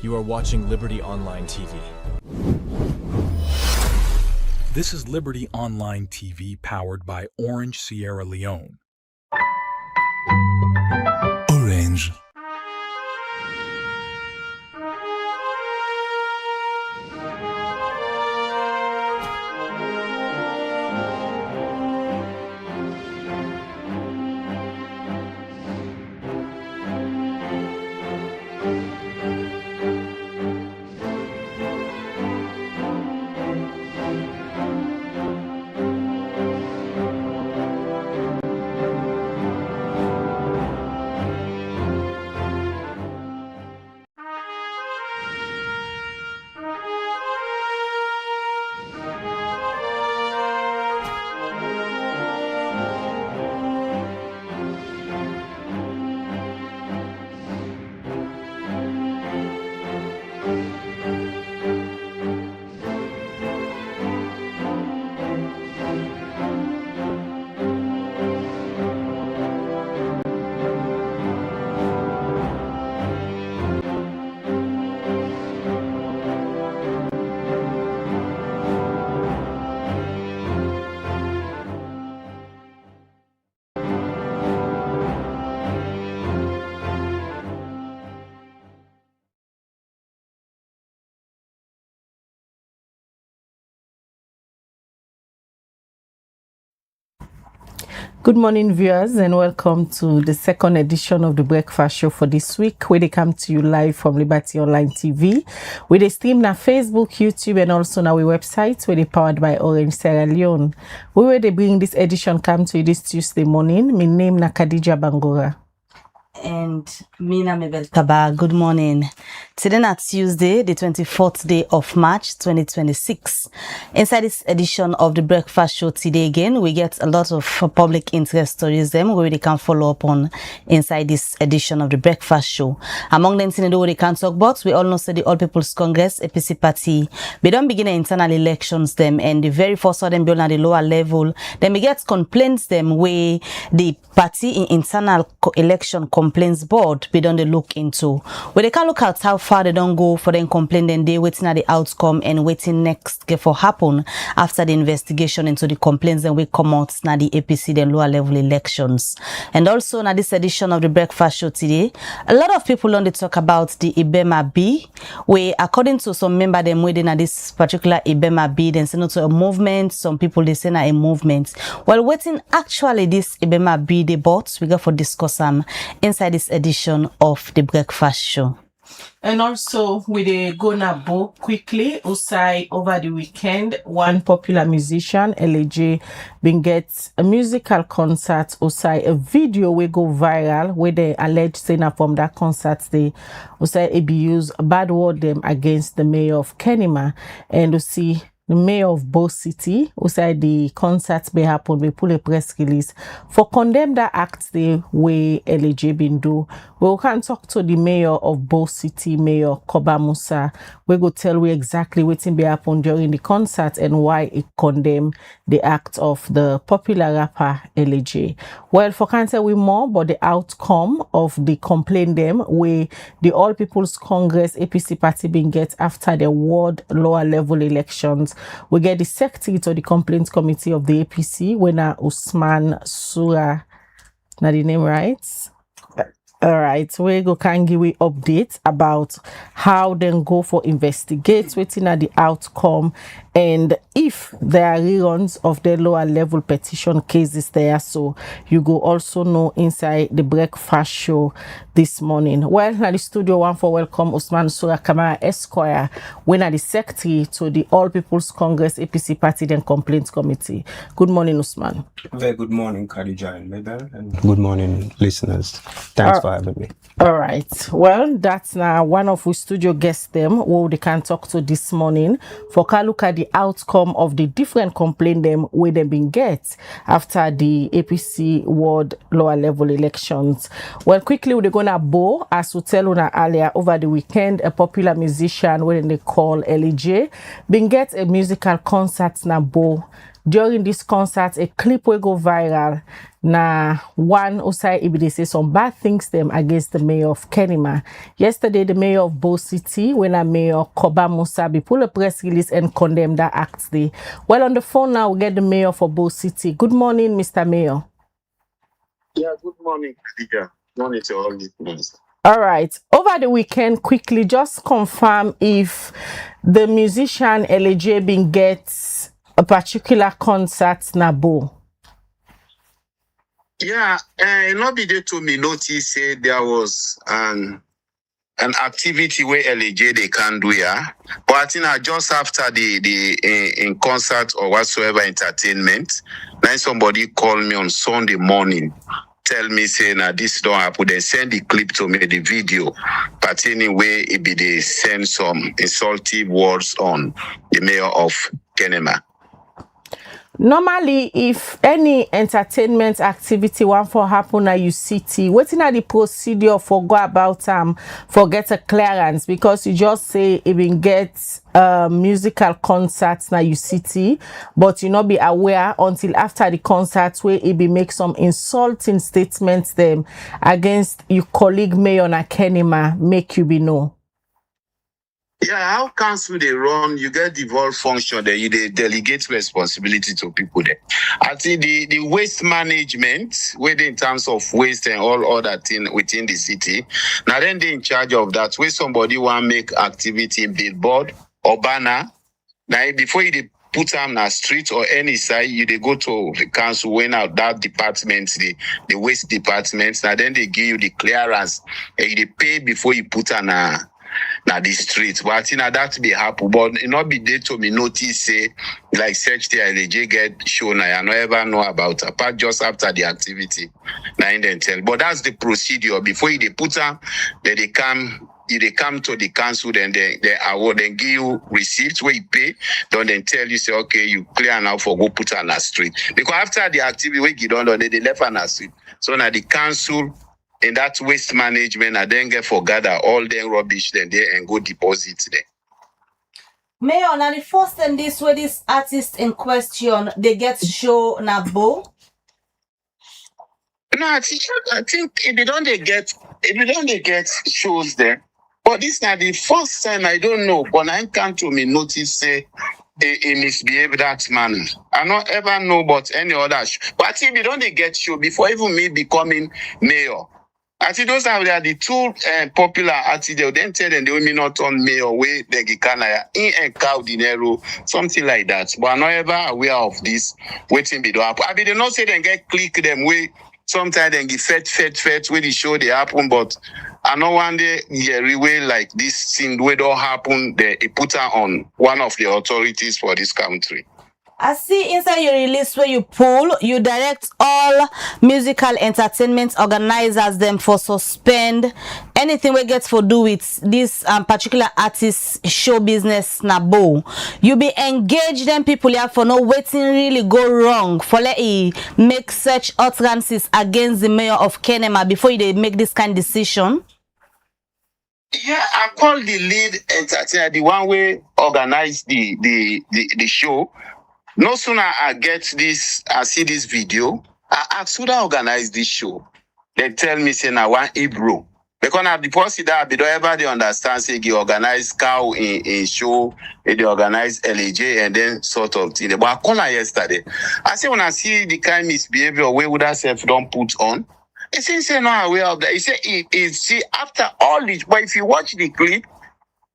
You are watching Liberty Online TV. This is Liberty Online TV powered by Orange Sierra Leone. Orange. Good morning, viewers, and welcome to the second edition of the Breakfast Show for this week, where they come to you live from Liberty Online TV. We stream on Facebook, YouTube, and also on our website, where they powered by Orange Sierra Leone. We will bring this edition come to you this Tuesday morning. My name is Khadija Bangura. And Mina Mebel Kaba, good morning. Today na Tuesday, the 24th day of March 2026. Inside this edition of the Breakfast Show today again, we get a lot of public interest stories them where they can follow up on inside this edition of the Breakfast Show. Among them things we can talk about, we all know say the All People's Congress, APC party, they don't begin internal elections them, and the very first of them build at the lower level. Then we get complaints them where the party in internal election complaints board we don't look into. Where they can look at how far they don't go for them complaint, then they waiting at the outcome and waiting next for happen after the investigation into the complaints then we come out now the APC the lower level elections. And also now this edition of the Breakfast Show today, a lot of people on the talk about the EBEMA B, where according to some member them within this particular EBEMA B, then send to a movement, some people they say na a movement. While waiting actually this EBEMA B they bought, we go for discuss inside this edition of the Breakfast Show. And also, we gonna go quickly. Usai over the weekend, one popular musician, LJ, been get a musical concert. Usai a video we go viral where they alleged singer from that concert they Usai abuse bad word them against the mayor of Guinea, and you see the mayor of Bo City, who said the concert may happen, we pull a press release for condemn that act the way LJ been do. We can talk to the mayor of Bo City, Mayor Koba Musa. We go tell we exactly what be happen during the concert and why it condemn the act of the popular rapper LJ. Well, for can't tell we more about the outcome of the complaint them where the All People's Congress APC party been get after the ward lower level elections. We get the secretary to the complaints committee of the APC, when Usman Sura, now the name right? All right, we go can give we updates about how then go for investigate, waiting at the outcome, and if there are reruns of the lower level petition cases there. So you go also know inside the Breakfast Show this morning. Well, now the studio one for welcome Usman Sura Kamara Esquire, when at the secretary to the All People's Congress APC party then complaints committee. Good morning, Usman. Very good morning, Khadija and Mabel, and good morning, listeners. Thanks for having me. All right. Well, that's now one of our studio guests them who they can talk to this morning for can look at the outcome of the different complaint them where they been get after the APC ward lower level elections. Well, quickly we're gonna Bo, as we tell you earlier over the weekend, a popular musician when they call LJ been get a musical concert na Bo during this concert, a clip will go viral. Now, one outside they say some bad things them against the mayor of Kenema. Yesterday, the mayor of Bo City, when a mayor Koba Musabi pull a press release and condemn that act there. Well, on the phone now, we get the mayor for Bo City. Good morning, Mr. Mayor. Yeah, good morning, Khadija. Good morning to all listeners. All right. Over the weekend, quickly, just confirm if the musician LJ been gets a particular concert na Bo. Yeah, not be there to me notice say there was an activity where LJ they can do, yeah. But I think just after the in concert or whatsoever entertainment, then somebody called me on Sunday morning, tell me saying that this don't happen. They send the clip to me, the video, but anyway, it be they send some insultive words on the mayor of Kenema. Normally, if any entertainment activity want for happen at your city, what's in the procedure for go about for get a clearance? Because you just say even get musical concerts na your city, but you not be aware until after the concert where it be make some insulting statements them against your colleague mayor na Kenema, make you be know. Yeah, how council they run, you get devolved function there, they delegate responsibility to people there. I think the waste management, whether in terms of waste and all other things within the city, now then they in charge of that. Where somebody want make activity in billboard or banner, now before you put them on a street or any side, you they go to the council when out that department, the waste department, now then they give you the clearance and you pay before you put on na the street. But I think that be happen. But it not be there to me notice say like search the LJ get shown. I no ever know about apart just after the activity. Now then tell. But that's the procedure. Before they put them, then they come. If they come to the council, then they award then give you receipts where you pay. Then tell you say okay, you clear now for go put on a street. Because after the activity we get on, they left on a street. So now the council. In that waste management, I then get for gather all the rubbish then there and go deposit there. Mayor, now the first and this way this artist in question they get show na Bo. No, I think if they don't they get shows there. But this now the first time I don't know, but I can't to me notice say he misbehave that man. I not ever know about any other show. But if they don't they get show before even me becoming mayor. I think those are the two popular artists. They then tell them they will not on mayor way they can in and cow dinero, something like that. But I'm not ever aware of this waiting be do happen. I mean they not say they get click them way sometimes they get fed where the show they happen, but I know one day way like this thing where don't happen, they put her on one of the authorities for this country. I see inside your release where you pull, you direct all musical entertainment organizers them for suspend anything we get for do with this particular artist show business na Bo. You be engage them people here for no waiting really go wrong for let he make such utterances against the mayor of Kenema before they make this kind of decision. Yeah, I call the lead entertainer, the one way organize the show. No sooner I get this, I see this video, I ask who that organize this show. They tell me, say, I want Hebrew. Because I deposit that, but ever they understand, say, they organize cow in show, they organize LJ, and then sort of thing. But I called her yesterday. I say, when I see the kind of misbehavior, where would I say, don't put on? He says, say, no, aware of that. He said, see, after all this, but if you watch the clip,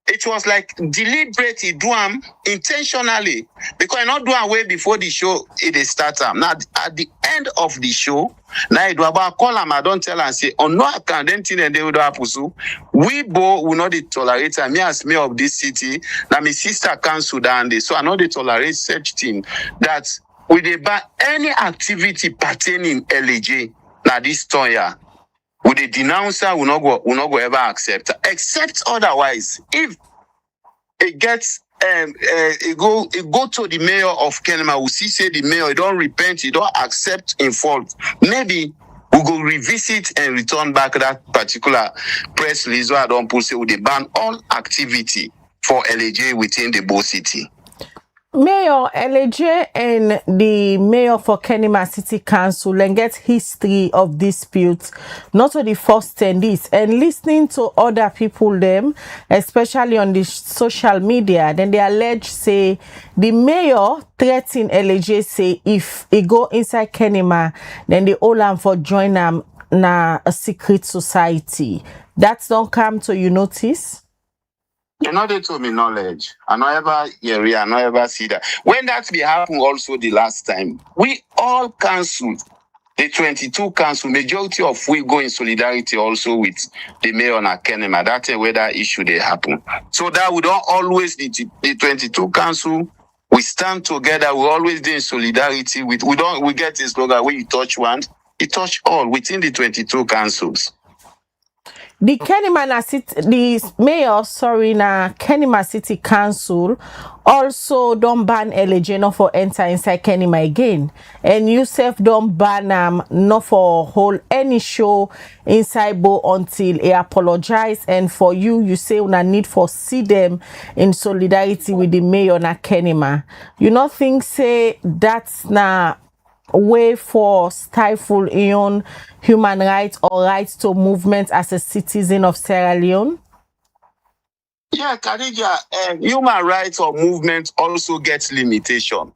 it was like deliberately do them intentionally because I not do away before the show it start. Now at the end of the show, now it about call them. I don't tell and say on no account then thing they will pursue. We both will not tolerate me as mayor of this city. Now my sister council down there, so I know they tolerate such thing that with they ban any activity pertaining LJ now this time here. With the denouncer will not go ever accept, except otherwise. If it gets it go to the mayor of Kenema, we see say the mayor don't repent, he don't accept in fault. Maybe we go revisit and return back that particular press release where I don't put say they ban all activity for LJ within the Bo City. Mayor LJ and the mayor for Kenema City Council and get history of disputes, not to the first 10 this, and listening to other people them, especially on the social media, then they allege say the mayor threaten LJ say if he go inside Kenema, then they all am for join them na a secret society. That's don't come to you notice. You know, they told me knowledge. I don't ever hear it, I don't ever see that. When that be happen also the last time, we all cancelled. The 22 council, majority of we go in solidarity also with the mayor on Kenema. That's where that issue they happen. So that we don't always, the 22 council, we stand together, we always do in solidarity with, we get this slogan, where you touch one, you touch all within the 22 councils. The Kenema City, the mayor, na Kenema City Council also don't ban LJ for enter inside Kenema again. And Yusuf don't ban not for hold any show inside Bo until he apologize. And for you say una need for see them in solidarity with the mayor na Kenema. You not think say that's na way for stifle in human rights or rights to movement as a citizen of Sierra Leone? Yeah, Khadija, human rights or movement also gets limitation.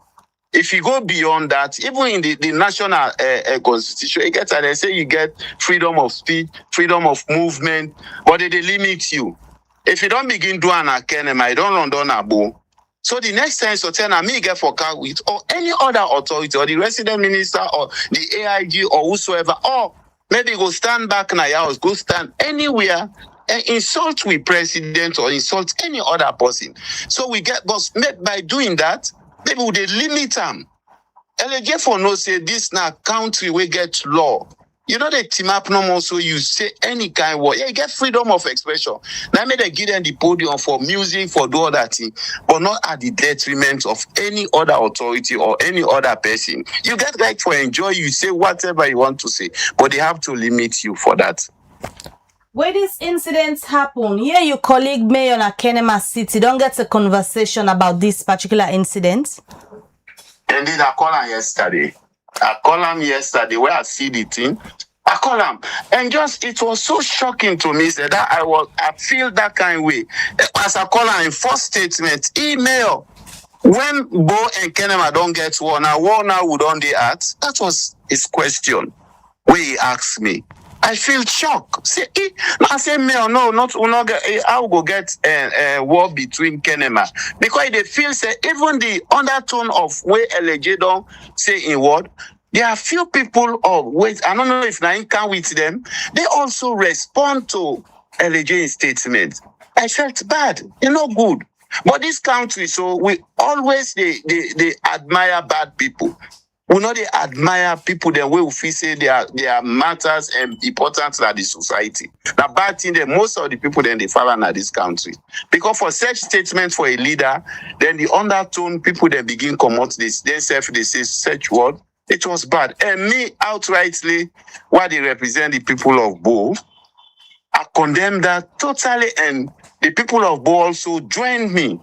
If you go beyond that, even in the national constitution, it gets, they say you get freedom of speech, freedom of movement, but they limit you. If you don't begin doing a Kenema, you don't run down a bow. So the next time, so tell me get for car with or any other authority or the resident minister or the AIG or whosoever, or maybe go stand back in a house, go stand anywhere and insult with president or insult any other person. So we get, but by doing that, maybe we limit them. LJ for no say this now country we get law. You know the team up no more, so you say any kind of word. Yeah, you get freedom of expression. Now may they give them the podium for music, for do all that thing, but not at the detriment of any other authority or any other person. You get right for enjoy, you say whatever you want to say, but they have to limit you for that. Where these incidents happen, here your colleague mayor in Kenema City don't get a conversation about this particular incident? Indeed, I called him yesterday. Where I see the thing. I call him, and just it was so shocking to me that I feel that kind of way. As I call him in first statement, email. When Bo and Kenema don't get war now would on the act? That was his question. Where he asked me. I feel shocked. Say, I say, no, I will go get a war between Kenema. Because they feel, say, even the undertone of where LJ don't say in word, there are few people wait, I don't know if I can with them, they also respond to LJ's statement. I felt bad, good. But this country, so we always, they admire bad people. We know they admire people the way we feel say they are matters and important to the society. The bad thing that most of the people then they follow in this country. Because for such statements for a leader, then the undertone people then begin come out this themselves they say such word. It was bad. And me outrightly, while they represent the people of Bo, I condemn that totally, and the people of Bo also joined me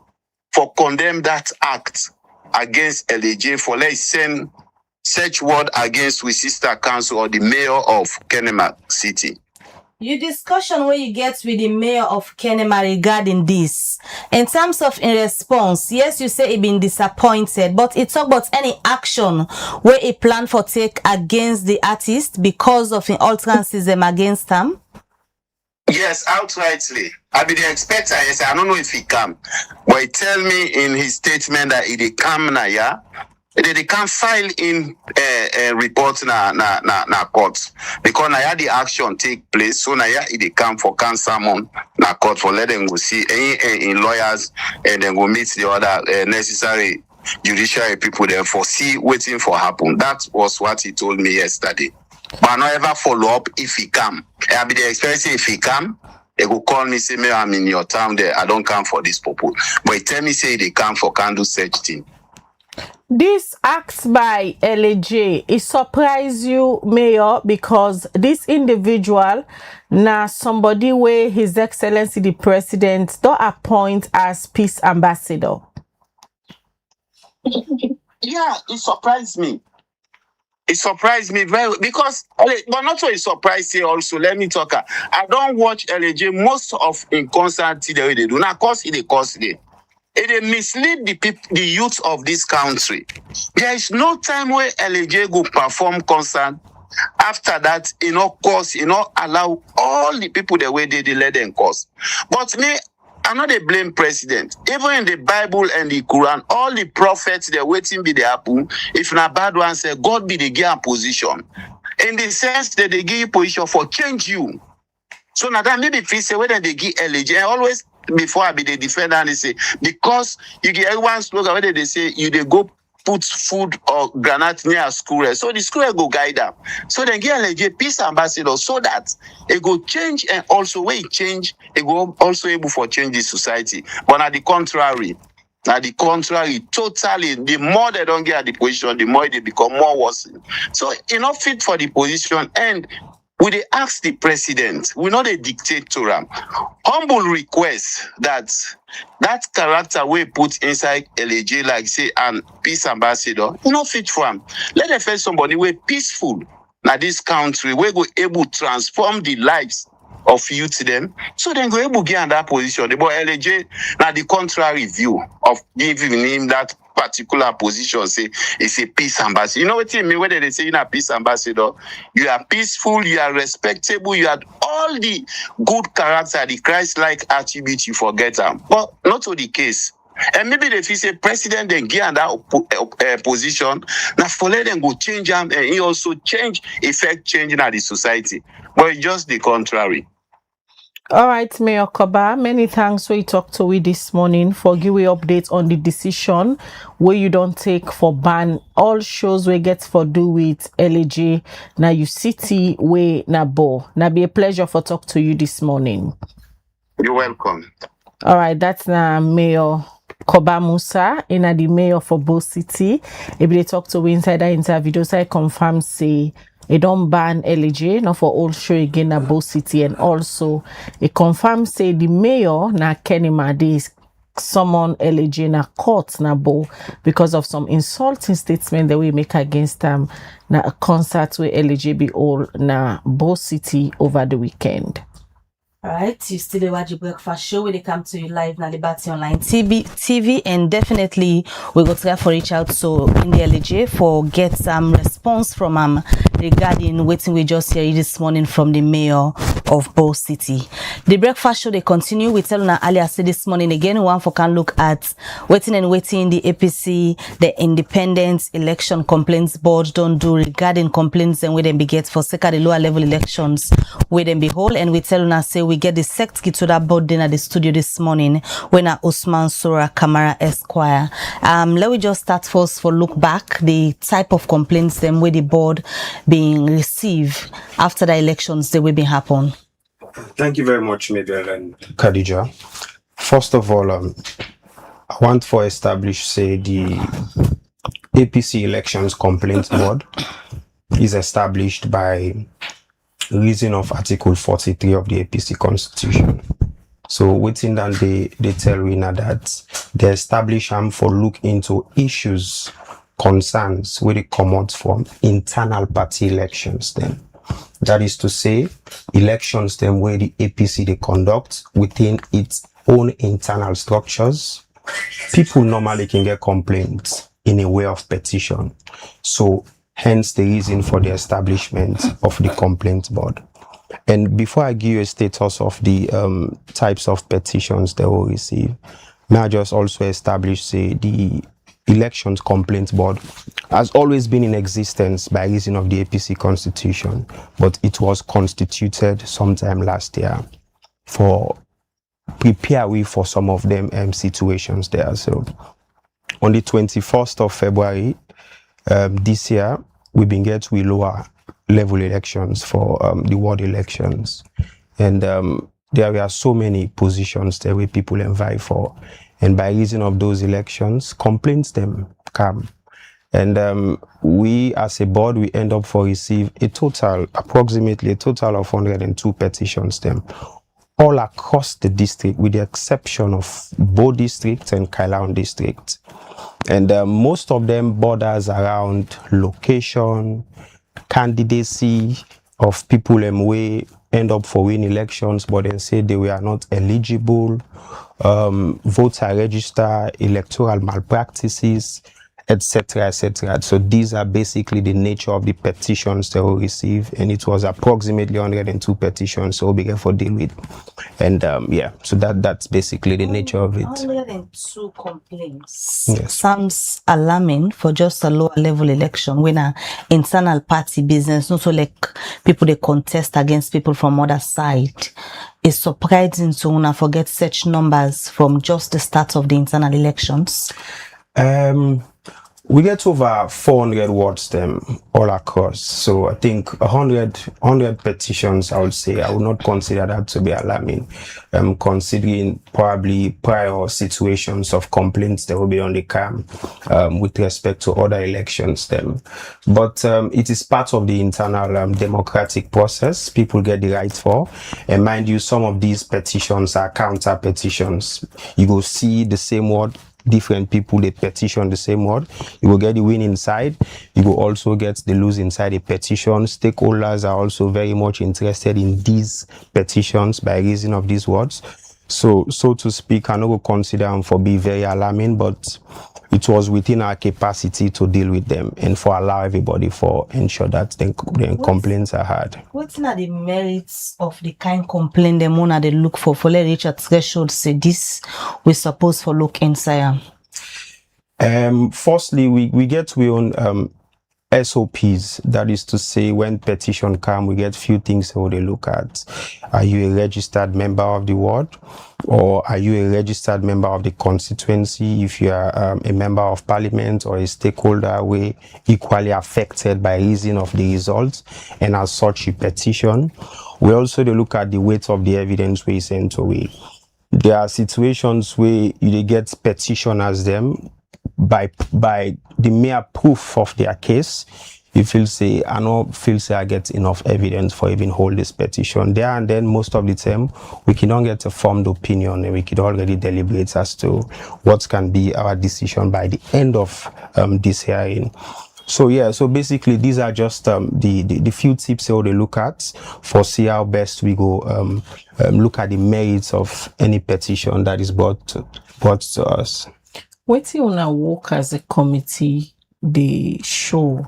for condemn that act against LJ for let's send such word against with sister council or the mayor of Kenema City. Your discussion where you get with the mayor of Kenema regarding this, in terms of in response, yes, you say he been disappointed, but it talk about any action where he plan for take against the artist because of an utterances against him. Yes, outrightly. I be the expecter. Yes, I don't know if he come, but he tell me in his statement that he come now, yeah. They can't file in report na court because now the action take place. So now they come for someone na court for let them go see any in lawyers and then go meet the other necessary judiciary people there for see waiting for happen. That was what he told me yesterday. But I not ever follow up if he come. I be the experience if he come. They go call me say me I'm in your town there. I don't come for this purpose. But he tell me say they come for can do such thing. This act by LJ, it surprised you, Mayor, because this individual, now somebody where His Excellency the President don't appoint as peace ambassador. Yeah, it surprised me. It surprised me very because, but not so it surprised me also. Let me talk. I don't watch LJ most of in concert the way they do. Now, cause it mislead the people, the youth of this country. There is no time where LJ go perform concert. After that, course, allow all the people the way they let them course. But me, I know they blame president. Even in the Bible and the Quran, all the prophets they're waiting be the happen. If not bad one say God be the give position. In the sense that they give you position for change you. So now that maybe if you say whether they give LJ, always before I be the defender and they say because you get everyone slogan whether they say you they go put food or granite near a school. So the school go guide them. So then get LJ peace ambassador so that it go change and also when it change, it go also able for change the society. But at the contrary, totally, the more they don't get at the position, the more they become more worse. So enough fit for the position and we they ask the president, we not a dictator. Humble request that character we put inside LJ, like say, and peace ambassador, you not fit for him. Let them find somebody we peaceful. Now this country, we go able to transform the lives of youth them, so then go able to get in that position. But LJ, now the contrary view of giving him that particular position, say it's a peace ambassador. You know what I mean? Whether they say you're a peace ambassador, you are peaceful, you are respectable, you have all the good character, the Christ-like attributes, you forget them. But not so the case. And maybe if you say president then get in that position, now for let them go change them, and he also changing at the society. But it's just the contrary. All right, Mayor Koba, many thanks for you talk to we this morning for giving updates on the decision where you don't take for ban all shows we get for do with LJ. Now you city way na bo. Now be a pleasure for talk to you this morning. You're welcome. All right, that's now Mayor Koba Musa in the mayor for Bo City. If they talk to we inside that interview, those I confirm say it don't ban LJ, not for all show again at Bo City, and also it confirms say the mayor na Kenima this summon LJ na court na Bo because of some insulting statement that we make against them na a concert where LJ be all na Bo City over the weekend. All right, you still watch the breakfast show when they come to you live na Liberty Online TV, and definitely we go try for reach out to in the LJ for get some response from regarding waiting we just hear this morning from the mayor of Bo City. The breakfast show they continue. We tell na earlier say this morning again one for can look at waiting the APC, the Independent Election Complaints Board don't do regarding complaints and where them be get for the lower level elections where them be hold, and we tell na say we get the sect key to that board then at the studio this morning when Usman Sura Kamara Esquire. Let we just start first for look back the type of complaints them where the board being received after the elections they will be happen. Thank you very much, Mabel and Khadija. First of all, I want to establish say the APC Elections Complaints Board is established by reason of Article 43 of the APC Constitution. So within that they tell we now that they establish them for look into issues, concerns where they come out from internal party elections then. That is to say, elections then where the APC they conduct within its own internal structures. People normally can get complaints in a way of petition. So hence the reason for the establishment of the complaint board. And before I give you a status of the types of petitions they will receive, may I just also establish say the Elections Complaint Board has always been in existence by reason of the APC Constitution, but it was constituted sometime last year for prepare we for some of them situations there. So on the 21st of February this year, we've been get to lower level elections for the ward elections, and there are so many positions there where people invite for, and by reason of those elections, complaints them come, and we as a board we end up for receive approximately a total of 102 petitions them all across the district with the exception of Bo district and Kailaon district. And most of them borders around location, candidacy of people way end up for win elections, but then say they were not eligible, votes are registered, electoral malpractices, etc., etc. So these are basically the nature of the petitions they will receive, and it was approximately 102 petitions so we get for deal with. And yeah, so that's basically the nature of it. 102 complaints. Yes. Sounds alarming for just a lower level election when a internal party business, not so like people they contest against people from other side. It's surprising to wanna forget such numbers from just the start of the internal elections. We get over 400 words them all across. So I think 100 petitions, I would say. I would not consider that to be alarming, considering probably prior situations of complaints that will be on the cam with respect to other elections them. But it is part of the internal democratic process people get the right for. And mind you, some of these petitions are counter petitions. You will see the same word, different people they petition the same word. You will get the win inside, you will also get the lose inside the petition. Stakeholders are also very much interested in these petitions by reason of these words. So to speak, I will consider them for be very alarming, but it was within our capacity to deal with them and for allow everybody for ensure that the complaints are heard. What's not the merits of the kind complaint them one they look for let reach a threshold say this we supposed for look inside? Firstly, we get we own SOPs, that is to say when petition come, we get few things that they look at. Are you a registered member of the ward, or are you a registered member of the constituency? If you are a member of parliament or a stakeholder, we equally affected by reason of the results, and as such a petition. We also look at the weight of the evidence we sent away. There are situations where you get petitioners them by the mere proof of their case. You feel say I don't feel say I get enough evidence for even hold this petition there, and then most of the time we cannot get a formed opinion and we could already deliberate as to what can be our decision by the end of this hearing. So yeah, so basically these are just the few tips that they look at for see how best we go look at the merits of any petition that is brought to us. What you wanna work as a committee they show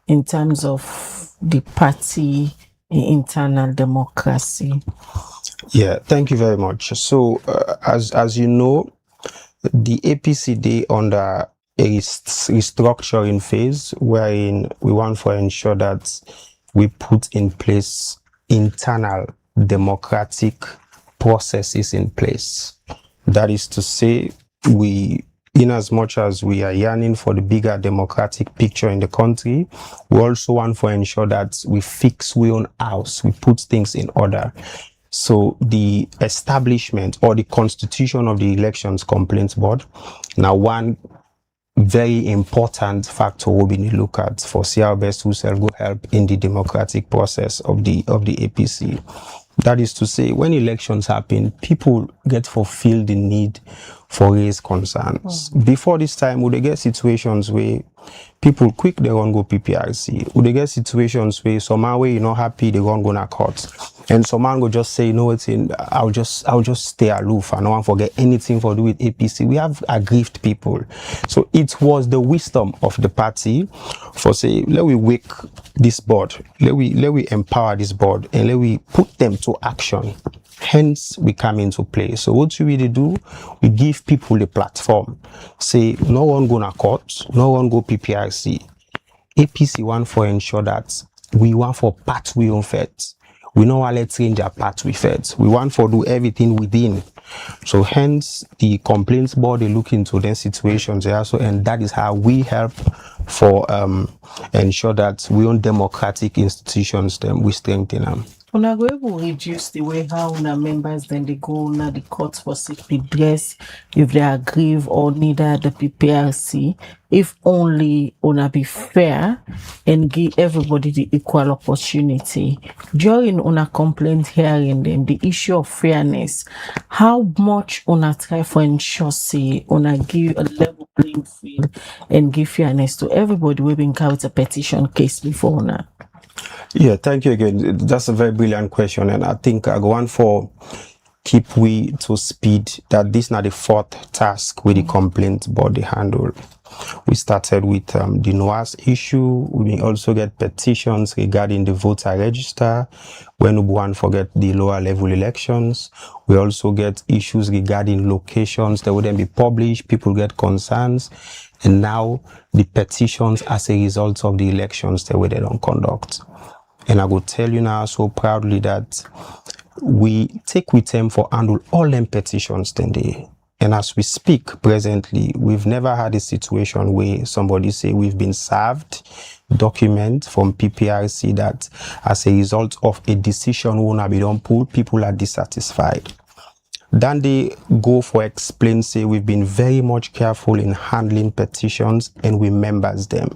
in terms of the party internal democracy? Yeah, thank you very much. So as you know, the APC day under a restructuring phase wherein we want to ensure that we put in place internal democratic processes in place. That is to say, in as much as we are yearning for the bigger democratic picture in the country, we also want to ensure that we fix we own house, we put things in order. So the establishment or the constitution of the Elections Complaints Board, now one very important factor will be to look at for see how best who shall go help in the democratic process of the APC. That is to say, when elections happen, people get fulfilled the need for raise concerns. Before this time, would they get situations where people quick they won't go PPRC? Would they get situations where somehow you're not happy they won't go to court? And someone will just say, no, I'll just stay aloof. I don't want to forget anything for do with APC. We have aggrieved people. So it was the wisdom of the party for say, let we wake this board, let we empower this board, and let we put them to action. Hence, we come into play. So what we really do, we give people a platform. Say, no one go to court, no one go PPRC. APC want for ensure that we want for part we own feds. We know how let's change our part we feds. We want for do everything within. So hence the complaints board they look into their situations also, and that is how we help for ensure that we own democratic institutions then we strengthen them. Una go able reduce the way how una members then they go na the court for seek redress if they aggrieve or neither the PPRC, if only una be fair and give everybody the equal opportunity. During una complaint hearing them, the issue of fairness, how much una try for ensure say una give a level playing field and give fairness to everybody who been carried a petition case before now? Yeah, thank you again. That's a very brilliant question, and I think I go on for keep we to speed that this not the fourth task with the complaint body handle. We started with the NOAS issue. We may also get petitions regarding the voter register when we want forget the lower level elections. We also get issues regarding locations that wouldn't be published. People get concerns. And now the petitions as a result of the elections that we don't conduct. And I will tell you now so proudly that we take with them for handle all them petitions then they. And as we speak presently, we've never had a situation where somebody say we've been served document from PPRC that as a result of a decision we wanna be done pull, people are dissatisfied. Then they go for explain, say we've been very much careful in handling petitions and we members them.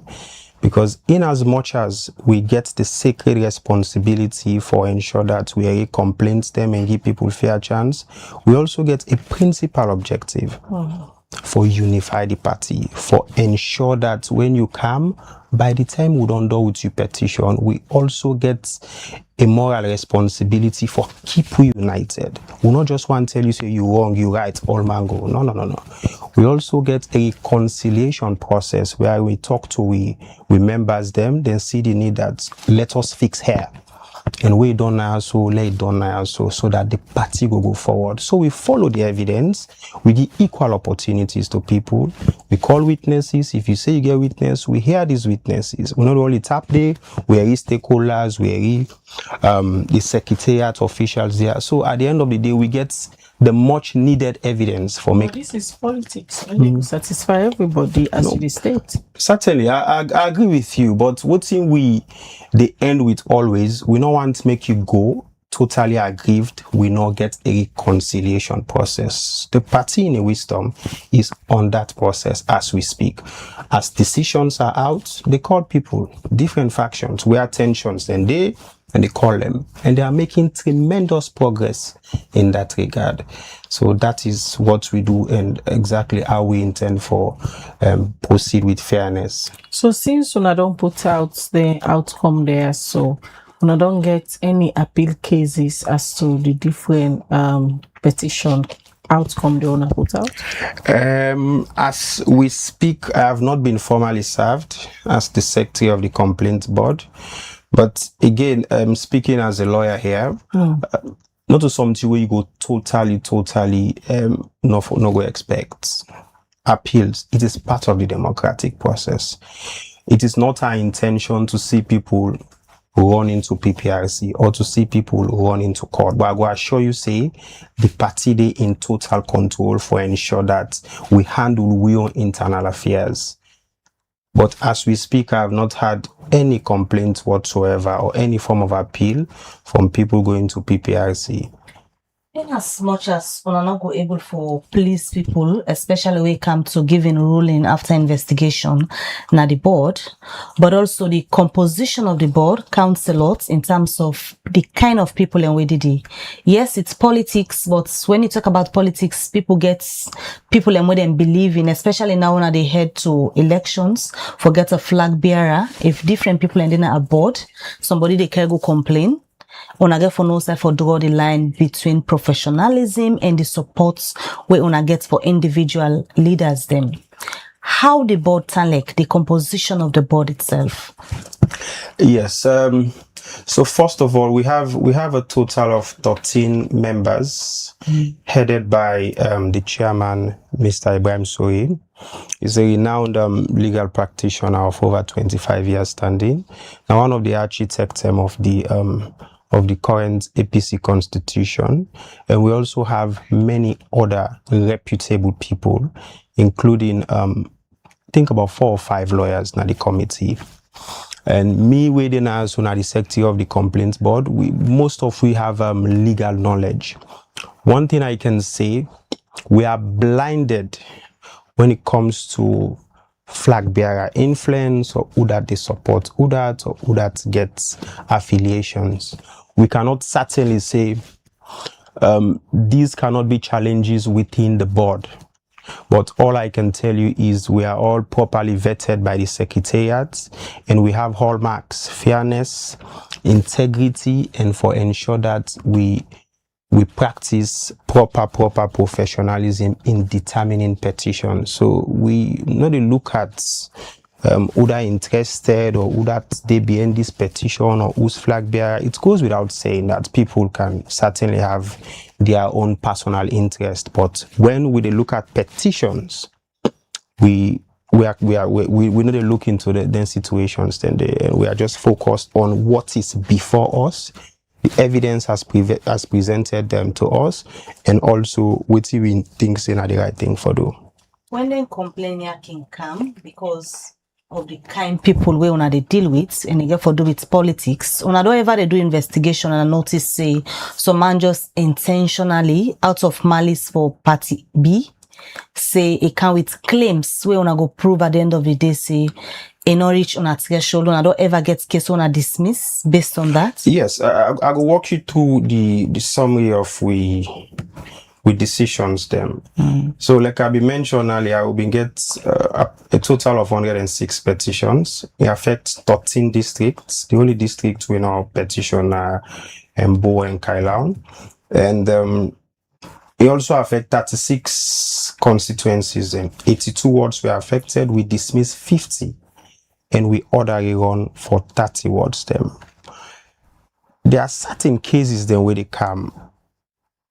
Because in as much as we get the sacred responsibility for ensure that we complain them and give people fair chance, we also get a principal objective for unify the party, for ensure that when you come, by the time we don't do with your petition, we also get a moral responsibility for keep we united. We not just want to tell you, say you wrong, you right, all man go. No. We also get a reconciliation process where we talk to we members them, then see the need that let us fix here. And we don't now so late don't now so that the party will go forward. So we follow the evidence, we give equal opportunities to people, we call witnesses. If you say you get witness, we hear these witnesses. We not only tap there, we are stakeholders, we are the secretariat officials there. So at the end of the day, we get the much needed evidence for making. This is politics. And you satisfy everybody as you state. Certainly, I agree with you. But what thing they end with always, we don't want to make you go totally aggrieved. We not get a reconciliation process. The party in a wisdom is on that process as we speak. As decisions are out, they call people, different factions, where tensions, and they call them, and they are making tremendous progress in that regard. So that is what we do and exactly how we intend for proceed with fairness. So since una don't put out the outcome there, so una don't get any appeal cases as to the different petition outcome they wanna put out? As we speak, I have not been formally served as the secretary of the complaint board. But again, speaking as a lawyer here, not to something where you go totally, no go expect appeals. It is part of the democratic process. It is not our intention to see people run into PPRC or to see people run into court. But I will assure you, say, the party they in total control for ensure that we handle we own internal affairs. But as we speak, I have not had any complaints whatsoever or any form of appeal from people going to PPRC. In as much as we are not go able for police people, especially when it comes to giving ruling after investigation na the board, but also the composition of the board counts a lot in terms of the kind of people and where did it. Yes, it's politics, but when you talk about politics, people get people and where they believe in, especially now when they head to elections, forget a flag bearer. If different people and then a board, somebody they can go complain. Una get for no side for draw the line between professionalism and the supports where una get for individual leaders them. How the board like the composition of the board itself? Yes. So first of all, we have a total of 13 members headed by the chairman, Mr. Ibrahim Sohi. He's a renowned legal practitioner of over 25 years standing. Now, one of the architects of the current APC constitution, and we also have many other reputable people, including think about 4 or 5 lawyers in the committee. And me waiting as the secretary of the complaints board, most of we have legal knowledge. One thing I can say, we are blinded when it comes to flag bearer influence or who that they support, who that gets affiliations. We cannot certainly say these cannot be challenges within the board. But all I can tell you is we are all properly vetted by the Secretariat, and we have hallmarks: fairness, integrity, and for ensure that we practice proper professionalism in determining petitions. So we not look at who are interested or who that they be in this petition or whose flag bearer. It goes without saying that people can certainly have their own personal interest, but when we look at petitions, we need to look into the situations. Then we are just focused on what is before us. The evidence has presented them to us, and also what we think is the right thing for do. When then complaint can come because of the kind people we wanna they deal with, and they get for do with politics. When I don't ever they do investigation and I notice say some man just intentionally out of malice for party B say it can with claims we wanna go prove at the end of the day say a not reach on a threshold. I don't ever get case on a dismiss based on that. Yes, I will walk you through the summary of with decisions them. So like I been mentioned earlier, we get a total of 106 petitions. It affects 13 districts. The only districts we know petition are Mbo and Kailaun. And it also affects 36 constituencies, and 82 wards were affected. We dismiss 50 and we order a run for 30 wards them. There are certain cases then where they come.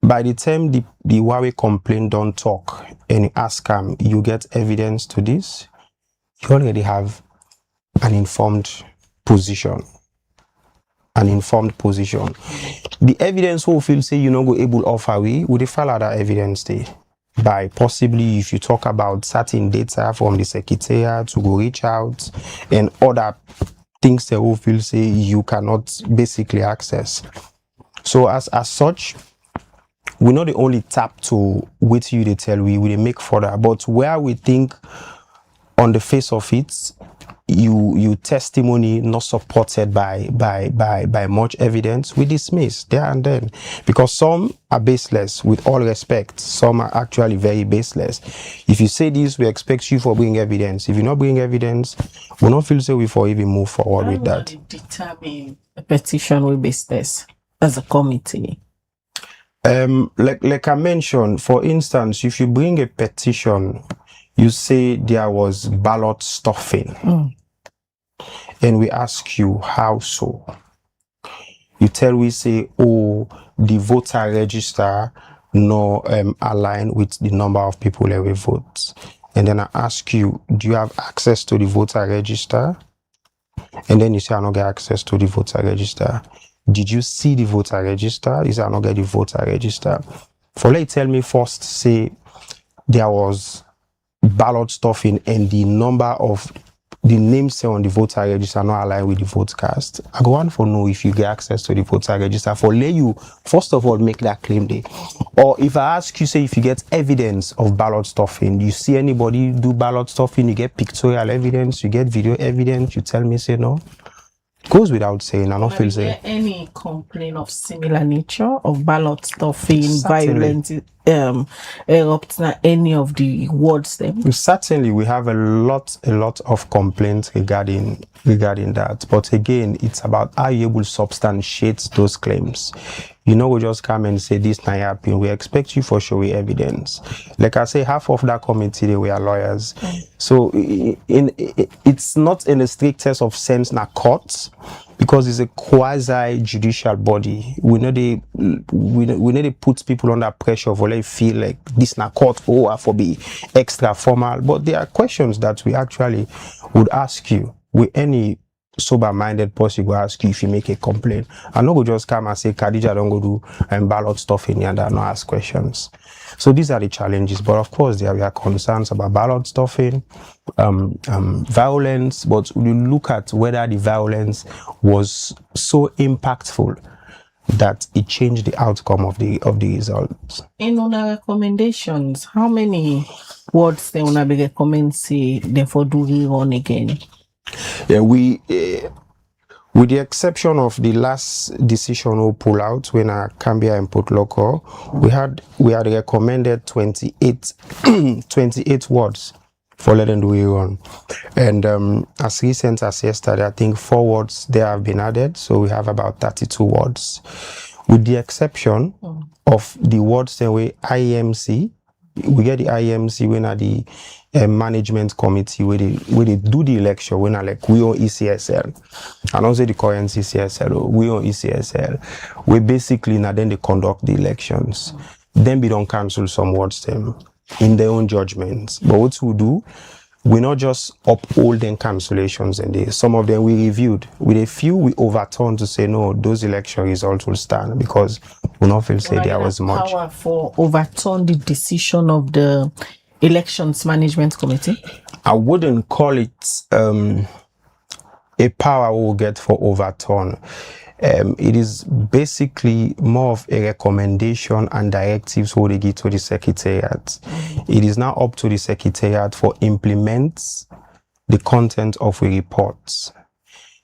By the time the Huawei complaint don't talk and you ask them, you get evidence to this, you already have an informed position. The evidence who feel say you not go able offer we would follow that evidence day by possibly if you talk about certain data from the Secretariat to go reach out and other things that who feel say you cannot basically access. So as such, we not the only tap to wait you they tell we make further, but where we think on the face of it, you testimony not supported by much evidence, we dismiss there and then, because some are baseless. With all respect, some are actually very baseless. If you say this, we expect you for bring evidence. If you not bring evidence, we not feel so we for even move forward with that. How determine a petition with baseless as a committee? Like I mentioned, for instance, if you bring a petition, you say there was ballot stuffing, and we ask you how so. You tell we say, oh, the voter register no align with the number of people that will vote. And then I ask you, do you have access to the voter register? And then you say, I don't get access to the voter register. Did you see the voter register? You say, I don't get the voter register. For let tell me first, say there was ballot stuffing and the number of the names on the voter register not aligned with the vote cast. I go on for know if you get access to the voter register. For let you first of all make that claim day. Or if I ask you, say if you get evidence of ballot stuffing, you see anybody do ballot stuffing, you get pictorial evidence, you get video evidence, you tell me say no. Goes without saying. I don't feel say any complaint of similar nature of ballot stuffing, violence, erupting any of the wards them? Certainly, we have a lot of complaints regarding that. But again, it's about how you able to substantiate those claims. You know, we just come and say this not happen. We expect you for showing evidence. Like I say, half of that committee they were lawyers. So it's not in the strictest of sense na courts, because it's a quasi judicial body. We know they put people under pressure for they feel like this na court or for be extra formal. But there are questions that we actually would ask you with any sober-minded person will ask you if you make a complaint. I'm not going to just come and say, Khadija, don't go do ballot stuff in here and not ask questions. So these are the challenges. But of course, there are concerns about ballot stuffing, violence. But we look at whether the violence was so impactful that it changed the outcome of the results. In our recommendations, how many words they want to recommend say therefore do we run again? Yeah, we With the exception of the last decision we pull out when I Cambia and Port Local, we had recommended 28 words for letting the way on. And as recent as yesterday, I think 4 words there have been added, so we have about 32 words. With the exception of the words the way IMC, we get the IMC when at the management committee where they do the election when like we on ECSL and also the current ECSL, we on ECSL, we basically now then they conduct the elections. Then we don't cancel some words them in their own judgments. But what we do, we not just uphold them cancellations, and some of them we reviewed. With a few we overturned to say no, those election results will stand because we not feel say there was much power for overturn the decision of the elections management committee. I wouldn't call it a power we'll get for overturn. It is basically more of a recommendation and directives what they give to the secretariat. It is now up to the secretariat for implement the content of the reports.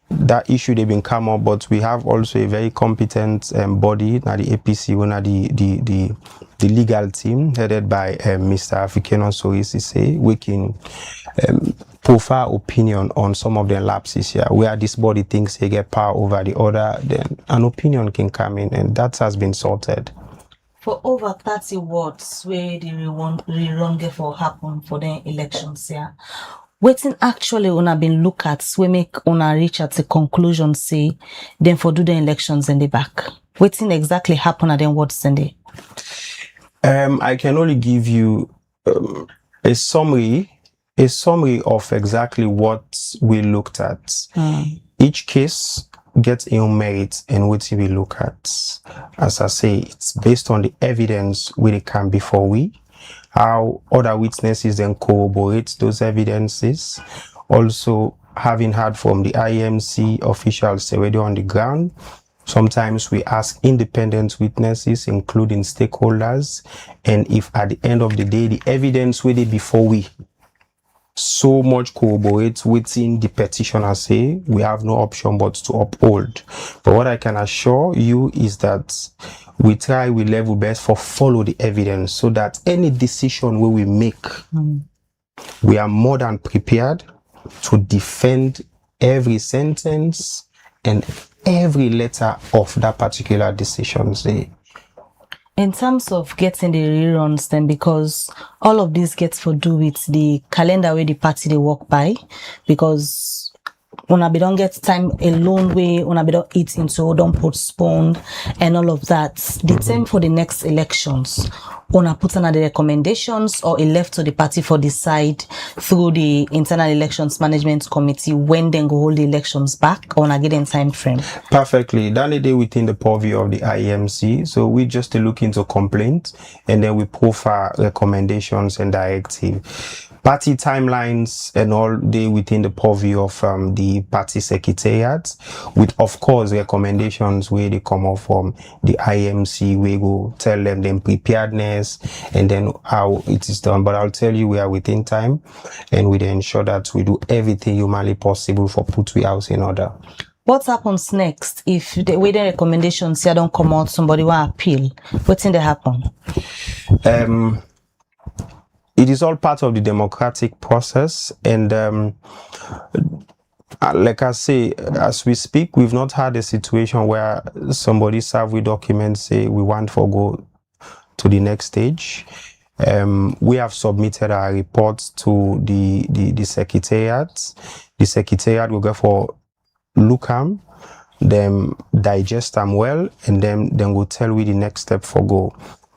That issue they've been come up, but we have also a very competent body, now the APC, one of the legal team headed by Mr. Africano Sorisise, we can profile opinion on some of the lapses here, where this body thinks they get power over the other, then an opinion can come in, and that has been sorted. For over 30 words where the rerun for happen for the elections here, waiting actually una been look at we make una reach at a conclusion say then for do the elections in the back. Waiting exactly happen at then what Sunday? I can only give you a summary of exactly what we looked at. Each case gets its own merit and what we look at. As I say, it's based on the evidence we can before we. How other witnesses then corroborate those evidences. Also, having heard from the IMC officials already on the ground, sometimes we ask independent witnesses, including stakeholders, and if at the end of the day, the evidence we did before we so much corroborates within the petitioner say, we have no option but to uphold. But what I can assure you is that we try with level best for follow the evidence so that any decision we make, we are more than prepared to defend every sentence and every letter of that particular decision. Say. In terms of getting the reruns then, because all of this gets to do with the calendar where the party they work by, because una be don't get time alone way, una be don't eat into, don't postpone and all of that. The time for the next elections, una put another recommendations or it left to the party for decide through the internal elections management committee when then go hold the elections back on a given time frame. Perfectly. That is within the purview of the IMC. So we just look into complaints and then we profile recommendations and directive. Party timelines and all day within the purview of the party secretariat, with of course recommendations where they come up from the IMC. We go tell them the preparedness and then how it is done. But I'll tell you we are within time, and we ensure that we do everything humanly possible for put we house in order. What happens next if the way the recommendations here don't come out? Somebody will appeal. What's in the happen? It is all part of the democratic process, and like I say, as we speak, we've not had a situation where somebody serve with documents say we want to go to the next stage. We have submitted our reports to the secretariat. The secretariat will go for look them, then digest them well, and then we'll tell we the next step for go.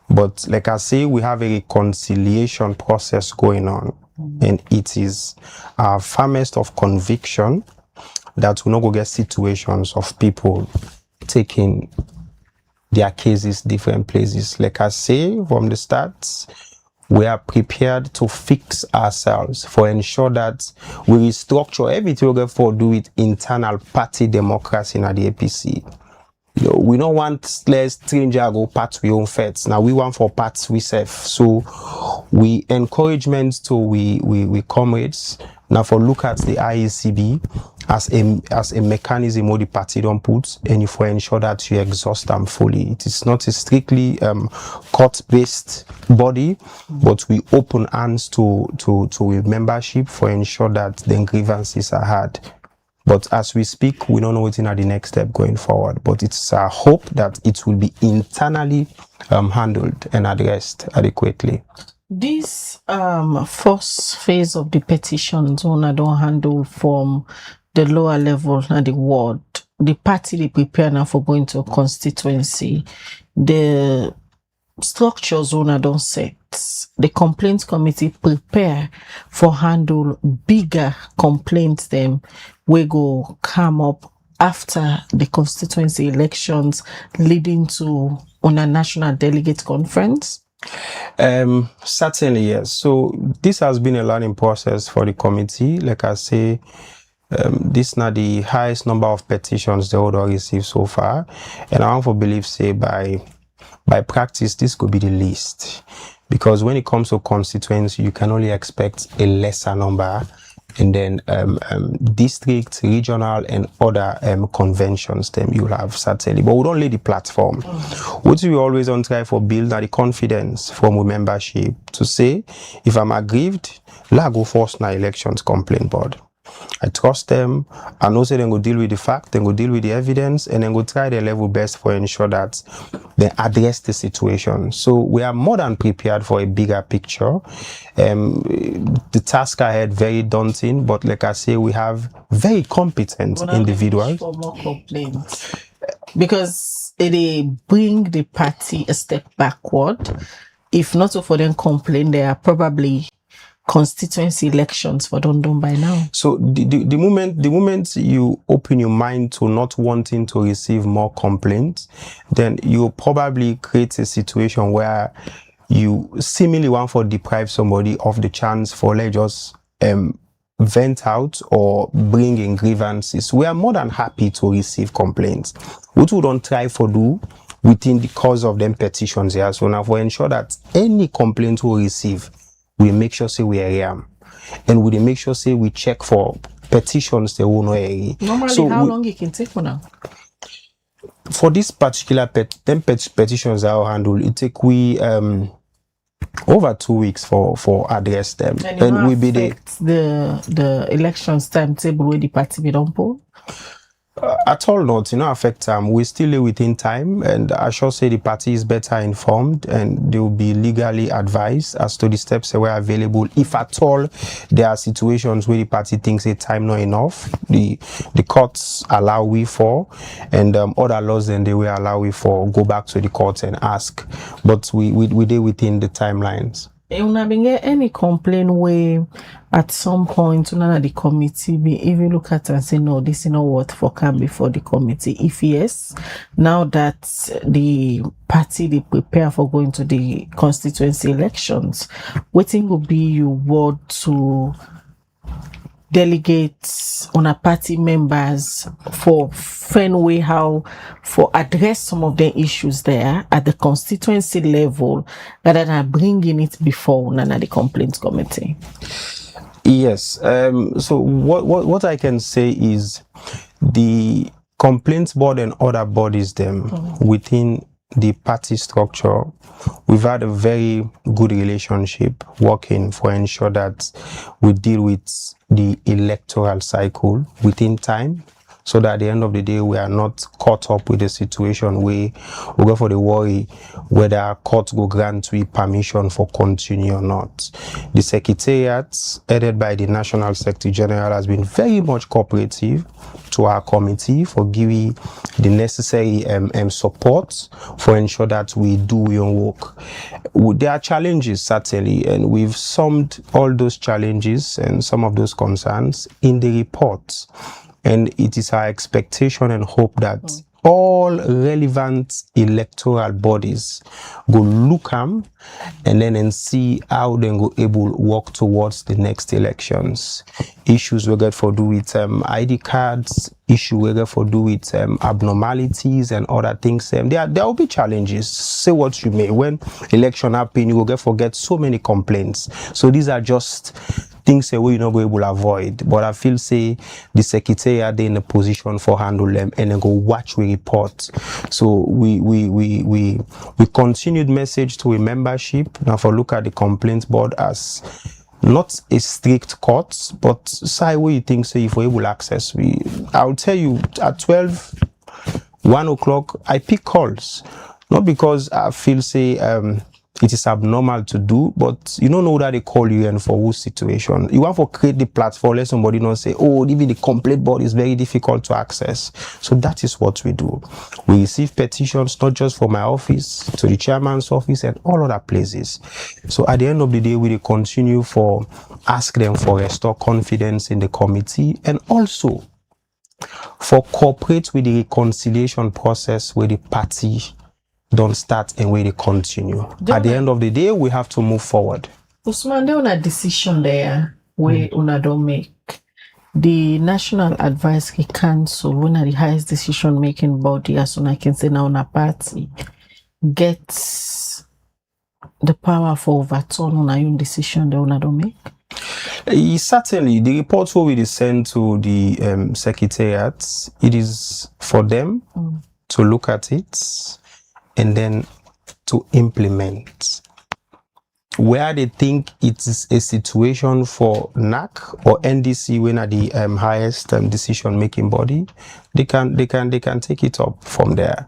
But like I say, we have a reconciliation process going on, and it is our firmest of conviction that we not go get situations of people taking their cases different places. Like I say from the start, we are prepared to fix ourselves for ensure that we restructure everything we for do it internal party democracy in the APC. You know, we don't want less stranger go part we own fets. Now we want for parts we self. So we encouragement to we comrades Now for look at the IECB as a mechanism where the party don't put, and if we ensure that you exhaust them fully. It is not a strictly court-based body, but we open hands to a membership for ensure that the grievances are heard. But as we speak, we don't know what's in the next step going forward. But it's our hope that it will be internally handled and addressed adequately. This first phase of the petitions, one I don't handle from the lower level and the ward. The party they prepare now for going to a constituency. The structures one I don't set. The complaints committee prepare for handle bigger complaints them we go come up after the constituency elections leading to on a national delegate conference. Certainly, yes. So this has been a learning process for the committee. Like I say, this is not the highest number of petitions they would have received so far. And I want to believe, say, by practice, this could be the least. Because when it comes to constituency, you can only expect a lesser number. And then district, regional, and other conventions, then you'll have certainly. But we don't lay the platform. What we always on try for build the confidence from a membership to say, if I'm aggrieved, I go force na elections complaint board. I trust them. I know say they go deal with the fact, they go deal with the evidence, and then go try their level best for ensure that they address the situation. So we are more than prepared for a bigger picture. The task ahead very daunting, but like I say, we have very competent individuals. For more complaints, because they bring the party a step backward. If not for them complain, they are probably constituency elections for Dondon by now. So the moment you open your mind to not wanting to receive more complaints, then you probably create a situation where you seemingly want to deprive somebody of the chance for let's just vent out or bring in grievances. We are more than happy to receive complaints. What we don't try for do within the cause of them petitions here. So now for ensure that any complaint we receive, we make sure say we are and we make sure say we check for petitions they will know. Normally, so how long it can take for now? For this particular petitions that I'll handle, it take we over 2 weeks for address them. And we be the elections timetable where the party be done poll? At all not, affect them. We still live within time, and I shall say the party is better informed and they will be legally advised as to the steps that were available. If at all there are situations where the party thinks a time not enough, the courts allow we for, and other laws then they will allow we for go back to the courts and ask. But we do within the timelines. Any complaint where at some point none of the committee be even look at and say no, this is not what for come before the committee? If yes, now that the party they prepare for going to the constituency elections, what thing will be you word to delegates on a party members for find way how for address some of the issues there at the constituency level rather than bringing it before none of the complaints committee? Yes. So what I can say is the complaints board and other bodies them within the party structure, we've had a very good relationship working for ensure that we deal with the electoral cycle within time, so that at the end of the day we are not caught up with a situation where we go for the worry whether court will grant we permission for continue or not. The secretariat headed by the National Secretary General has been very much cooperative to our committee for giving the necessary support for ensure that we do your work. There are challenges certainly, and we've summed all those challenges and some of those concerns in the report. And it is our expectation and hope that all relevant electoral bodies go look them and then see how they go able to work towards the next elections. Issues we get for do with ID cards, issue we get for do with abnormalities and other things. There will be challenges. Say what you may. When election happen, you will get so many complaints. So these are just things say we not go able to avoid, but I feel say the secretariat they in a position for handle them and then go watch we report. So we continued message to a membership now for look at the complaint board as not a strict court, but say what you think say if we able access I'll tell you at 1 o'clock I pick calls, not because I feel say it is abnormal to do, but you don't know that they call you and for whose situation. You want to create the platform, let somebody not say, oh, even the complaint board is very difficult to access. So that is what we do. We receive petitions, not just from my office, to the chairman's office and all other places. So at the end of the day, we continue for ask them for restore confidence in the committee and also for cooperate with the reconciliation process with the party don't start and where they continue. At the end of the day, we have to move forward. Usman, there a decision there where una don't make. The National Advisory Council, one of the highest decision making body, as soon I can say now, una party gets the power for overturn on a own decision they una don't make. Certainly, the reports will be sent to the secretariat. It is for them to look at it and then to implement. Where they think it is a situation for NAC or NDC, when are the highest decision-making body, they can take it up from there.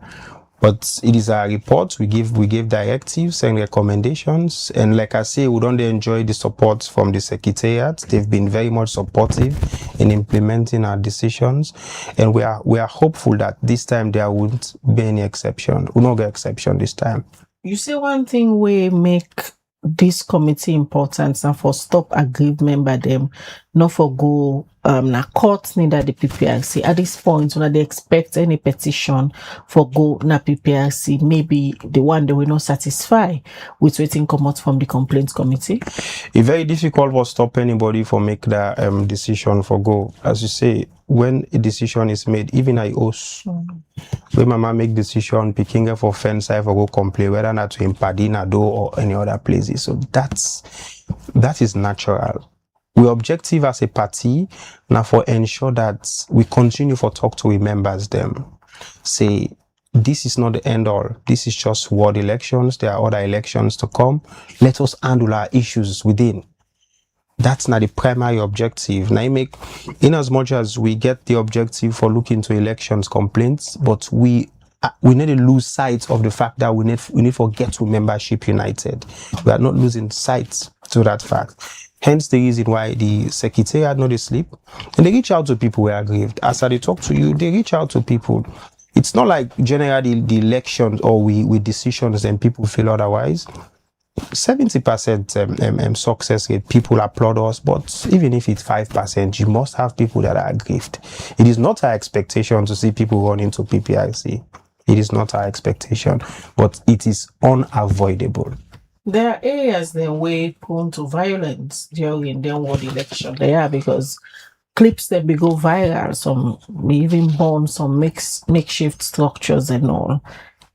But it is a report. We give directives and recommendations, and like I say, we don't enjoy the support from the secretariat. They've been very much supportive in implementing our decisions, and we are hopeful that this time there won't be any exception. We'll not get exception this time. You say one thing we make this committee important and for stop aggrieved member them, not for go na court neither the PPRC. At this point, when they expect any petition for go na PPRC, maybe the one they will not satisfy with waiting come out from the complaints committee. It's very difficult for stop anybody for make that decision for go. As you say, when a decision is made, even I also when mama make decision picking up for fence I for go complain whether not to Impadina do or any other places. So that is natural. We objective as a party now for ensure that we continue for talk to we members them. Say this is not the end all. This is just ward elections. There are other elections to come. Let us handle our issues within. That's not the primary objective. Now, in as much as we get the objective for looking to elections complaints, but we need to lose sight of the fact that we need to get to membership united. We are not losing sight to that fact. Hence the reason why the secretariat not sleep and they reach out to people who are aggrieved. As I talk to you, they reach out to people. It's not like generally the elections or with decisions and people feel otherwise. 70% success rate, people applaud us, but even if it's 5%, you must have people that are aggrieved. It is not our expectation to see people run into PPRC. It is not our expectation, but it is unavoidable. There are areas that were prone to violence during the ward election. They are because clips that be go viral, some even bomb some makeshift structures and all.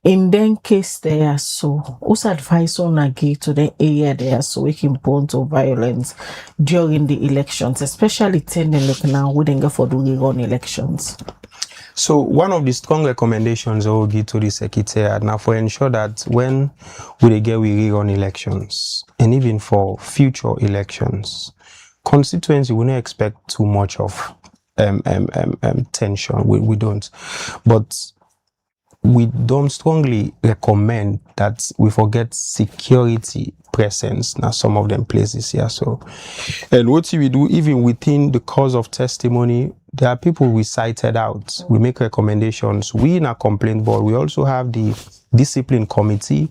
In then case they are so, who's advice on a gate to the area they are so we can prone to violence during the elections, especially tending like now we didn't go for the rerun elections. So one of the strong recommendations I will give to the secretariat now for ensure that when we get we rerun elections and even for future elections, constituency will not expect too much of tension. We don't, but we don't strongly recommend that we forget security presence now some of them places here. So, and what we do even within the cause of testimony, there are people we cited out. We make recommendations. We in our complaint board, we also have the discipline committee.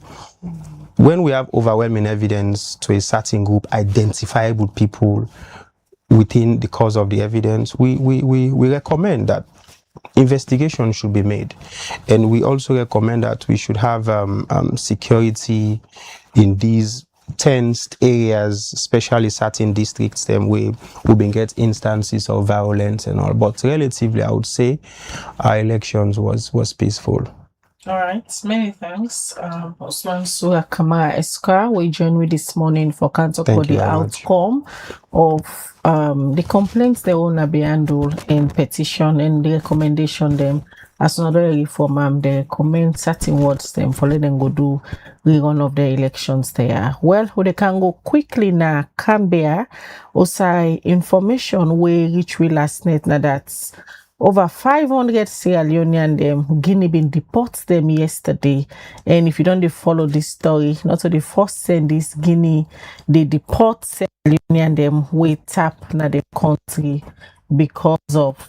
When we have overwhelming evidence to a certain group, identifiable people within the cause of the evidence, we recommend that investigation should be made, and we also recommend that we should have security in these tensed areas, especially certain districts where we've been get instances of violence and all. But relatively, I would say our elections was peaceful. All right, many thanks. Osman Sura Kamara Eska, we join with this morning for can talk about Thank you the very much. outcome of the complaints they wanna be handled in petition and the recommendation them as another reform they recommend certain words them for let them go do rerun of the elections there. Well, we can go quickly now Cambia also information we reach we last night now that's over 500 Sierra Leonean them Guinea been deport them yesterday. And if you don't follow this story, not the first send this Guinea, they deport Sierra Leonean them way tap na the country because of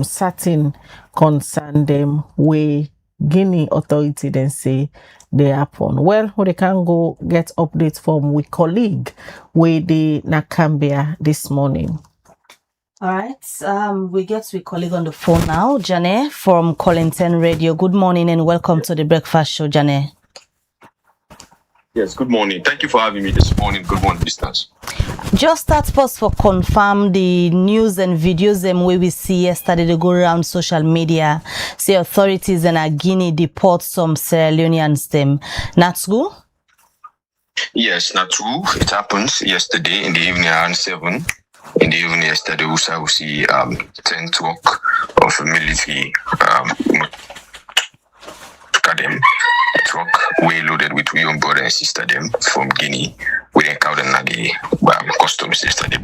certain concern them way Guinea authority then say they happen. Well, they can go get updates from we colleague where they Nakambia this morning. All right, we get to a colleague on the phone now, Jane from Collington Radio. Good morning and welcome to the breakfast show, Jane. Yes, good morning. Thank you for having me this morning. Good morning, listeners. Just start first for confirm the news and videos them way we see yesterday they go around social media. Say authorities in Guinea deport some Sierra Leoneans them. That's true? Yes, not true. It happened yesterday in the evening around 7. In the evening yesterday, we see 10 truck of a military truck way loaded with young brother and sister them from Guinea. We encountered the customs yesterday,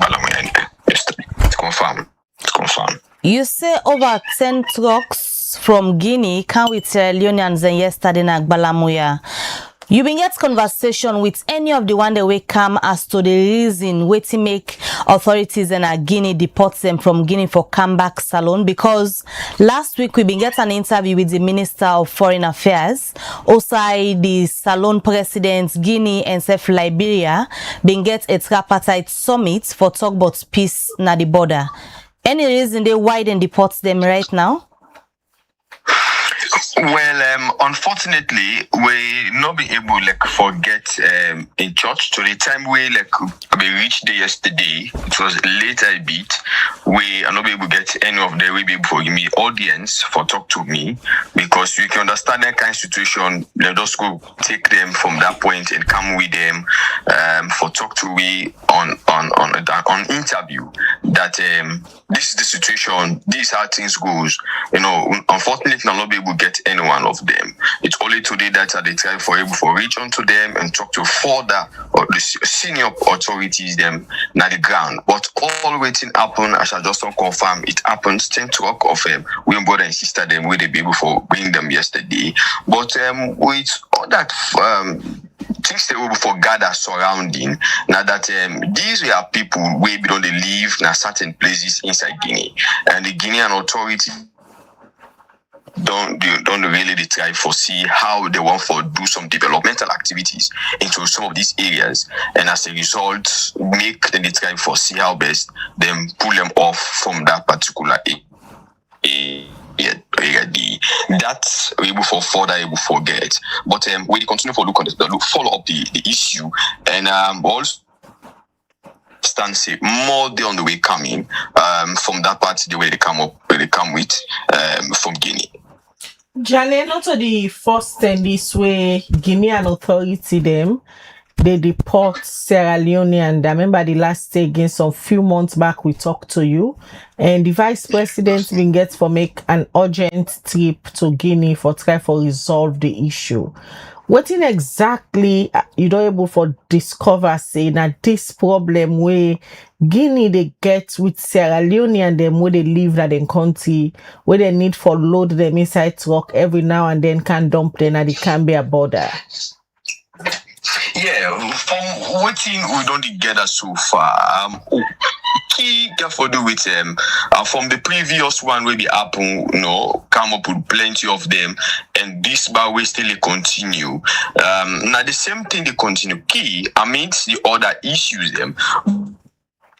yesterday. It's confirmed. It's confirmed. You say over 10 trucks from Guinea come with Sierra Leoneans and yesterday in Balamuya. You been get conversation with any of the one that will come as to the reason waiting make authorities in Guinea deport them from Guinea for comeback salon, because last week we been get an interview with the Minister of Foreign Affairs, also the Salon President Guinea and South Liberia been get a tripartite summit for talk about peace na the border. Any reason they why they deport them right now? Well, unfortunately, we not be able forget in church. To the time we we reached there yesterday, it was later a bit. We are not be able to get any of them. We be able to give me audience for talk to me, because you can understand that kind of situation. They just go take them from that point and come with them for talk to me on interview. That this is the situation. This is how things goes. Unfortunately, I'll not be able to get any one of them. It's only today that they try for able to reach onto them and talk to further or the senior authorities them na the ground. But all waiting happen, as I just confirm, it happens 10 truck of we brother and sister them where they be able to bring them yesterday. But with all that things they will for gather surrounding now that these were people where we don't live in certain places inside Guinea, and the Guinean authority don't really try for see how they want for do some developmental activities into some of these areas, and as a result make them try for see how best them pull them off from that particular area. That's able for further able forget, but we continue for look follow up the issue, and also stance more day on the way coming from that part the way they come with from Guinea. Jane, not to the first and this way, Guinean authority them, they deport Sierra Leone, and I remember the last day again some few months back we talked to you, and the vice president been get for make an urgent trip to Guinea for try for resolve the issue. What in exactly you don't able for discover say that this problem where Guinea they get with Sierra Leone and them where they live at the country where they need for load them inside truck every now and then can dump them at the Cambia border? Yeah, from what we don't get us so far. Key get for do with from the previous one where the happen, come up with plenty of them, and this bar will still continue. Now the same thing they continue. Key amidst the other issues them.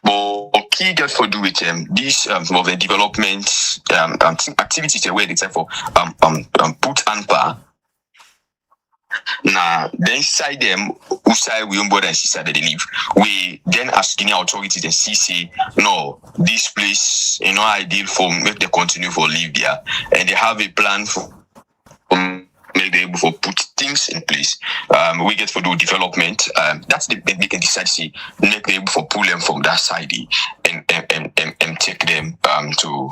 But key get for do with this of the development activities where they say for put and par. Now, then side them, who side we own brother and sister that they live. We then ask Guinea authorities and say, no, this place, ideal for make they continue for live there, and they have a plan for make them able to put things in place. We get for do development. That's the they can decide to see make them able to pull them from that side and take them to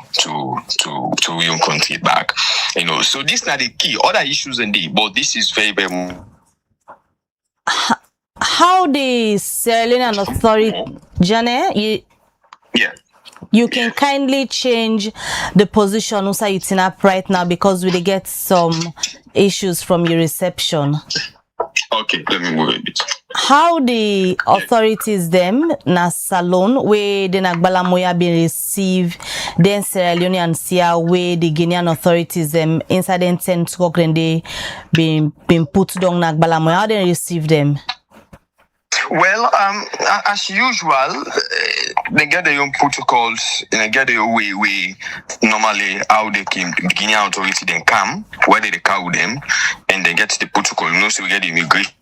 your country back. So this is not the key. Other issues indeed, but this is very, very. How the Sierra Leonean authority, Jane, you can kindly change the position also it's in up right now because we get some issues from your reception. Okay, let me move a bit. How the authorities them na salon where the Nagbalamoya be receive then Sierra Leone and Sia where the Guinean authorities them inside the tent talk and they been put down Nagbalamoya, how they receive them? Well, as usual, they get their own protocols and they get their way normally how they came, the Guinean authority then come, where they call them, and they get the protocol. So we get the immigration.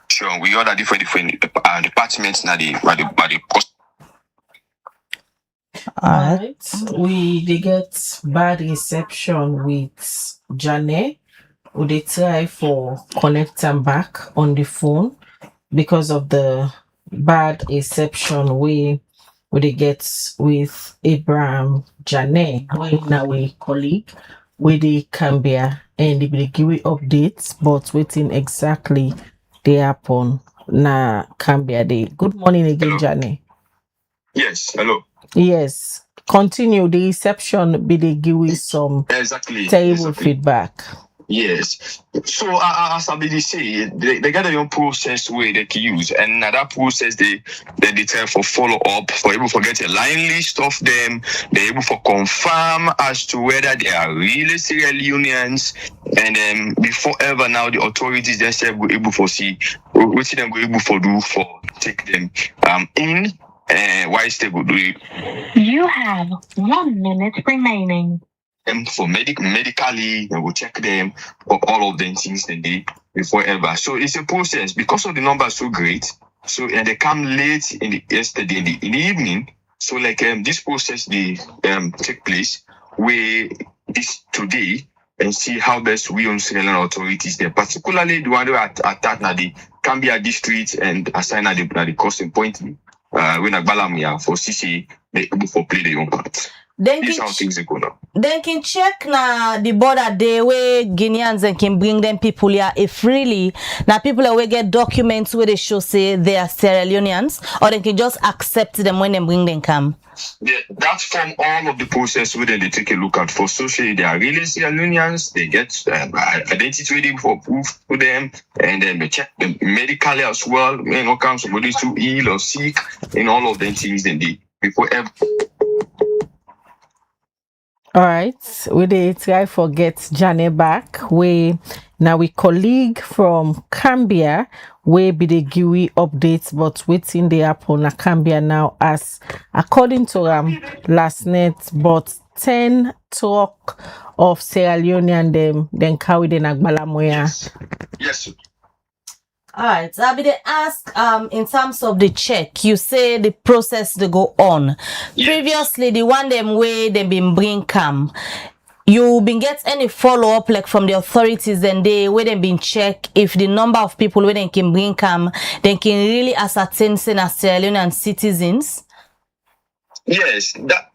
Sure, we got a different departments now the Alright. They get bad reception with Jane. Would they try for connect them back on the phone because of the bad reception we they get with Abraham Jane, now a colleague with the Cambia, and they give updates, but waiting exactly they happen na Cambia day. Good morning again, Jane. Yes, hello. Yes, continue the reception. Be they give some terrible feedback. Yes. So as I be say, they got their own process where they can use, and that process they try for follow up for able to get a line list of them. They're able to confirm as to whether they are really Sierra Leoneans, and then before ever now the authorities themselves go able to see what them go able to do for take them in. Why is they go do it? You have 1 minute remaining. For medically, they will check them for all of them things they did before ever. So it's a process because of the numbers so great. So and they come late in the yesterday in the evening. So like this process they take place where this today and see how best we on Sierra Leone authorities there, particularly the one who attack na the Cambia district and assign at the costing point when Agbalamia for CC they able for play their own part. Then This is how things go now. Then can check na the border day where Guineans and can bring them people here if really now people will get documents where they show say they are Sierra Leoneans, or they can just accept them when they bring them come. Yeah, that's from all of the process where they take a look at for social. They are really Sierra Leoneans. They get identity ready for proof to them, and then they check them medically as well. When no comes somebody too ill or sick, and all of them things then they before ever. All right, we did try forget Jane back. We now we colleague from Cambia. We be the GUI updates, but waiting the happen na Cambia now as according to last night, but 10 talk of Sierra Leone and them then carry the Nagbalamoya. Yes. All right, so I'll be the ask in terms of the check. You say the process they go on. Yes. Previously, the one them way they been bring come. You been get any follow up like from the authorities and they where they been check if the number of people where they can bring come, they can really ascertain say na Sierra Leonean citizens. Yes,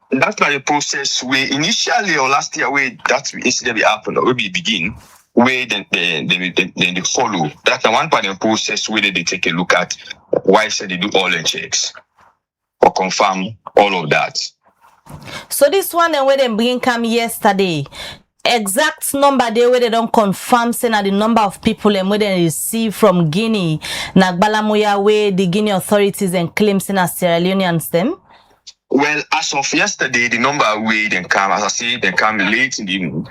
that's like a process where initially or last year where that incident happened or where we begin. Where then they follow. That's the one part of the process where they take a look at why should they do all the checks or confirm all of that. So this one then where they bring come yesterday, exact number they where they don't confirm saying the number of people and where they receive from Guinea, Nagbalamoya where the Guinea authorities and claim saying as Sierra Leoneans them. Well, as of yesterday, the number where they come, as I say, they come late in the evening.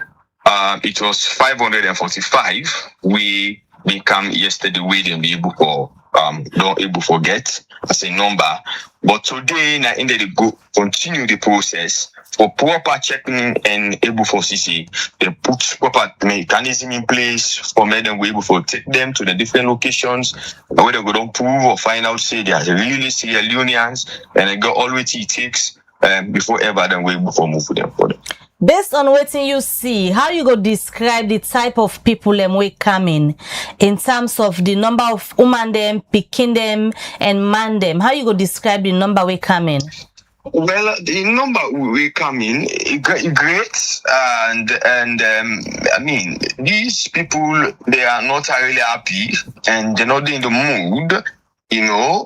It was 545. We come yesterday we didn't be able for not able to forget as a number. But today na in they go continue the process for proper checking and able for CC. They put proper mechanism in place for me them we able to take them to the different locations where they go don't prove or find out say they are really Sierra Leoneans and they got all what it takes before ever then we able to move with them for them. Based on what you see, how you go describe the type of people we coming in terms of the number of woman them, picking them, and man them? How you go describe the number we coming? Well, the number we come in great, and I mean, these people, they are not really happy, and they're not in the mood, you know,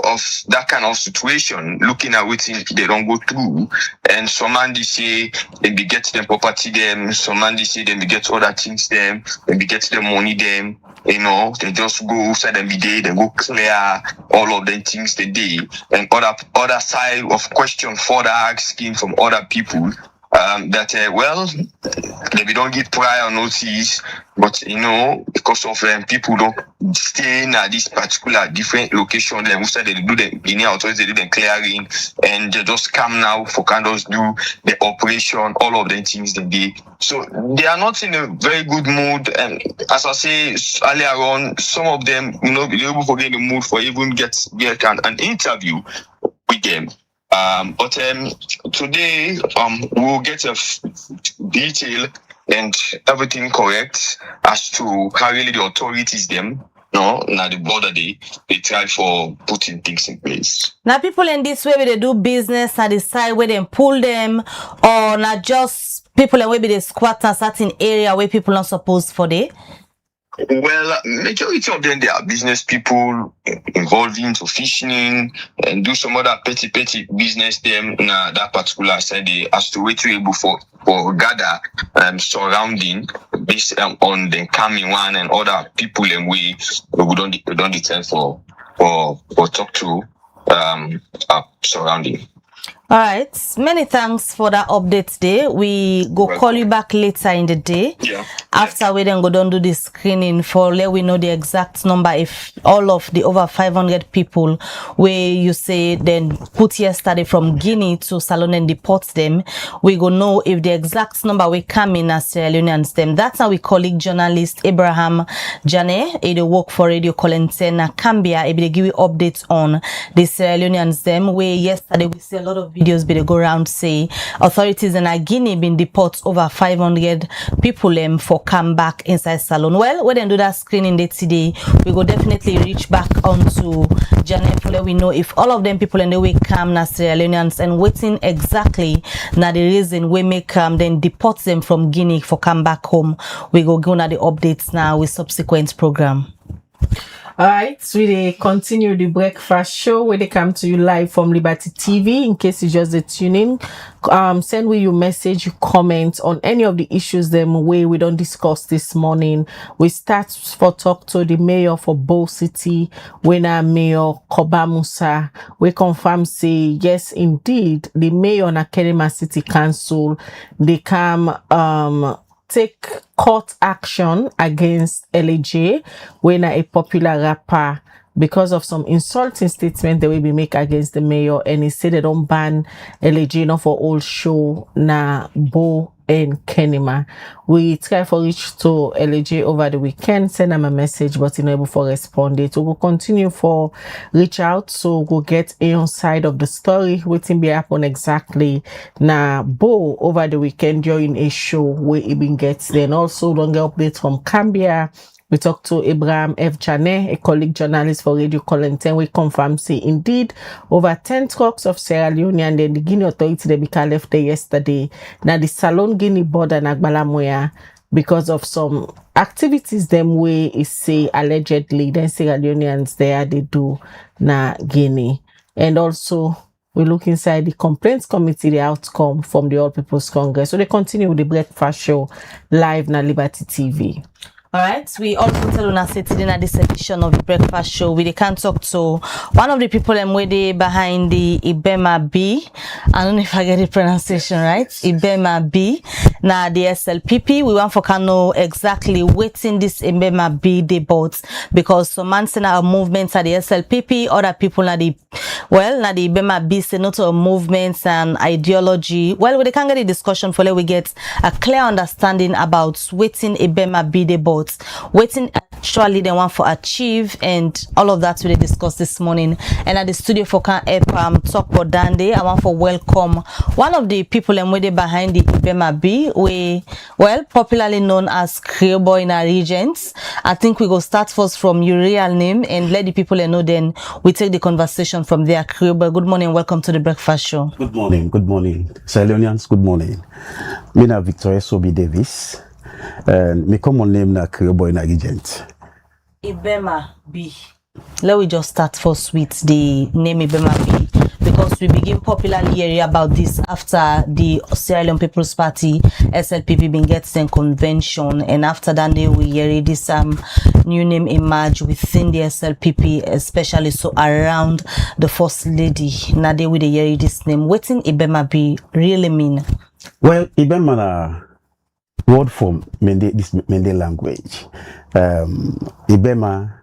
of that kind of situation. Looking at what they don't go through, and some man they say they be get them property them, some man they say they be get other things them, they be get them money them. You know, they just go outside every day, they go clear all of the things they do. And other side of question further asking from other people well, they don't get prior notice, but you know, because of people don't stay in this particular different location, then outside they do the Guinea authorities, they do the clearing, and they just come now for kind of do the operation, all of the things they do. So they are not in a very good mood, and as I say earlier on, some of them, you know, be able to get in the mood for even get an interview with them. But today we'll get a detail and everything correct as to how really the authorities them, no, now the border they try for putting things in place. Now people in this way, they do business and decide where they pull them, or not just people and maybe they squat in a certain area where people not supposed for they. Well, majority of them, they are business people involved into fishing and do some other petty business them in that particular side. They as to wait able for gather surrounding based on the coming one and other people and we don't detain for talk to surrounding. All right, many thanks for that update today. We go call you back later in the day. Yeah. After we then go down do the screening for let we know the exact number if all of the over 500 people where you say then put yesterday from Guinea to Salon and deport them. We go know if the exact number we come in as Sierra Leoneans them. That's how we colleague journalist Abraham Jane, they work for Radio Colentena Cambia. They give you updates on the Sierra Leoneans them where yesterday we see a lot of videos but they go around say authorities in Guinea been deport over 500 people for come back inside Salon. Well, we then do that screening day today. We go definitely reach back onto Janet for let we know if all of them people in the way come na Sierra Leoneans and waiting exactly na the reason we make then deport them from Guinea for come back home. We go na the updates now with subsequent program. All right, so we continue the breakfast show where they come to you live from Liberty TV. In case you just tune in, send we your message, your comment on any of the issues them way we don't discuss this morning. We start for talk to the mayor for Bow City, when our mayor Koba Musa. We confirm say yes, indeed, the mayor na Kenema City Council they come take court action against LJ when a popular rapper because of some insulting statement that will be made against the mayor, and he said they don't ban LJ not for all show na Bo and Kenema. We try for reach to LJ over the weekend, send them a message, but unable for respond it. We will continue for reach out, so we'll get on side of the story, waiting be happen exactly na Bo over the weekend during a show where it been gets. Then also don't get updates from Cambia. We talked to Abraham F. Jane, a colleague journalist for Radio Colenten. We confirm say indeed over 10 trucks of Sierra Leone and then the Guinea authority they became left there yesterday. Now the Salon Guinea border na Gbalamoya because of some activities them way is say allegedly then Sierra Leoneans there they do na Guinea. And also we look inside the complaints committee, the outcome from the All People's Congress. So they continue with the breakfast show live na Liberty TV. All right, we also tell us today in this edition of the breakfast show we can talk to one of the people where they behind the EBEMA B. I don't know if I get the pronunciation right. EBEMA B. Now the SLPP. We want for can know exactly waiting this EBEMA B debate because some man say na movements at the SLPP, other people na the now the EBEMA B say not a movements and ideology. Well, we can get a discussion for let we get a clear understanding about waiting EBEMA B debate. Waiting surely they want to achieve, and all of that we discussed this morning. And at the studio for can help talk for Dande, I want to welcome one of the people and behind the EBEMA B, we popularly known as Creole Boy in our regions. I think we go start first from your real name and let the people know, then we take the conversation from there. Creole Boy, good morning, welcome to the breakfast show. Good morning. Salonians, good morning. Me na Victoria Sobi Davis. And me common name na Creole Boy na agent. EBEMA B. Let we just start first with the name EBEMA B, because we begin popularly hearing about this after the Sierra Leone People's Party SLPP been gets in convention, and after that day we hear this new name emerge within the SLPP, especially so around the first lady. Now they will hear this name. What in EBEMA B really mean? Well, EBEMA na word from Mende language. EBEMA,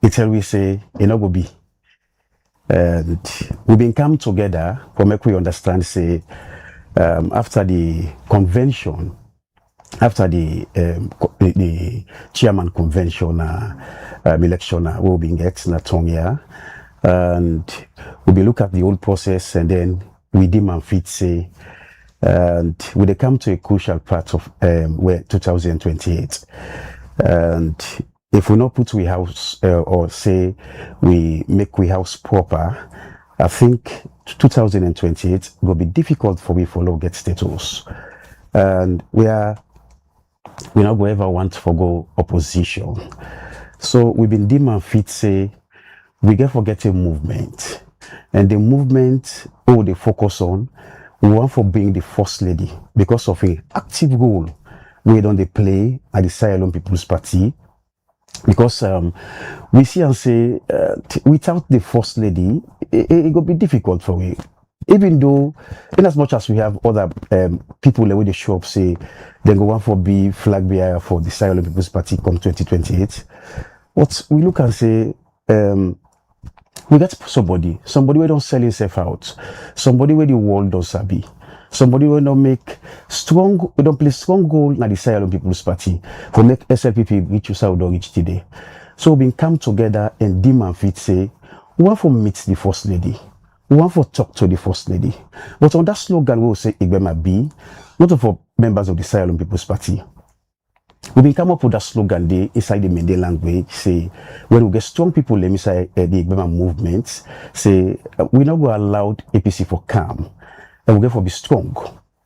it's how we say Enogobi. And we've been come together for make we understand, say, after the convention, after the chairman convention, election, we'll be getting a Tongia, and we'll be look at the whole process, and then we demand fit say, and we come to a crucial part of where 2028, and if we not put we house or say we make we house proper, I think 2028 will be difficult for we follow get status, and we not going ever want to forgo opposition. So we've been demand fit say we get forget a movement, and the movement they focus on. We want for being the first lady because of an active role we don't they play at the Sierra Leone People's Party. Because we see and say without the first lady, it will be difficult for we. Even though, in as much as we have other people that they show up say they go want for be flag bearer for the Sierra Leone People's Party come 2028, but we look and say. We get somebody who don't sell himself out, somebody where the world don't sabi, somebody who don't make strong, we don't play strong role in the Sierra Leone People's Party for make SLPP reach us out reach today. So we come together and demand fit say, we want to meet the first lady, we want to talk to the first lady. But on that slogan we will say EBEMA B, not for members of the Sierra Leone People's Party. We been come up with that slogan there inside the Mende language, say when we get strong people inside the EBEMA movement, say we not go allow APC for calm, and we get for be strong.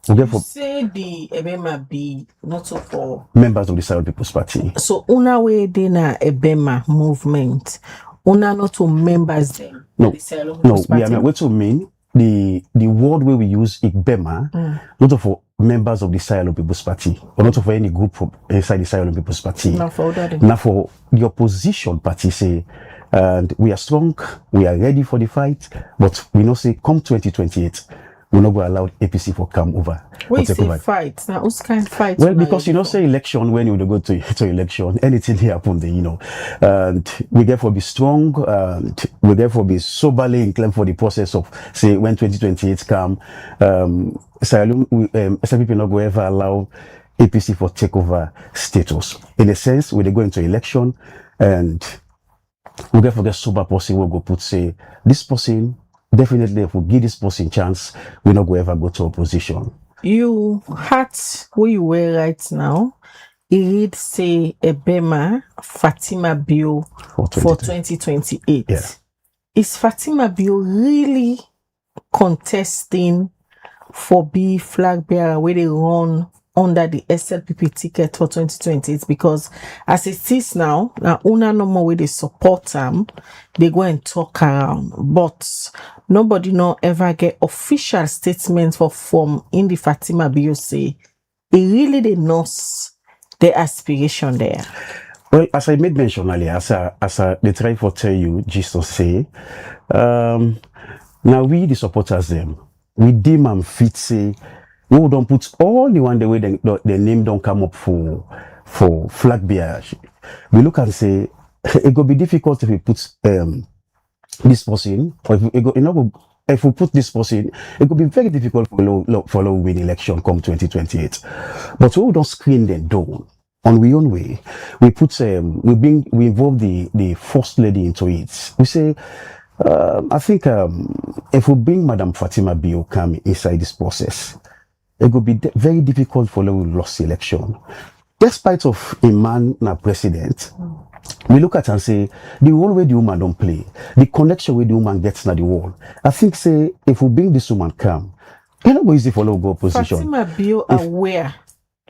We get for say the EBEMA be not so for members of the Sierra People's Party. So una way de na EBEMA movement, una not to members them. No, the we are not. What to mean? The word where we use EBEMA, not for members of the Sierra Leone People's Party, or not for any group inside the Sierra Leone People's Party. Not for that. Now for the opposition party say, and we are strong, we are ready for the fight, but we know say come 2028, we're not going to allow APC for come over. We say fight. Now who's kind of fight? Well, because say election when you go to election, anything happen there, and we therefore be strong, and we therefore be soberly inclined for the process of say when 2028 come, SLPP not going to ever allow APC for takeover status. In a sense, when they go into election, and we therefore get sober person will go put say this person. Definitely, if we give this person chance, we're not going to ever go to opposition. You had where you were right now. It read say EBEMA Fatima Bio for 2028. Yeah. Is Fatima Bio really contesting for be flag bearer where they run under the SLPP ticket for 2028? Because as it is now una no more where they support them, they go and talk around, but nobody no ever get official statements from in the Fatima Bio say it really they know the aspiration there. Well, as I made mention earlier, as I they try to tell you just to say, now we the supporters them, we deem and fit say we don't put all the one the way the name don't come up for flag bearer. We look and say it could be difficult if we put this person, or if we put this person, it could be very difficult for win election come 2028. But we don't screen them down. on we own way. We put we involve the first lady into it. We say, I think if we bring Madam Fatima Bio come inside this process, it would be very difficult for them to lose the election. Despite of a man na president, we look at and say the whole way the woman don't play, the connection where the woman gets na the wall. I think say if we bring this woman come, it's not easy for local opposition. Fatima Bio aware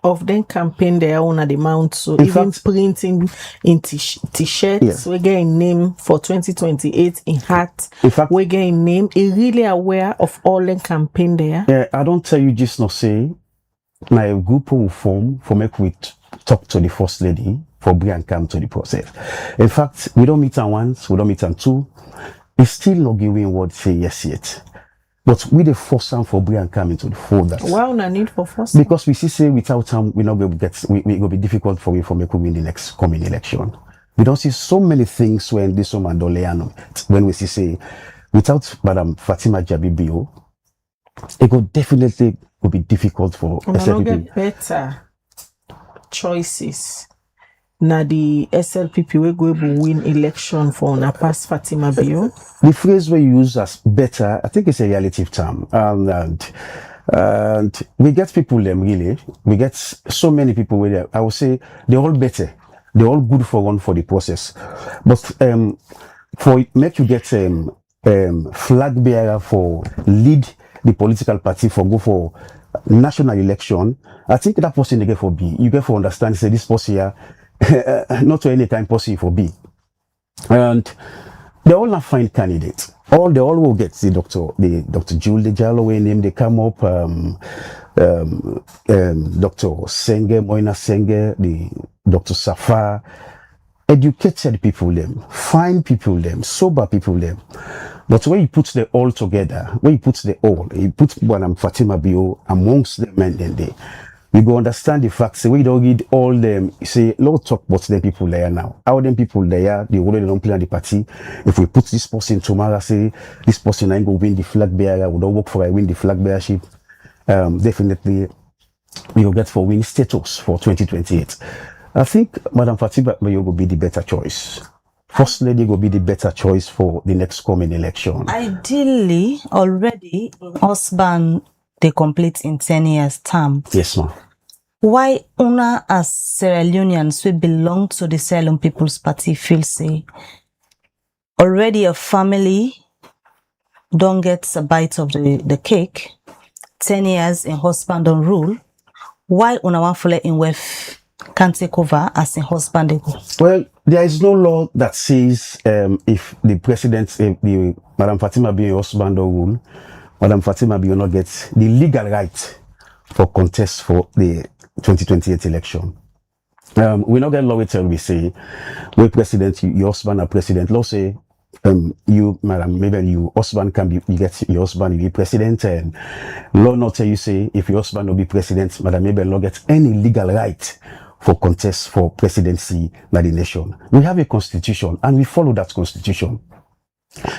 of them campaign their own at the mount, so in even fact, printing in t-shirts, we getting name for 2028 in hat. In fact, we getting name. Is really aware of all them campaign there. Yeah, I don't tell you just not say. Now a group will form for make we talk to the first lady for bring and come to the process. In fact, we don't meet her once, we don't meet her two. It's still not giving word say yes yet. But we the force time for bring and come into the fold. Why no need for force? Because we see say without time we not going to get we will be difficult for we for make we win the next coming election. We don't see so many things when this woman don't lay on it. When we see say without Madam Fatima Bio, it will definitely be difficult for SLPP. Get better choices. Now the SLPP will go to win election for na past Fatima Bio. The phrase we use as better, I think it's a relative term, and we get people them really. We get so many people with them. I would say they're all better. They're all good for one for the process. But for make you get flag bearer for lead the political party for go for national election, I think that person they get for B. You get for understand say this person here not to any kind person for B. And they all not find candidates. They all will get the Dr. Julie Jalloway name, they come up Dr. Senge, Moina Senge, the Dr. Safar, educated people them, fine people them, sober people them. But when you put them all together, when you put Madam Fatima Bio amongst them and then we go understand the facts. We don't read all them. Say, Lord talk about the people there now. How them people there, they already don't play on the party. If we put this person tomorrow, say this person ain't go win the flag bearer, we don't work for I win the flag bearership. Definitely we will get for win status for 2028. I think Madam Fatima Bio will be the better choice. First lady will be the better choice for the next coming election. Ideally, already husband they complete in 10 years term. Yes, ma'am. Why una as Sierra Leoneans we belong to the Sierra Leone People's Party feel say already a family don't get a bite of the cake, 10 years in husband don't rule, why una one follow in with can't take over as a husband they go? Well, there is no law that says if the president, if the Madam Fatima Bio husband don't rule, Madam Fatima Bio not gets the legal right for contest for the 2028 election. We not get law tell we say, we president, your husband are president. Law say, you, madam, maybe your husband can be, you get your husband be president, and law not tell you say, if your husband will be president, madam, maybe law gets any legal right for contest for presidency by the nation. We have a constitution and we follow that constitution.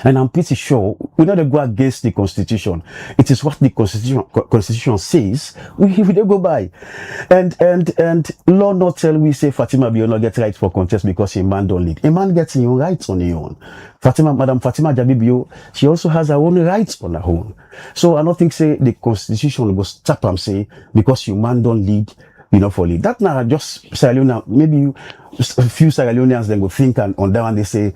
And I'm pretty sure we not go against the constitution. It is what the constitution says. We don't go by. And law not tell we say Fatima Bio not get right for contest because a man don't lead. A man gets his own rights on his own. Madam Fatima Bio, she also has her own rights on her own. So I don't think say the constitution will stop and say because your man don't lead, you know, for lead. That now just Sierra Leone, maybe a few Sierra Leoneans then go think and on that one they say,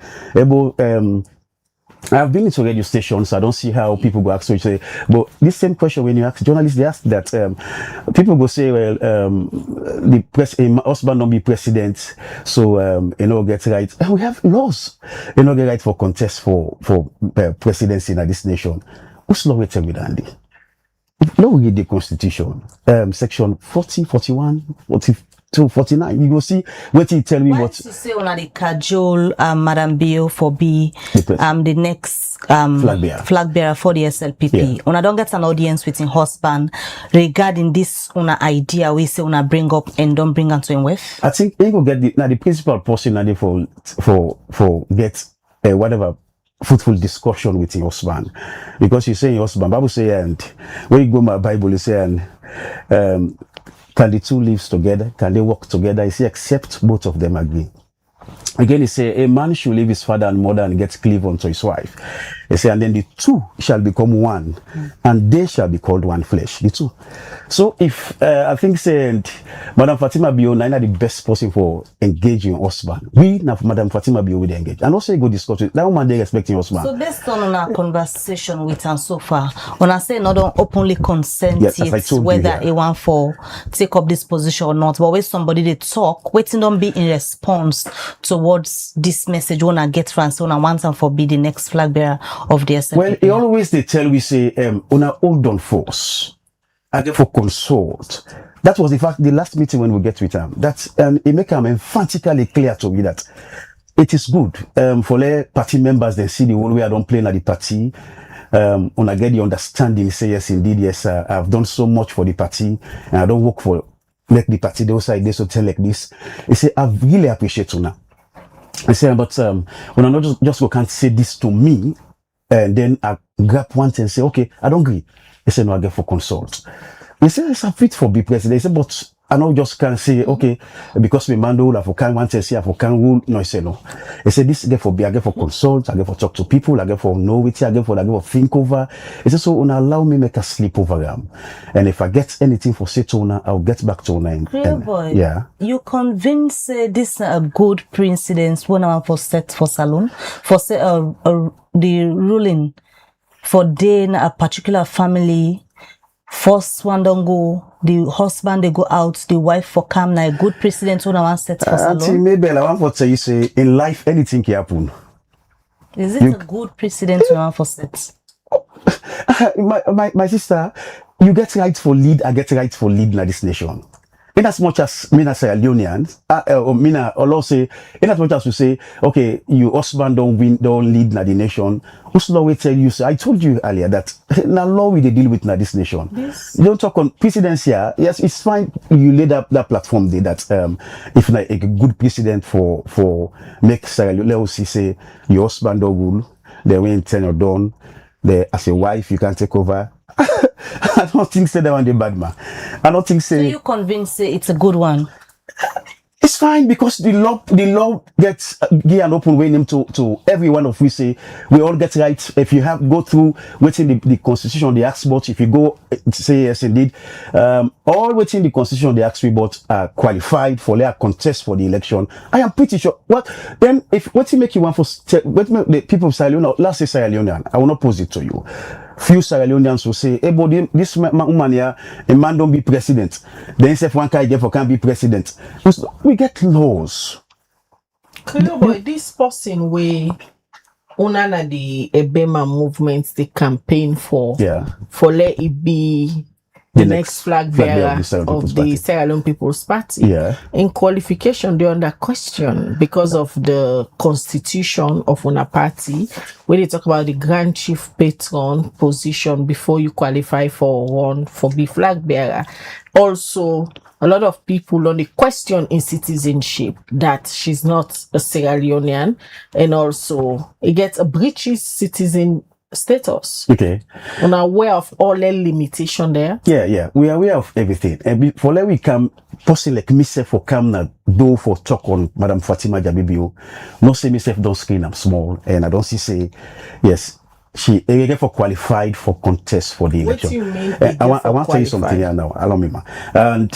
I've been into radio stations, so I don't see how people go ask, say, but this same question when you ask journalists, they ask that people go say, well, the husband don't be president, so you know get right. And we have laws, you know, get right for contest for presidency in this nation. What's law we tell me, Andy? Now we read the constitution, section 40, 41, 42, 49. You go see what you tell me. Why what to say on the cajole Madam Bio for be the next flag bearer for the SLPP. Yeah. Una don't get an audience with him husband regarding this una idea we say una bring up and don't bring on to him with. I think they go get the principal person now for get whatever fruitful discussion with your husband, because you say your husband, Bible say, and when you go my Bible you say, and can the two live together? Can they work together? He say, except both of them agree. Again, he say, a man should leave his father and mother and get cleave unto his wife. He say, and then the two shall become one, and they shall be called one flesh. The two. So if I think said Madam Fatima Bio, Nina the best person for engaging husband. We now Madam Fatima Bio will engage, and also go discuss it. That woman they respecting husband. So based on our conversation with her so far, when I say not openly consent, yes, as I told whether you, a one for take up this position or not, but when somebody they talk, waiting don't be in response towards this message when I get France when I want and for be the next flag bearer of the SLP. Well, he always they tell we say on a hold on force. I get for consult. That was in fact the last meeting when we get with him. That it make him emphatically clear to me that it is good for the party members they see the whole way I don't play at the party. When I get the understanding, say yes indeed, yes, I've done so much for the party and I don't work for like the party they also like this or tell like this. He say I really appreciate you now. I say but when I not just can't say this to me and then I grab one thing and say okay, I don't agree. He said, no, I get for consult. He said, it's a fit for be president. He said, but I know just can't say, okay, because me man do I for can want to say I for can rule. No, he said no. He said, this get for be, I get for consult, I get for talk to people, I get for know it, I get for think over. He said, so allow me make a sleep over them. And if I get anything for say to her, I'll get back to her. Real boy. Yeah. You convince this a good precedence when I'm for set for salon, for say the ruling for then a particular family, first one don't go, the husband they go out, the wife for come now a good precedent when I want set for salon. Auntie Mabel, I want to tell you say in life anything can happen. Is it a good precedent when I want for set? my sister, you get right for lead, I get right for lead in this nation. In as much as Mina say Leonians, or Mina or say, in as much as we say, okay, your husband don't lead na the nation. Who's law will tell you? Say, I told you earlier that now law we they deal with na this nation. Yes. You don't talk on precedence here. Yes, it's fine. You laid up that platform there that if like a good precedent for make Sarah Leone say your husband don't rule, they win tenure done. There as a wife you can take over. I don't think say that one the bad man. I don't think say. So you convinced it's a good one? It's fine because the law gets give an open way to every one of we say we all get right. If you have go through within the constitution they ask about, if you go say yes indeed, all within the constitution they ask about are qualified for their contest for the election. I am pretty sure. What then if what you make you want for the people of Sierra Leone, let's say Sierra Leone, I will not pose it to you. Few Sierra Leoneans will say, hey, but this man here, a man don't be president. Then if one can't be president. We get laws. Boy, this person way una the EBEMA movement they campaign for let it be the next flag bearer of the Sierra Leone People's Party. Yeah. In qualification, they're under question because of the constitution of una party, where they talk about the Grand Chief Patron position before you qualify for be flag bearer. Also, a lot of people on the question in citizenship that she's not a Sierra Leonean, and also it gets a British citizen status. Okay. We're aware of all the limitation there. Yeah. We are aware of everything. And before we come, person like myself for come na do for talk on Madam Fatima Bio. No say myself don't screen I'm small and I don't say yes. She again for qualified for contest for the election. What do you mean? I want to tell you something here now. Allow me, ma. And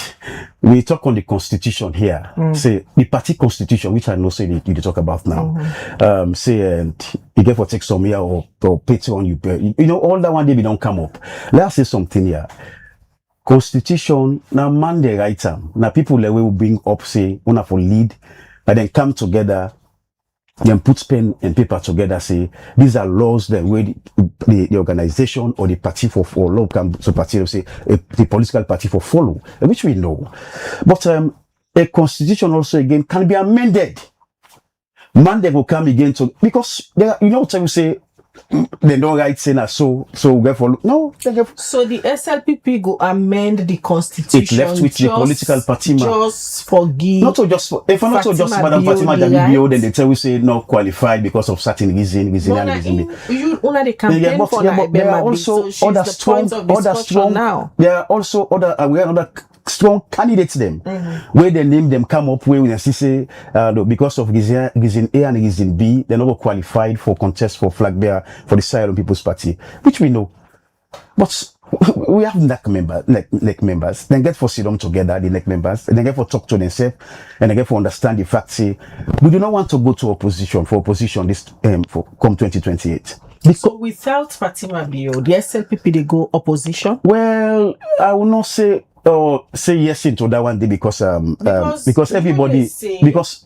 we talk on the constitution here. Say the party constitution, which I know say you talk about now. Say and you get for take some here or Patreon you know all that one day we don't come up. Let's say something here. Constitution now man the right time. Now people like will bring up say una for lead and then come together. Then put pen and paper together, say these are laws that way the organization or the party for law can so party say the political party for follow, which we know. But a constitution also again can be amended. Mandate will come again to because there you know what I say they don't write saying so we follow. No, so the SLPP go amend the constitution. It left with the political party just forgive. Not so just for, if I'm not so just Madam Fatima Bio, then they tell we say not qualified because of certain reason. You una the campaign for there are also other strong. There are also other strong candidates them, where they name them come up where we say no, because of reason A and reason B, they're not qualified for contest for flag bearer for the Sierra Leone People's Party, which we know. But we have NEC members. Then get for sit down together, the NEC members, and then get for talk to themselves, and then get for understand the fact. Say we do not want to go to opposition this for come 2028. So without Fatima Bio, the SLPP they go opposition? Well, I will not say yes into that one day because everybody because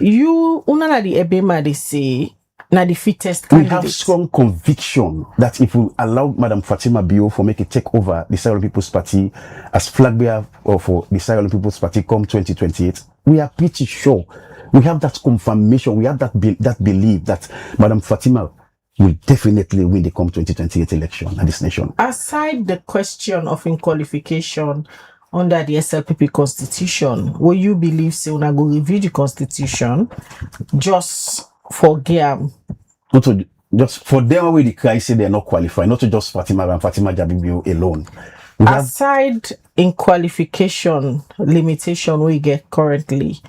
you una the EBEMA they say na the fittest candidate. We have strong conviction that if we allow Madam Fatima Bio for make a take over the Sierra Leone People's Party as flag bearer for the Sierra Leone People's Party come 2028, we are pretty sure, we have that confirmation, we have that belief that Madam Fatima will definitely win the come 2028 election at this nation. Aside the question of inqualification under the SLPP constitution, will you believe say una go review the constitution just for game? Not to, just for them where the cry say they're not qualified, not to just Fatima and Fatima Bio alone. Aside in qualification limitation we get currently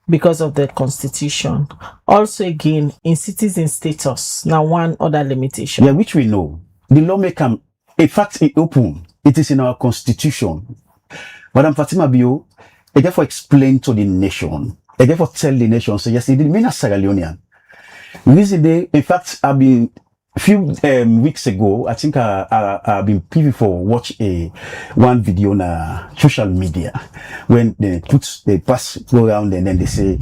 because of the constitution, also again in citizen status, now one other limitation. Yeah, which we know. The law make in fact it open. It is in our constitution. Madam Fatima Bio, I therefore explain to the nation. I therefore tell the nation, so yes, it didn't mean a Sierra Leonean. Recently, in fact, I've been a few weeks ago, I think I've been privy for watch one video on social media when they go around and then they say,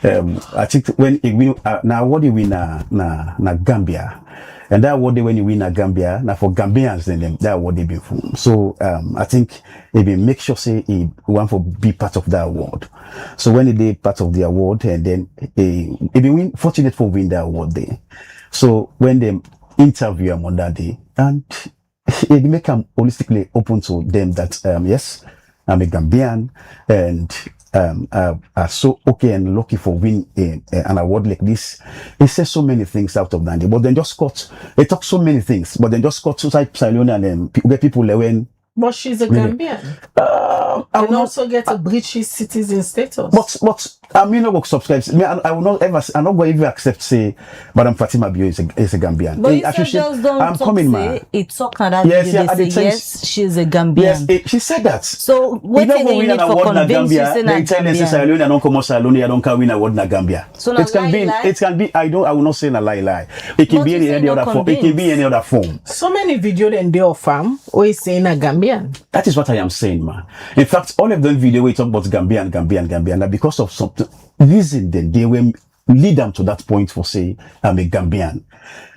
I think when it win, now what do you win na Gambia? And that what they when you win a Gambia, now for Gambians, then that what they been from. So I think they make sure say he want to be part of that award. So when they part of the award, and then they be fortunate for win that award there. So when they interview him on that day, and it make them holistically open to them that yes, I'm a Gambian and are so okay and lucky for win an award like this. He says so many things out of that, but then just cut. They talk so many things, but then just cut to Sierra and get people when. But she's a Gambian. And also get a British citizen status. But I mean, I will subscribe. I will not ever. I'm not going to even accept say Madam Fatima Bio is a Gambian. But you just don't I'm coming, man. It's talking that yes, she's a Gambian. Yes, she said that. So what do you need for convince you say they tell us Sierra Leone, I don't come Sierra Leone, I don't can win award na Gambia. So it can be. I will not say a lie. It can be in any other form. It can be any other form. So many videos in their farm always saying a Gambian. That is what I am saying, man. In fact, all of them videos we talk about Gambian, and because of some reason, then they will lead them to that point for say I'm a Gambian.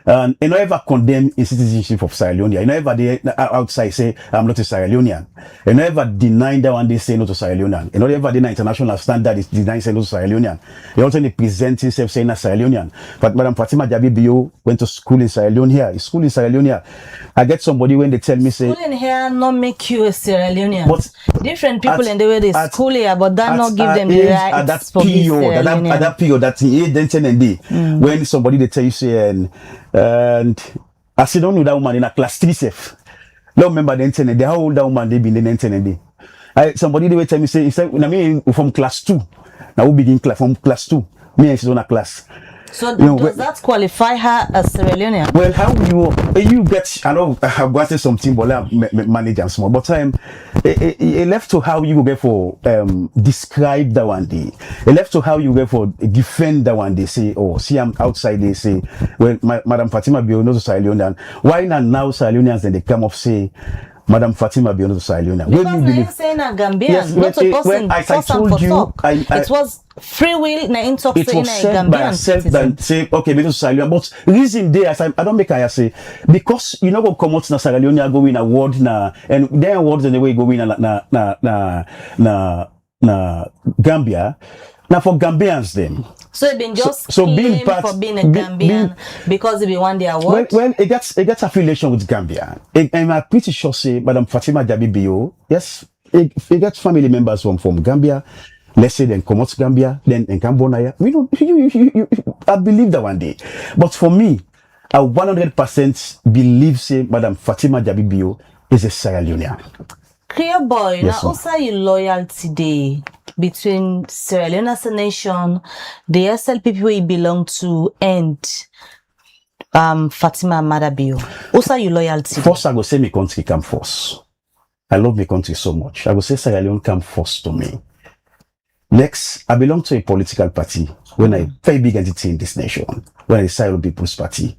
And you never condemn a citizenship of Sierra Leone. You never they outside say I'm not a Sierra Leonean. You never deny that one they say no to Sierra Leonean. You never deny international standard is denying say no to Sierra Leonean. You also present himself saying a Sierra Leonean. But Madam Fatima Bio went to school in Sierra Leone here. School in Sierra Leone here. I get somebody when they tell me say school in here not make you a Sierra Leonean. But different people in the way they school here, but that not give them the rights at that period. At that period, that when somebody they tell you say and I sit down with that woman in a class 3 safe. Don't remember the internet. They how old that woman they been in the internet. Somebody they will tell me say, he said, I mean from class 2. Now we begin from class 2. Me and she's on a class. So does that qualify her as Sierra Leonean? Well, how you get? I know I've got something, but I manage and small. But it left to how you go get for describe that one day. It left to how you get for defend that one day. Say, oh, see, I'm outside. They say, well, Madam Fatima Bio knows Sierra Leonean. Why not now Sierra Leoneans? Then they come up say, Madam Fatima Bio knows Sierra Leonean. Because I'm saying a Gambian, yes, not a person. I told you, it was free will. It was said by herself that say, okay, maybe to Sierra Leone. But reason there, I don't make I say because you know go come out na Sierra Leone go win award na and their awards in the way go win na Gambia. Now for Gambians then. So it been just being part for being a Gambian because they won the award. Well, it gets affiliation with Gambia. And I'm pretty sure say Madam Fatima Bio, yes, it gets family members from Gambia. Let's say then come out to Gambia, then in Cambodia. We don't. I believe that one day. But for me, I 100% believe say Madam Fatima Bio is a Sierra Leonean. Clear boy, Yes, now ma'am. also your loyalty day between Sierra Leone as a nation, the SLPP where you belong to, and Fatima Bio. Also your loyalty. First, I go say my country come first. I love my country so much. I go say Sierra Leone come first to me. Next, I belong to a political party when I very big entity in this nation, when I Sierra Leone People's Party.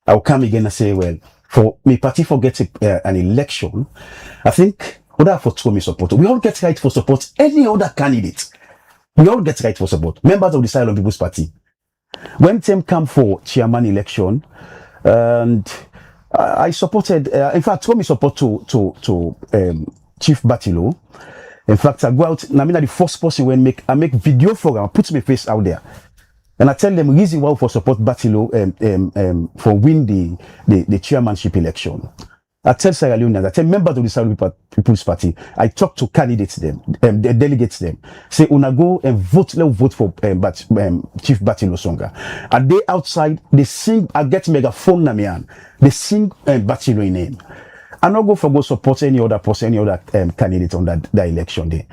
I'll come again and say, well, for my party forget an election, I think other for two me support. We all get right for support any other candidate. We all get right for support. Members of the Sierra Leone People's Party. When time come for chairman election, and I supported, in fact, told me support to Chief Batilo. In fact, I go out, and I'm the first person when I make video for them, put my face out there. And I tell them reason why for support Batilo for win the chairmanship election. I tell Sierra Leoneans, I tell members of the Sierra Leone People's Party, I talk to candidates them, the delegates them, say una go and vote, let's vote for Chief Batilo Songa. And they outside, they sing, I get megaphone na me an, they sing Batilo in name. I not go for go support any other person, any other candidate on that election day.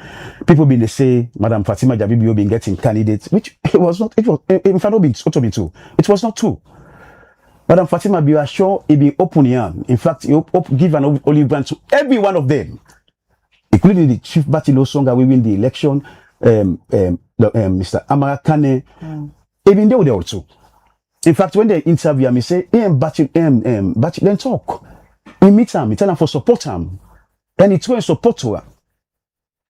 People been they say, Madam Fatima Bio been getting candidates, which it was not. It was in fact not been true. It was not true. Madam Fatima Bio sure it be open yan. In fact, he give an olive branch to every one of them, including the Chief Batilo Songa we win the election. Mr. Amara Kane, even they were there also. In fact, when they interview me, say, Batilo, then talk. We meet him, we tell him for support him. And it's going to support her.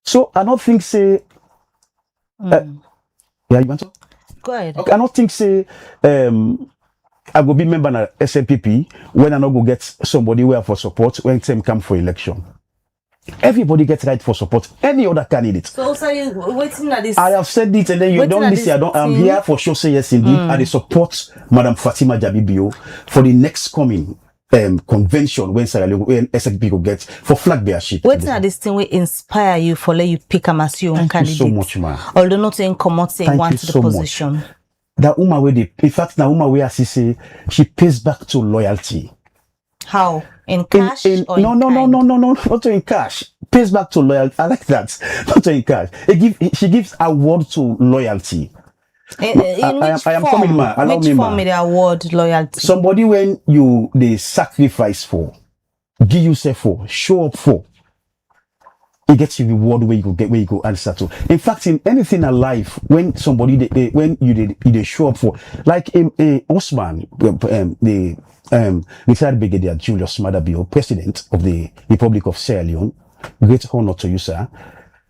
So I don't think say yeah, you want to? Go ahead. Okay, I don't think say I go be member of SLPP when I not go get somebody where for support when time come for election. Everybody gets right for support. Any other candidate. So you waiting at this. I have said it and then you don't listen. I'm here for sure say yes indeed. I support Madam Fatima Bio for the next coming convention when SLP will get for flag bearership. Waiting at this thing will inspire you for let you pick them as your own candidate. Thank you so much, man. Although not saying come out saying want to the position. Much. That woman way in fact that woman way as she say she pays back to loyalty. How? In cash or no, not in cash. Pays back to loyalty. I like that. Not in cash. She gives award to loyalty. In which form? Which form is the award loyalty? Somebody when they sacrifice for, give yourself for, show up for, it gets you reward where you go answer to. In fact, in anything in life, when somebody when you show up for, like Osman, the retired Brigadier Julius Bio, President of the Republic of Sierra Leone, great honor to you, sir.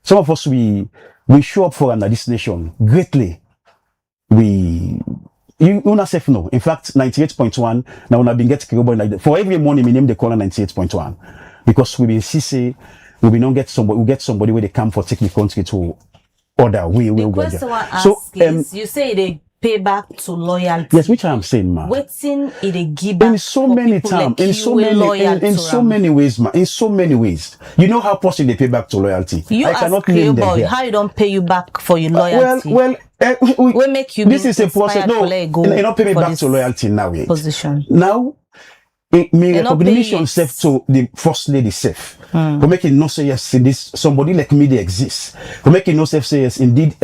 Some of us we show up for under this nation greatly. You yourself know. In fact, 98.1 now when I've been getting like for every morning we name the caller 98.1 because we been say we will not get somebody. We get somebody where they come for take the country to order. The question I ask is, you say they pay back to loyalty. Yes, which I am saying, man. Waiting it they give back in so many times, like in so many ways, man. In so many ways, you know how possible they pay back to loyalty. You I cannot name them here. How you don't pay you back for your loyalty? We make you. This is a process. No, you not pay me back to loyalty now. Position now. Me recognition self to the first lady self. For making no say yes in this somebody like me they exist. For making no self say yes indeed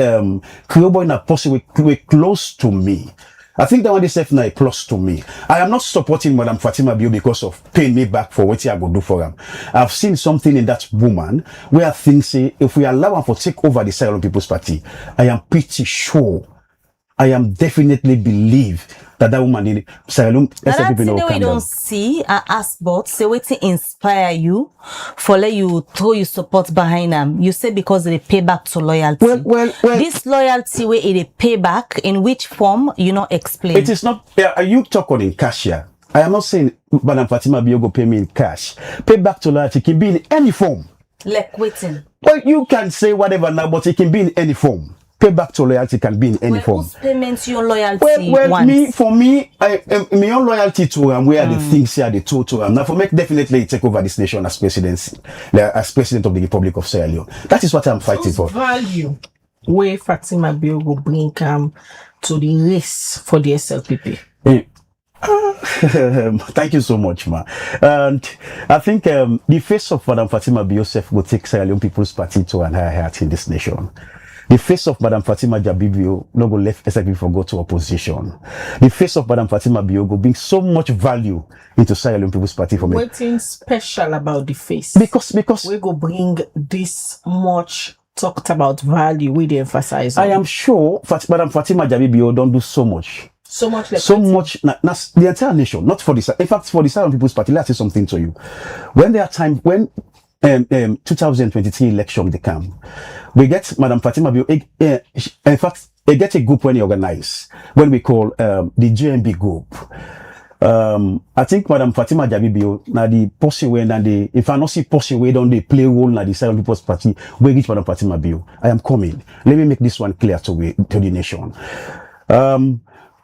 Creole boy na possible we close to me. I think that one self now close to me. I am not supporting Madam Fatima Bio because of paying me back for what I go do for them. I've seen something in that woman where I think say if we allow her to take over the Sierra Leone People's Party, I am pretty sure. I am definitely believe that woman in Sierra Leone. That's the way you don't see and ask but say what to inspire you for let you throw your support behind them. You say because they pay back to loyalty. Well, this loyalty way they pay back in which form you not explain. It is not. Are you talking in cash here? I am not saying Madam Fatima Bio go pay me in cash. Pay back to loyalty can be in any form. Like waiting. Well, you can say whatever now, but it can be in any form. Pay back to loyalty can be in any form. Whose payments your loyalty? Well, my own loyalty to where the things here, the total. Now, for me, definitely take over this nation as presidency, as president of the Republic of Sierra Leone. That is what I'm fighting for. Value where Fatima Bio will bring to the race for the SLPP. Thank you so much, ma. And I think the face of Madam Fatima Bio will take Sierra Leone People's Party to an higher height in this nation. The face of Madam Fatima Bio no go left SIP for go to opposition. The face of Madam Fatima Bio go bring so much value into Sierra Leone People's Party for me. Waiting special about the face. Because we go bring this much talked about value we dey emphasize on. I am sure Madam Fatima Bio don't do so much. So much like so much the entire nation, not for this. In fact, for the Sierra Leone People's Party, let's say something to you. When there are time when 2023 election they come, we get Madam Fatima Bio. In fact, they get a group when they organize, when we call the GMB group. I think Madam Fatima Bio now the policy way and the if I not see policy way don't they play role na the Sierra Leone People's Party we reach Madam Fatima Bio. I am coming. Let me make this one clear to the nation.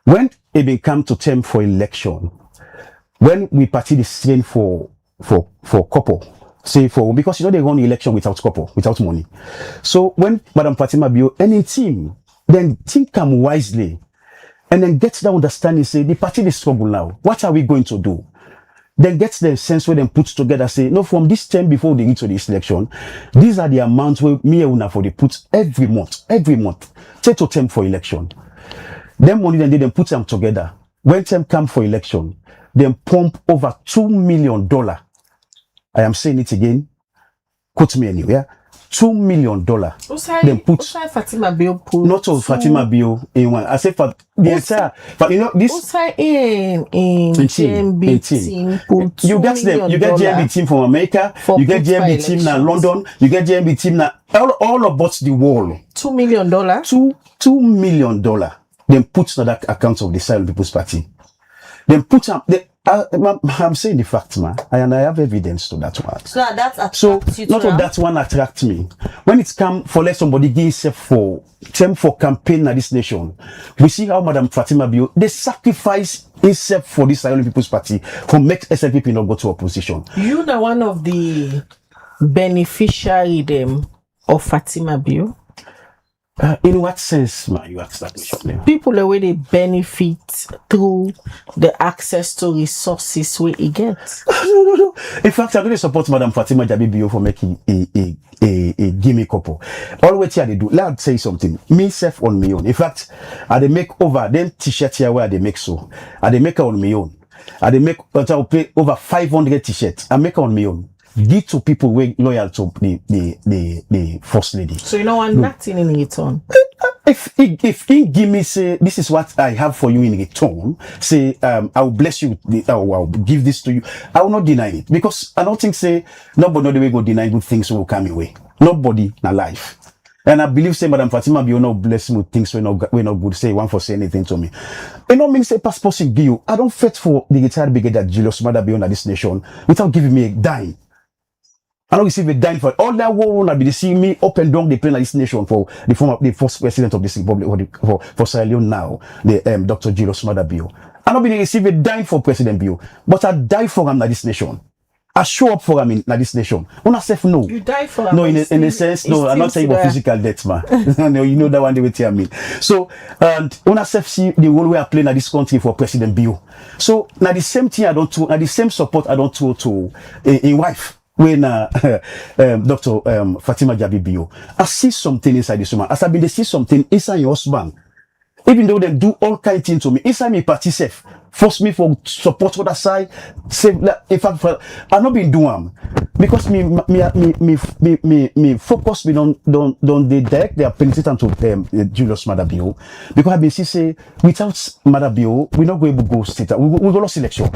When it come to term for election, when we party the strain for couple, say for because you know they run the election without couple, without money. So when Madam Fatima Bio any team, then think come wisely and then get that understanding, say the party is struggle now. What are we going to do? Then get the sense where them put together, say, no, from this term before they reach to this election, these are the amounts where me and Una for they put every month, take to term for election. Them money then they then put them together. When time come for election, then pump over $2 million. I am saying it again. Quote me anywhere. $2 million. Then put Fatima Bio put not all Fatima Bio in one. I say for the entire, but you know this. in GMB team put you get them. You get GMB team from America. You get GMB team now London. You get GMB team now all about the world. $2 million. $2 million. Then put on that account of the Sierra Leone People's Party. Then put up I'm saying the fact, man, and I have evidence to that one. So that's not all that one attract me. When it's come for let somebody give himself for term for campaign in this nation, we see how Madam Fatima Bio they sacrifice himself for this Sierra Leone People's Party for make SLPP not go to opposition. You know one of the beneficiary them of Fatima Bio. In what sense, man, you ask that question? People the way they benefit through the access to resources we get. No. In fact, I really support Madam Fatima Bio for making a gimme couple. All what they do, let's say something. Me self on my own. In fact, I they make over them t-shirts here where they make so. I they make on my own. I they make I'll pay over 500 t-shirts. I make on my own. Give to people who loyal to the first lady. So you don't want nothing in return. If he give me say this is what I have for you in return, say I will bless you, I will give this to you. I will not deny it because I don't think say nobody will go deny good things will come away. Nobody in life. And I believe say Madam Fatima Bio no bless me with things we not good. Say one for say anything to me. You know mean say passport give you. I don't fight for the retired brigadier Julius Mada Bio in this nation without giving me a dime. I don't receive a dime for it. All that war will be to see me up and down the plane of this nation for the first president of this republic for Sierra Leone now, the Dr. Julius Mada Bio. I don't be receive a dime for President Bio, but I die for him in this nation. I show up for him in this nation. When I say no, you die for him. No, in a sense, no. I'm not saying about physical death, man. No, you know that one they will tell me. So, and when I see the role we are playing in this country for President Bio, so now the same thing I don't do, now the same support I don't do to a wife. When Dr. Fatima Bio, I see something inside this woman. As I've been to see something inside your husband. Even though they do all kind of things to me, inside me party safe. Force me for support other side. Say, in fact, I've not been doing because me focus me on the direct they are penetrating to Julius Mada Bio. Because I've been say without Mada Bio, we're not going to go state. We go lost election.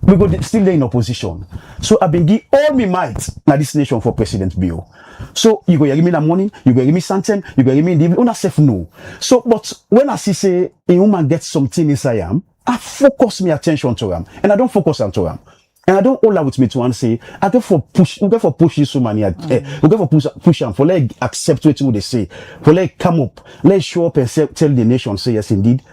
We go still there in opposition. So I've been giving all my might na this nation for President Bio. So you go give me the money, you go give me something, you go give me the una self no. So but when I see say a woman gets something inside him, I focus my attention to him. And I don't focus on to him. And I don't hold out with me to and say, I go for push this woman here. We go for push him for let accept what they say. For let come up, let's show up and tell the nation, say yes indeed.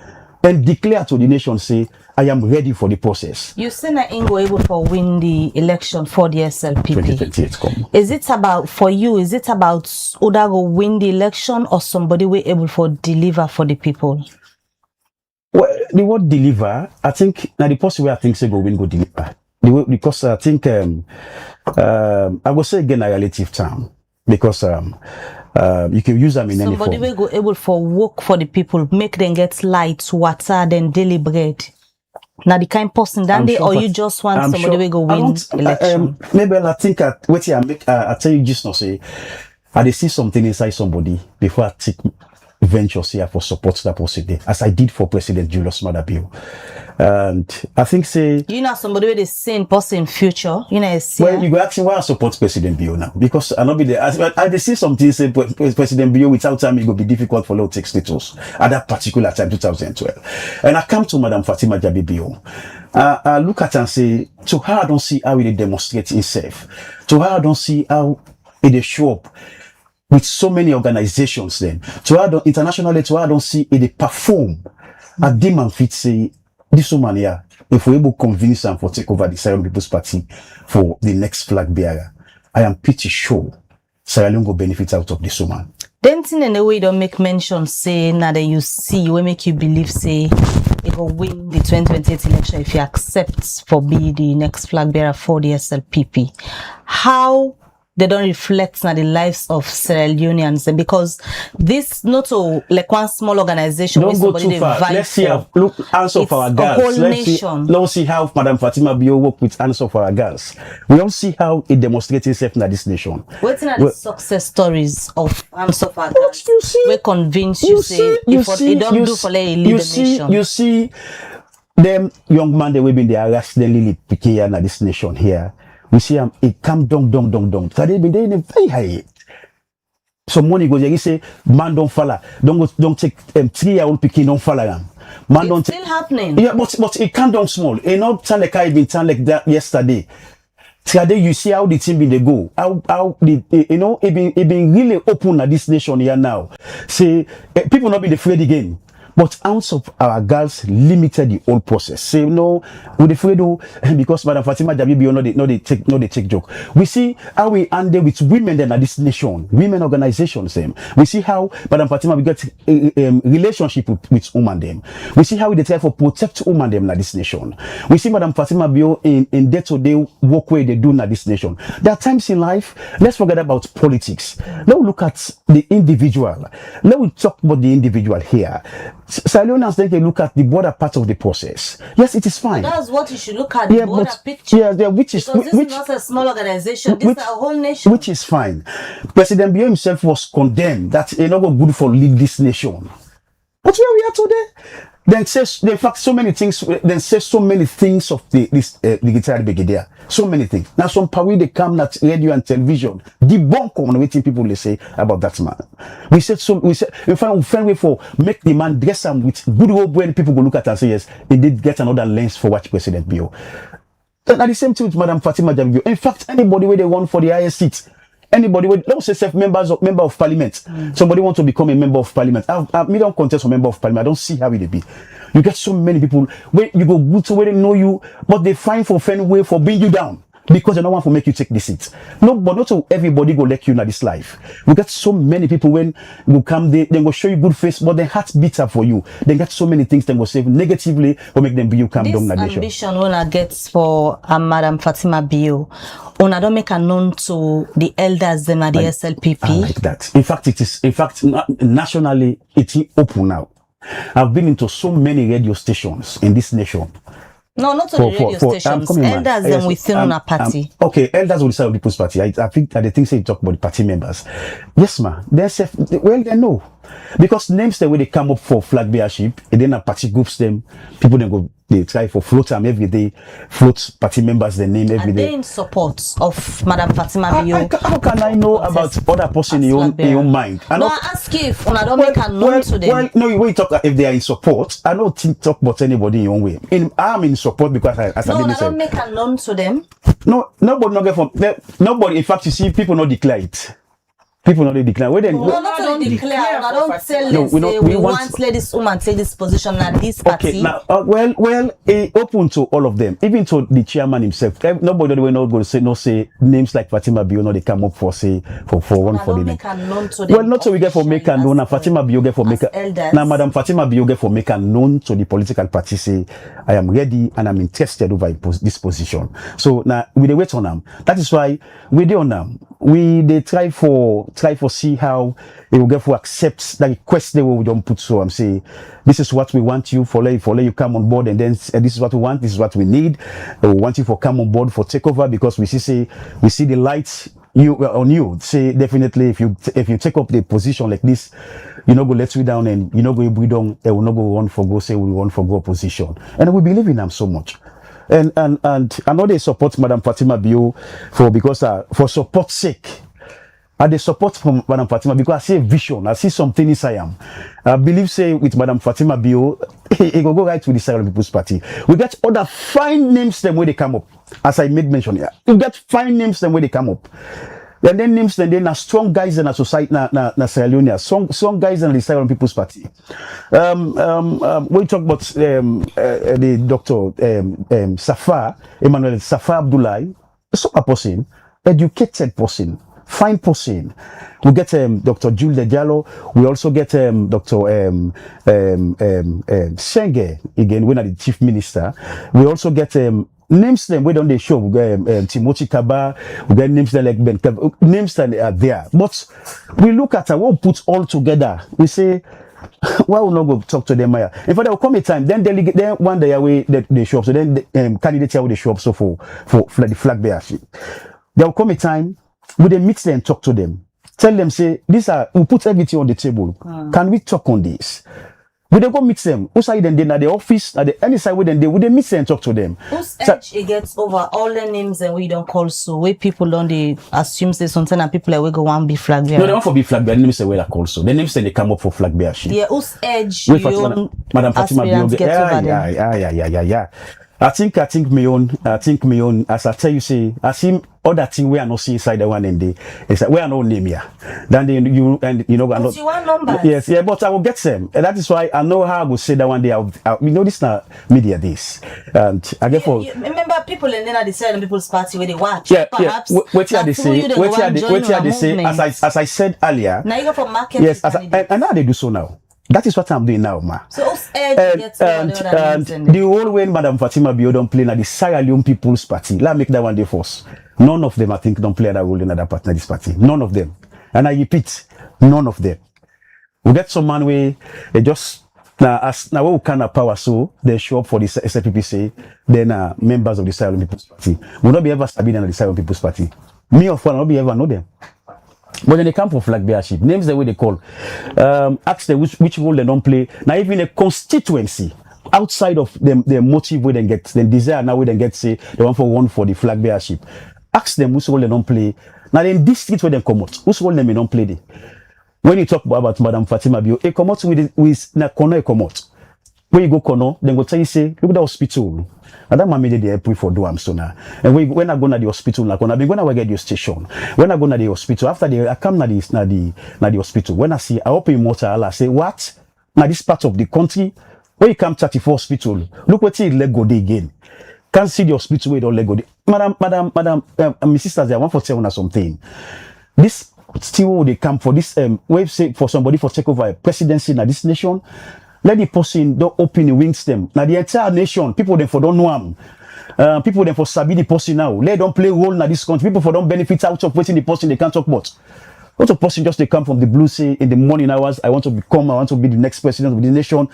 And declare to the nation, say, I am ready for the process. You say that Ingo able to win the election for the SLPP. 2028 come. Is it about, for you, is it about Odago win the election or somebody we able to deliver for the people? Well, the word deliver, I think now the possible way I think say go win go deliver. Because I think I will say again a relative term because you can use them in any form. Somebody will go able for work for the people, make them get light, water, then daily bread. Now the kind person that day, or you just want somebody will go win election? Maybe I think I tell you just not say I see something inside somebody before I take ventures here for support that person as I did for President Julius Maada Bio. And I think say you know somebody with the same person future, you know. Well, you go asking why I support President Bio now because I not be there. I see something say President Bio without time it will be difficult for low take status at that particular time 2012. And I come to Madam Fatima Bio. I look at her and say to her I don't see how it demonstrates itself. To her I don't see how it show up with so many organizations then. To her internationally to her I don't see it perform. A demand fit say this woman here, if we're able to convince them for take over the Sierra Leone People's Party for the next flag bearer, I am pretty sure Sierra Leone will benefit out of this woman. Then thing in a way don't make mention say now that you see will make you believe say it will win the 2028 election if you accept for be the next flag bearer for the SLPP. How they don't reflect on the lives of Sierra Leoneans because this not so like one small organization. Don't go too far. Let's see how answer for our girls. Let's see how Madam Fatima Bio work with answer for our girls. We don't see how it demonstrates itself in this nation. What's in the success stories of answer for our girls? We convince you say if it don't do for lead the nation. You see them young man they will be in the arrest then Lily Piquet in this nation here. We see it come down. So they been there in a very high. Some money goes there. He say, man don't follow. Don't take 3-year-old picking don't follow them. Man it's don't still happening. Yeah, but it come down small. It not turn like I been turn like that yesterday. Today you see how the team been they go. How the it been really open at this nation here now. Say people not be afraid again. But ounce of our girls limited the whole process. Say no, we afraid because Madam Fatima Bio no they take joke. We see how we handle with women then at this nation, women organizations them. We see how Madam Fatima we get relationship with women them. We see how they try for protect women them at this nation. We see Madam Fatima Bio in day-to-day work way they do in this nation. There are times in life, let's forget about politics. Let's look at the individual. Let's talk about the individual here. Sierra Leoneans then can look at the broader part of the process. Yes, it is fine. That's what you should look at, the broader picture. Yeah, which is not a small organization, this is a whole nation. Which is fine. President Bio himself was condemned that it's not good for lead this nation. But where we are today, then says in fact so many things. Then says so many things of the retired brigadier. So many things. Now some power they come at radio and television debunk on waiting people they say about that man. We said we find way for make the man dress him with good hope when people go look at and say yes, he did get another lens for what President Bio. And at the same time with Madam Fatima Bio. In fact, anybody where they want for the highest seat. Anybody with don't say member of parliament. Somebody want to become a member of parliament. Me don't contest for member of parliament. I don't see how it be. You get so many people where you go good to where they know you, but they find for find way for bring you down because they don't want to make you take the seat. No, but not so everybody go let you in this life. We get so many people when you come they go show you good face, but their heart's bitter for you. They get so many things they go say negatively or make them you come down. This ambition when I get for Madam Fatima Bio. Una don't make a known to the elders them at the SLPP. I like that. In fact, nationally, it's open now. I've been into so many radio stations in this nation. No, not to the radio stations. Elders them within a party. Okay, elders will decide on People's Party. I think that the things they talk about the party members. Yes, ma. They know. Because names the way they come up for flag bearership, and then a party groups them, people then go they try for float them every day, float party members their name every day. Are they in support of Madam Fatima Bio? How can I know about other person in your mind? I ask you if I don't make a known to them. Well, no, when you talk if they are in support, I don't talk about anybody in your own way. I'm in support because I don't make a known to them. No, nobody not get from nobody. In fact, you see people not declare it. People not declare. Where then? No, not only declare. I don't tell No, them say we we want- want let this woman take this position and this party. Okay, now, open to all of them, even to the chairman himself. Nobody will not go to say names like Fatima Bio. No, they come up for one for the make and known to well, them not so we get for make and known. And Fatima Bio get for make. elders. Now, Madam Fatima Bio get for make and known to the political party. Say, I am ready and I'm interested over this position. So now we dey wait on them. That is why we dey on them. They try for see how they will get for accept that request they will don't put so I'm say this is what we want you for let you come on board and then this is what we want, this is what we need. We want you for come on board for takeover because we see the lights on you. Say definitely if you take up the position like this, you know go let you down and you know go breathe on, they will not go on for go say we want for go opposition. And we believe in them so much. And I know they support Madam Fatima Bio for support sake. And they support from Madam Fatima because I see a vision, I see something inside am. I believe say with Madam Fatima Bio, it will go right to the side of the People's Party. We get other fine names them where they come up. As I made mention here. We get fine names them where they come up. And then names then are strong guys in a society na Sierra Leone, strong guys in the side of the People's Party. We talk about the Dr. Safar Emmanuel Safar Abdullahi, a super person, educated person, fine person. We get Dr. Jules Diallo. We also get Dr. Senge again, when the chief minister. We also get names them we don't they show. We get Timothy Kaba. We get names them like Ben. Names that are there. But we look at what we put all together. We say, why will not go talk to them? In fact, there will come a time. Then delegate. Then one day away they show up. So then candidates will they show up. So for the flag bearership, there will come a time. We they meet them and talk to them. Tell them, say, we put everything on the table. Can we talk on this? We they go meet them. Who side then they at the office, at the any side where then they would they meet them and talk to them. Whose edge it gets over all the names and we don't call so where people don't they assume say something and people like we go one be flag bearer. No, they want for be flag bearer. Names say where they call so. The names say they come up for flag bearership. Yeah, whose edge Wait, you Madam Fatima Bio. Yeah. I think my own, as I tell you, say, I see other thing we are not seeing inside the one and it's like we are no name here. Then you know, but you want numbers. Yes, yeah, but I will get them. And that is why I know how I will say that one day. We know this now media this. And I get for remember people and then I decide on People's Party where they watch. Yeah, perhaps. yeah. What they say, as I said earlier. Now you go for market. Yes, and now they do so now. That is what I'm doing now, ma. So and the whole way Madam Fatima Bio don't play na the Sierra Leone People's Party. Let's make that one day first. None of them, I think, don't play that role in other partner this party. None of them. And I repeat, none of them. We get some man where they just now we can have power, so they show up for the SFPPC. Then members of the Sierra Leone People's Party will not be ever studied in the Sierra Leone People's Party. Me or one will not be ever know them. But then they come for flag bearership. Names the way they call. Ask them which role they don't play. Now even a constituency outside of them, their motive where they get, then desire now where they get say they want for one for the flag bearership. Ask them which role they don't play. Now in district where they come out, which role they may don't play there. When you talk about Madam Fatima Bio, they come out with na corner come out. When you go corner, then go tell you say, look at the hospital. And that made the airport for do am so now. And when I go to the hospital, like when I be going to get your station. When I go to the hospital, after I come to the hospital. When I see I open motor, I say, what? Now this part of the country, when you come 34 hospital, look what you let go there again. Can't see the hospital where don't let go there. Madam, my sisters, I want for tell you something. This still they come for this wave say for somebody for take over a presidency in this nation. Let the person don't open the wings them. Now the entire nation, people them for don't know them. People them for sabi the person now. Let don't play role in this country. People for don't benefit out of waiting the person they can't talk about. What a person just they come from the blue say in the morning hours. I want to be the next president of the nation.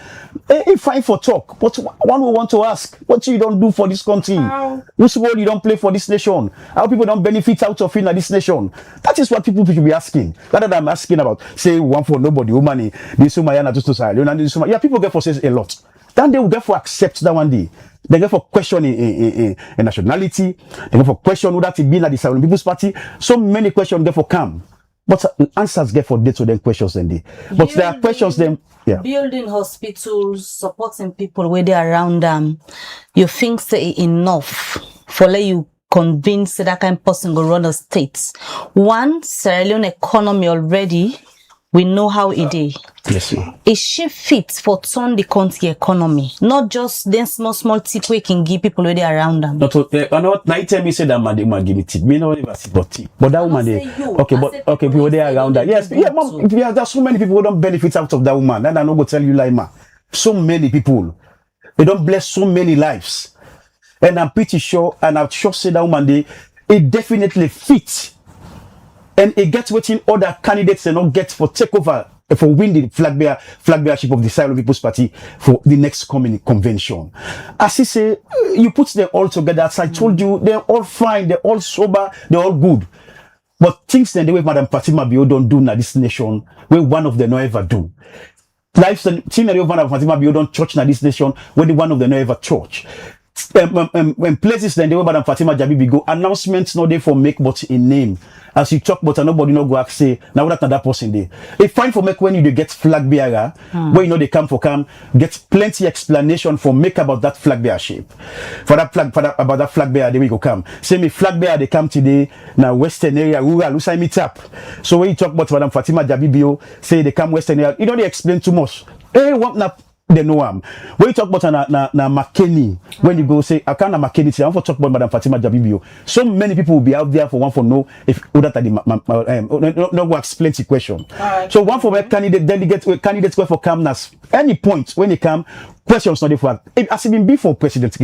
Fine for talk, but one will want to ask, what you don't do for this country? Which role you don't play for this nation? How people don't benefit out of it in this nation? That is what people should be asking. Rather than asking about, say, one for nobody, money, this Sumayana just to say, yeah, people get for says a lot. Then they will get for accept that one day. They get for question in nationality. They get for question who that it be like the Sierra Leone People's Party. So many questions get for come. But answers get for dates to them questions then they. But there are questions them. Yeah. Building hospitals, supporting people where they around them. You think say enough for let you convince that kind of person go run a state. One, Sierra Leone economy already, we know how it is. Yes, ma'am. Is she fit for turn the country economy? Not just then small tip we can give people already around them. Not now you tell me say that man they give me tip. Me no never see but tip. But that woman they people there around that. Yes, yeah, mom. There's so many people who don't benefit out of that woman. And I no go tell you lie, man. So many people. They don't bless so many lives. And I'm pretty sure, and I'm sure say that woman it definitely fits. And it gets what in other candidates and not get for takeover for win the flag bearership of the Sierra People's Party for the next coming convention. As he say, you put them all together. As I told you, they're all fine, they're all sober, they're all good. But things then the way Madam Fatima Bio don't do na this nation, where one of them no ever do. Life thing that Madam Fatima Bio don't church na this nation, where the one of them no ever church. When places then the way Madam Fatima Jabibi go, announcements no they for make but in name. As you talk but nobody no go ask say now that person there. It's fine for make when you get flag bearer, where you know they come get plenty explanation for make about that flag bearership. About that flag bearer, there we go come. Say me flag bearer they come today now western area rural who meet up. So when you talk about Madam Fatima Jabibio, say they come western area, you know they explain too much. Hey, what na they know when you talk about na McKinney, when you go say I can't McKinney, I want to talk about Madam Fatima Jabibio. So many people will be out there for one for know if that no go explain the question. So one for candidates go for calmness. Any point when you come, questions not for as it been before President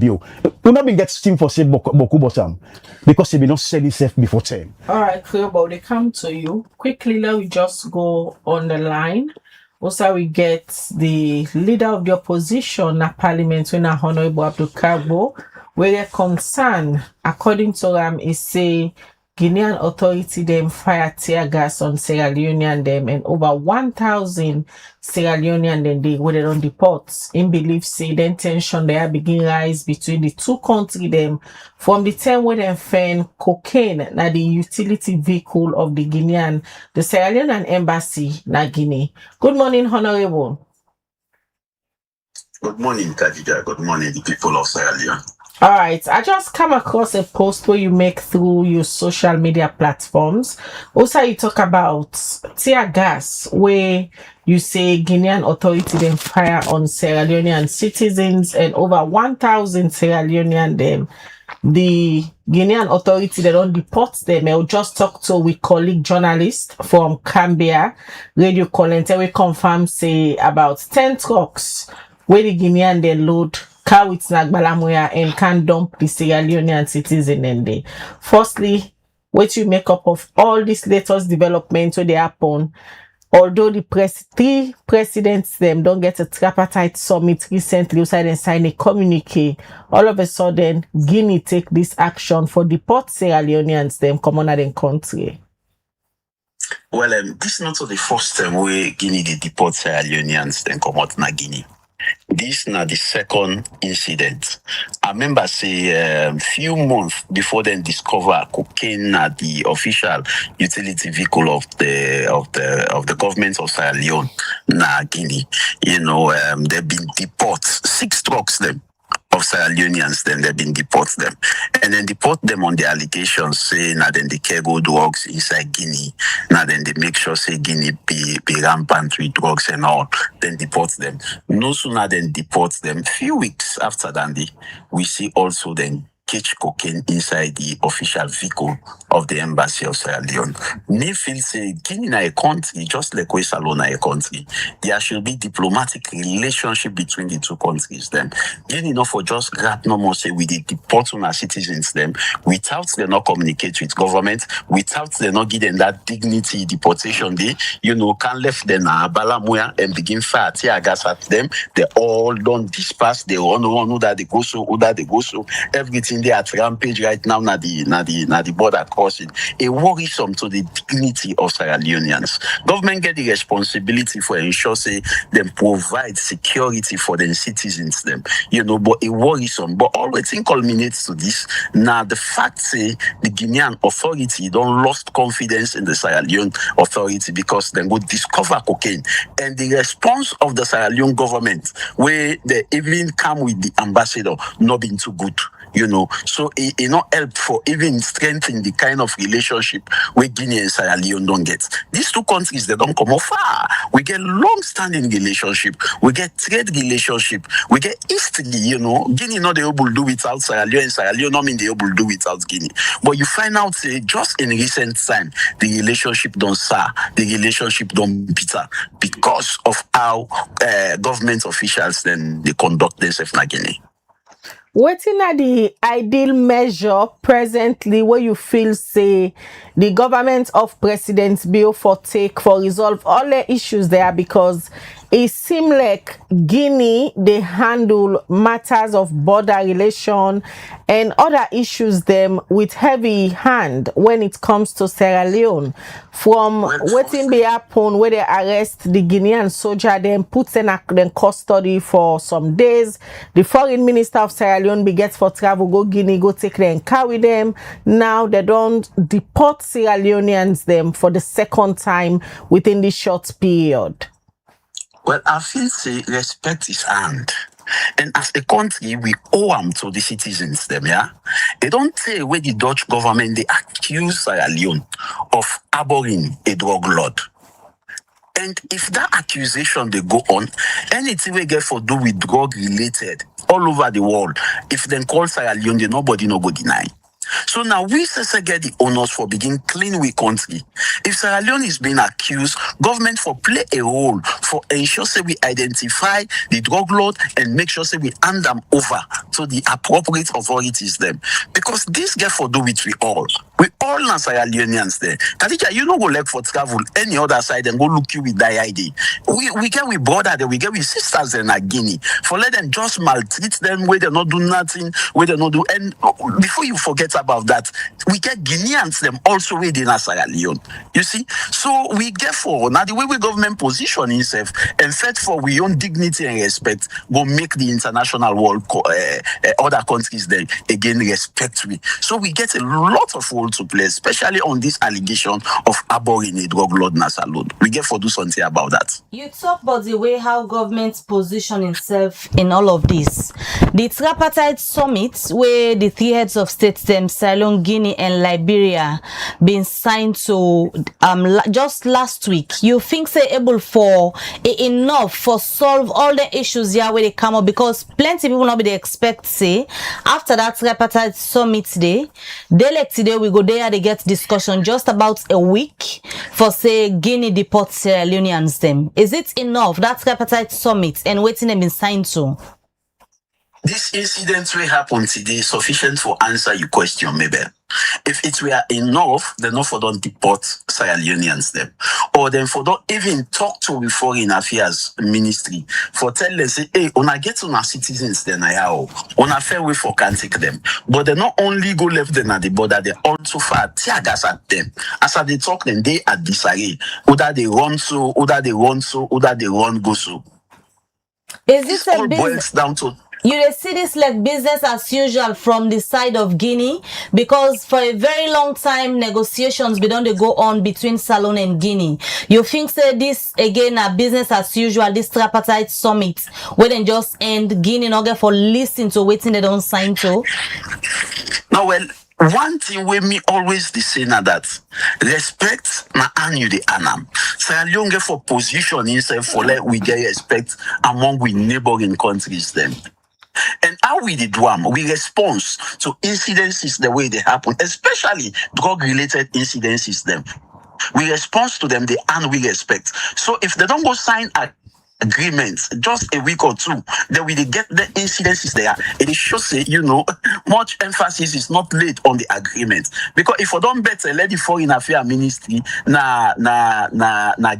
Bio. We not been get steam for say Boku bottom because he been not selling himself before time. All right, clear, but they come to you quickly. Let we just go on the line. Also, we get the leader of the opposition at Parliament, when Honorable Abdul Kagbo, where their concern, according to them, is say Guinean authority them fire tear gas on Sierra Leonean them, and over 1,000 Sierra Leonean then they were on the ports. In belief say then tension there begin rise between the two countries them from the time when they find cocaine na the utility vehicle of the Guinean, the Sierra Leonean embassy na Guinea. Good morning, Honorable. Good morning, Kadija. Good morning, the people of Sierra Leone. All right, I just come across a post where you make through your social media platforms. Also, you talk about tear gas, where you say Guinean authority then fire on Sierra Leonean citizens and over 1,000 Sierra Leonean them. The Guinean authority they don't deport them. I'll just talk to we colleague journalist from Cambia Radio Colente. We confirm say about 10 trucks where the Guinean they load car with Nagbalamoya and can dump the Sierra Leonean citizen in there. Firstly, what you make up of all this latest development where they happen, although the three presidents them don't get a tripartite summit recently outside and sign a communique, all of a sudden Guinea take this action for deport Sierra Leoneans them come on in country. Well, this is not the first time where Guinea they deport Sierra Leoneans then come out na Guinea. This is not the second incident. I remember say few months before then discover cocaine at the official utility vehicle of the government of Sierra Leone na Guinea. You know, they've been deport 6 trucks them of Sierra Leoneans, then they've been deport them. And then deport them on the allegations, say, now then they carry drugs inside Guinea. Now then they make sure, say, Guinea be rampant with drugs and all. Then deport them. No sooner than deport them, few weeks after that, we see also then catch cocaine inside the official vehicle of the embassy of Sierra Leone. They feel say Guinea na a country, just like Salona a country. There should be diplomatic relationship between the two countries. Then Guinea not for just grab no more say we deport on our citizens them without they not communicate with government, without they not give them that dignity deportation day, you know, can left them na Balamuya and begin fire tear gas at them. They all don't disperse, they all know that they go so, that they go so, everything they at rampage right now na the border crossing. A worrisome to the dignity of Sierra Leoneans. Government get the responsibility for ensure say them provide security for their citizens them. You know, but a worrisome. But all the thing culminates to this. Now the fact say the Guinean authority don't lost confidence in the Sierra Leone authority because they go discover cocaine. And the response of the Sierra Leone government, where they even come with the ambassador, not been too good. So it not help for even strengthening the kind of relationship where Guinea and Sierra Leone don't get. These two countries, they don't come far. We get long-standing relationship, we get trade relationship, we get history, Guinea not able to do without Sierra Leone, and Sierra Leone not mean they able to do without Guinea. But you find out, just in recent time, the relationship don't sour, the relationship don't bitter because of how government officials then they conduct themselves in Guinea. Wetin are the ideal measure presently where you feel say the government of President Bio for take for resolve all the issues there, because it seems like Guinea they handle matters of border relation and other issues them with heavy hand when it comes to Sierra Leone. From wetin be happen where they arrest the Guinean soldier, then put them in custody for some days. The foreign minister of Sierra Leone begets for travel go Guinea, go take them and carry them. Now they don't deport Sierra Leoneans them for the second time within this short period. Well, I feel say respect is earned. And as a country, we owe them to the citizens them, yeah? They don't say where the Dutch government, they accuse Sierra Leone of harboring a drug lord. And if that accusation they go on, anything we get for do with drug related all over the world, if then call Sierra Leone, then nobody no go deny. So now we get the honors for begin clean we country. If Sierra Leone is being accused, government for play a role for ensure say we identify the drug lord and make sure say we hand them over to the appropriate authorities them. Because this get for do with we all na Sierra Leoneans there. Kadija, you know go like for travel any other side and go look you with die ID. We get with brother there, we get with sisters in Guinea. For let them just maltreat them where they not do nothing, where they not do. And before you forget about that, we get Guineans them also within Sierra Leone. You see, so we get for now the way we government position itself and fight for we own dignity and respect will make the international world other countries then again respect we. So we get a lot of role to play, especially on this allegation of harboring a drug lord Nasalud. We get for do something about that. You talk about the way how government position itself in all of this. The tripartite summit where the three heads of states them Sierra Leone, Guinea and Liberia been signed to just last week. You think they're able for enough for solve all the issues here where they come up? Because plenty people not be they expect say after that tripartite summit day, they like today we go there they get discussion just about a week for say Guinea deport Sierra Leoneans them. Is it enough that tripartite summit and waiting them been signed to? This incident will happen today sufficient for answer your question, maybe. If it were enough, then not for don't deport Sierra Leoneans them. Or then for don't even talk to the Foreign Affairs Ministry for tell them say, hey, on a get on our citizens then on a fair way for can take them. But they not only go left them at the border, they also fire tear gas at them. As they talk then they at disarray. Either they run so, either they run so, either they run go so. Is this all boils down to you see this like business as usual from the side of Guinea, because for a very long time negotiations be done they go on between Salon and Guinea. You think say this again a business as usual, this tripartite summit where then just end Guinea not get for listening to waiting they don't sign to? No, well, one thing with me always the saying that respect na and you the anam. Sierra Leone get for position himself for like we get respect among we neighboring countries then. And how we did one, we respond to incidences the way they happen, especially drug-related incidences them. We respond to them, and we respect. So if they don't go sign agreements just a week or two, then we get the incidences there. It shows say, much emphasis is not laid on the agreement. Because if I don't better let the Foreign Affairs Ministry na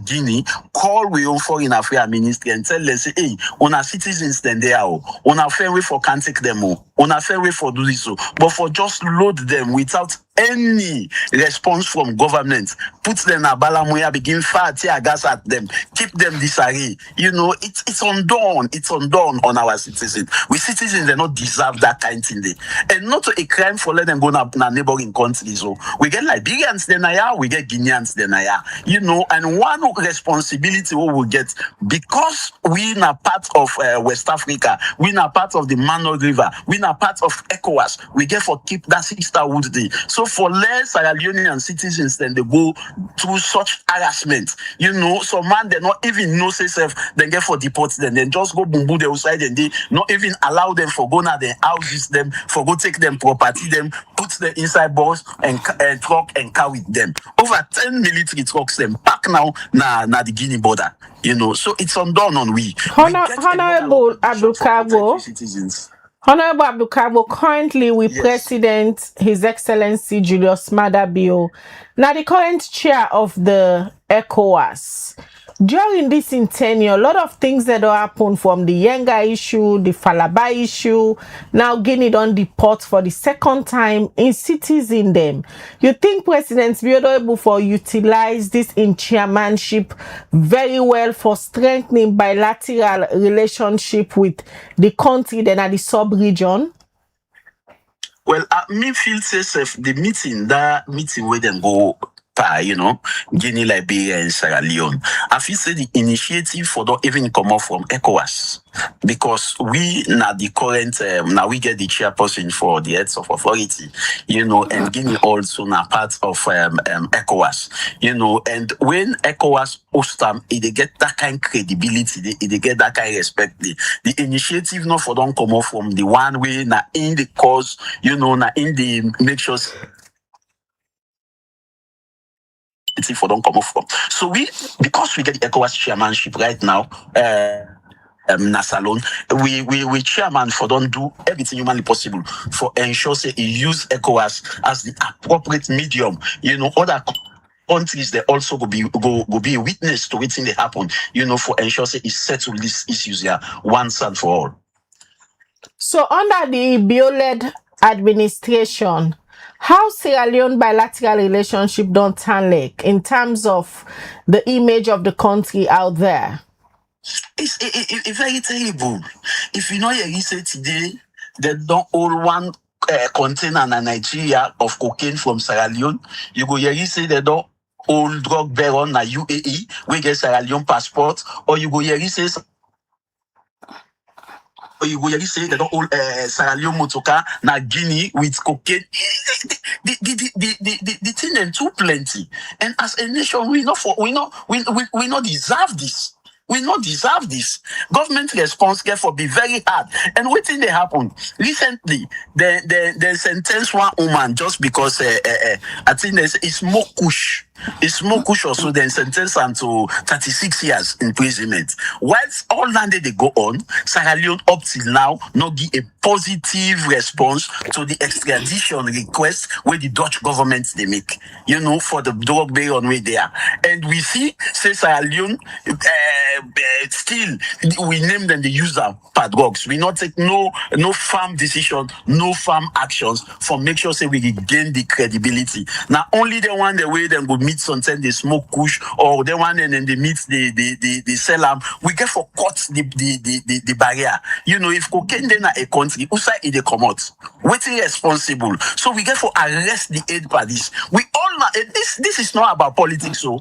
Guinea call we own Foreign Affairs Ministry and tell them say, hey, on our citizens then they are on a fair way for can't take them on a fair way for do this so, but for just load them without any response from government, put them a balamoya, begin fire tear gas at them, keep them disarray. It's undone. It's undone on our citizens. We citizens, they not deserve that kind of thing. And not a crime for let them go na neighboring countries. So we get Liberians then we get Guineans then and one responsibility we will get, because we are part of West Africa, we are part of the Mano River, we are a part of ECOWAS, we get for keep that 6-star wood day. So for less Sierra Leonean citizens, then they go through such harassment. So man, they not even know self, then get for deport them, then just go boom boom the outside and they not even allow them for go na their houses, them for go take them property, them put the inside bus and truck and car with them. Over 10 military trucks them back now na the Guinea border. So it's undone on we. Honorable Abdukabo. Honorable Abdukabo, currently with President His Excellency Julius Maada Bio, now the current chair of the ECOWAS. During this tenure, a lot of things that happen from the Yenga issue, the Falaba issue. Now Guinea don't deport for the second time in cities in them. You think President Bio able for utilize this in chairmanship very well for strengthening bilateral relationship with the country then at the sub-region? Well, me feel safe the meeting where them go Guinea, Liberia, and Sierra Leone. I feel say the initiative for don't even come off from ECOWAS because we now the current now we get the chairperson for the heads of authority, and Guinea also now part of ECOWAS, and when ECOWAS host them, they get that kind of credibility, they get that kind of respect. The initiative not for don't come off from the one way now in the cause, now in the make sure for don't come off from. So because we get the ECOWAS chairmanship right now, Nasalon, we chairman for don't do everything humanly possible for ensure say he use ECOWAS as the appropriate medium. Other countries they also go be a witness to what's they happen. For ensure say he settle these issues here once and for all. So under the Bio-led administration, how Sierra Leone bilateral relationship don't turn like in terms of the image of the country out there? It's very terrible. If you know you say today, they don't hold one container in Nigeria of cocaine from Sierra Leone. You go here, you say they don't hold drug baron na UAE, we get Sierra Leone passport, or you go here, you say they don't hold Sierra Leone motorcar na Guinea with cocaine. The thing them too plenty. And as a nation, we not deserve this. We not deserve this. Government response therefore be very hard. And what thing they happen? Recently, they sentenced one woman just because I think it's more kush. It's more kush also then sentenced her to 36 years imprisonment. Whilst all landed they go on, Sierra Leone up till now not give a positive response to the extradition request where the Dutch government they make, for the drug baron way there. And we see say Sierra Leone still we name them the user per drugs. We not take no firm decision, no firm actions for make sure say we gain the credibility. Now only the one the way them go meet something they smoke kush or the one and then they meet the sell them. We get for cut the barrier. If cocaine then a country, outside it they come out. Waiting responsible. So we get for arrest the aid parties. We all know this is not about politics, so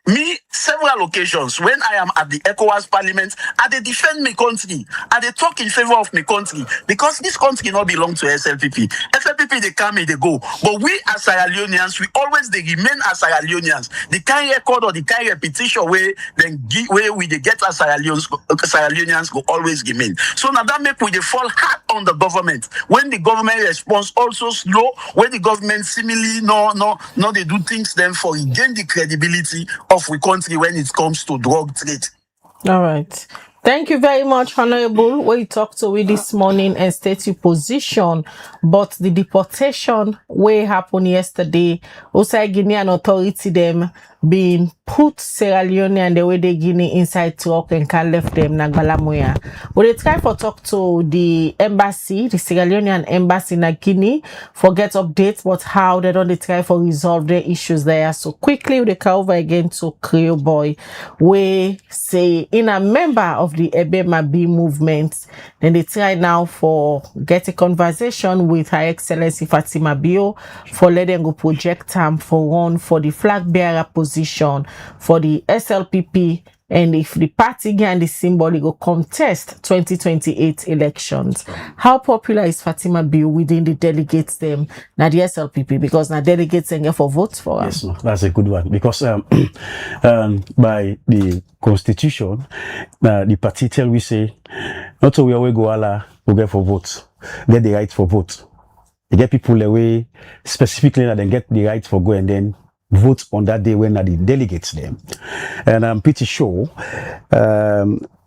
me, several occasions, when I am at the ECOWAS parliament, I they defend my country. I they talk in favor of my country. Because this country not belong to SLPP. SLPP, they come and they go. But we as Sierra Leoneans, we always they remain as Sierra Leoneans. The kind record or the kind repetition where we they get as Sierra Leoneans go always remain. So now that make we they fall hard on the government. When the government response also slow, when the government seemingly no they do things then for gain the credibility of the country when it comes to drug trade. All right. Thank you very much, Honorable. We talked to we this morning and state your position, but the deportation way happened yesterday. Also, Guinean authority them being put Sierra Leone and the way they Guinea inside truck and can left them Nagalamoya. But they try for talk to the embassy, the Sierra Leonean embassy in Guinea, for get updates but how they don't they try for resolve their issues there. So quickly they come over again to Creole Boy, we say in a member of the EBEMA B movement, then they try now for get a conversation with Her Excellency Fatima Bio for letting go project for one for the flag bearer position for the SLPP and if the party get the symbol, it go contest 2028 elections. How popular is Fatima Bio within the delegates them? Now the SLPP, because now delegates and get for votes for her. Yes, no, that's a good one, because by the constitution, the party tell we say not so we always go ala we get for votes, get the right for vote. They get people away specifically that then get the right for go and then vote on that day when the delegates them. And I'm pretty sure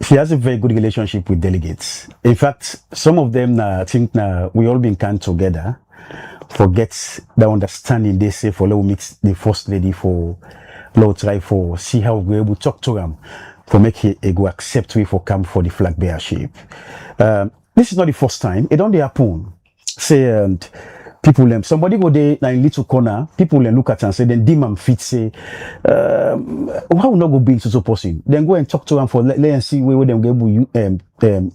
she has a very good relationship with delegates. In fact, some of them I think we all been kind together, forget the understanding they say for let meet the first lady for let try for see how we're able to talk to them for make it go accept we for come for the flag bearership. This is not the first time. It only happen. Say people somebody go there in little corner, people look at and say then dim fit say how not go bring so person. Then go and talk to them for let and see where them go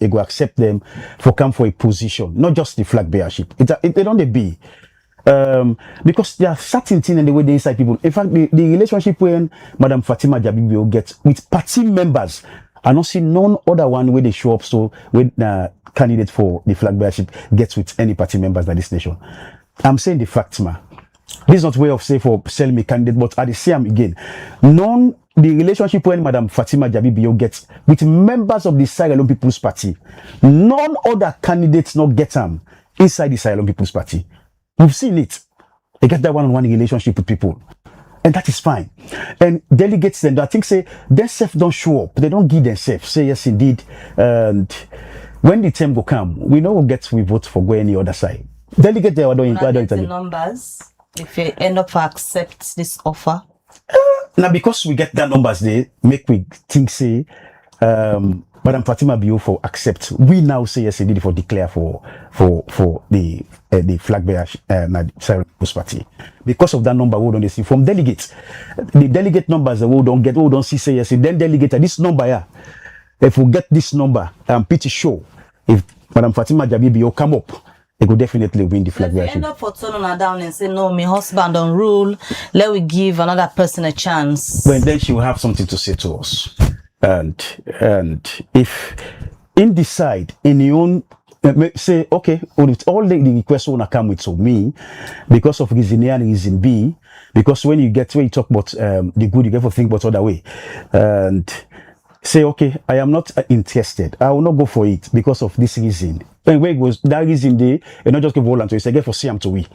go accept them for come for a position, not just the flag bearership. It don't be because there are certain things in the way they inside people. In fact, the relationship when Madam Fatima Bio gets with party members, I don't see none other one where they show up so when candidate for the flag bearership gets with any party members in this nation. I'm saying the facts, ma. This is not way of say for sell me candidate, but at the same again, the relationship when Madam Fatima Bio gets with members of the Sierra Leone People's Party, none other candidates not get them inside the Sierra Leone People's Party. We've seen it. They get that one-on-one relationship with people. And that is fine. And delegates then, I think say, themselves don't show up. They don't give themselves. Say yes, indeed. And when the time go come, we know we vote for go any other side. Delegate there, don't the numbers, if you end up accept this offer. Now, because we get that numbers, they make we think say, Madam Fatima Bio for accept. We now say yes, indeed for declare for the flag bearer Sierra Leone Party. Because of that number, we don't see from delegates. The delegate numbers we don't see say yes. Then delegate this number here. If we get this number, I'm pretty sure if Madam Fatima Bio come up, they could definitely win the flag bearer. End up for turning her down and say no, my husband don't rule. Let we give another person a chance. Well, then she will have something to say to us. And if in decide in your own say okay, all the requests wanna come with so me because of reason A and reason B, because when you talk about the good, you get to think about other way, and say okay, I am not interested, I will not go for it because of this reason. And where it goes that reason they and not just give volunteer, say get for see to we.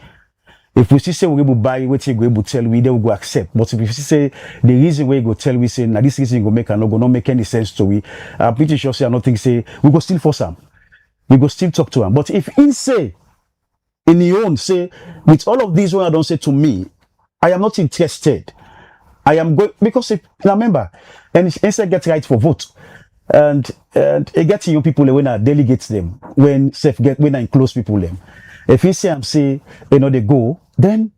If we say we're able to buy what you go able to tell we, they will go accept. But if we say the reason we go tell we say now this reason go make and no go not make any sense to we, I'm pretty sure say I don't think say we go still force them. We go still talk to them. But if in say in your own say with all of these when I don't say to me, I am not interested. I am going because if remember and instead get right for vote. And it gets you people when I delegate them, when I enclose people them. If you say I'm say they go, then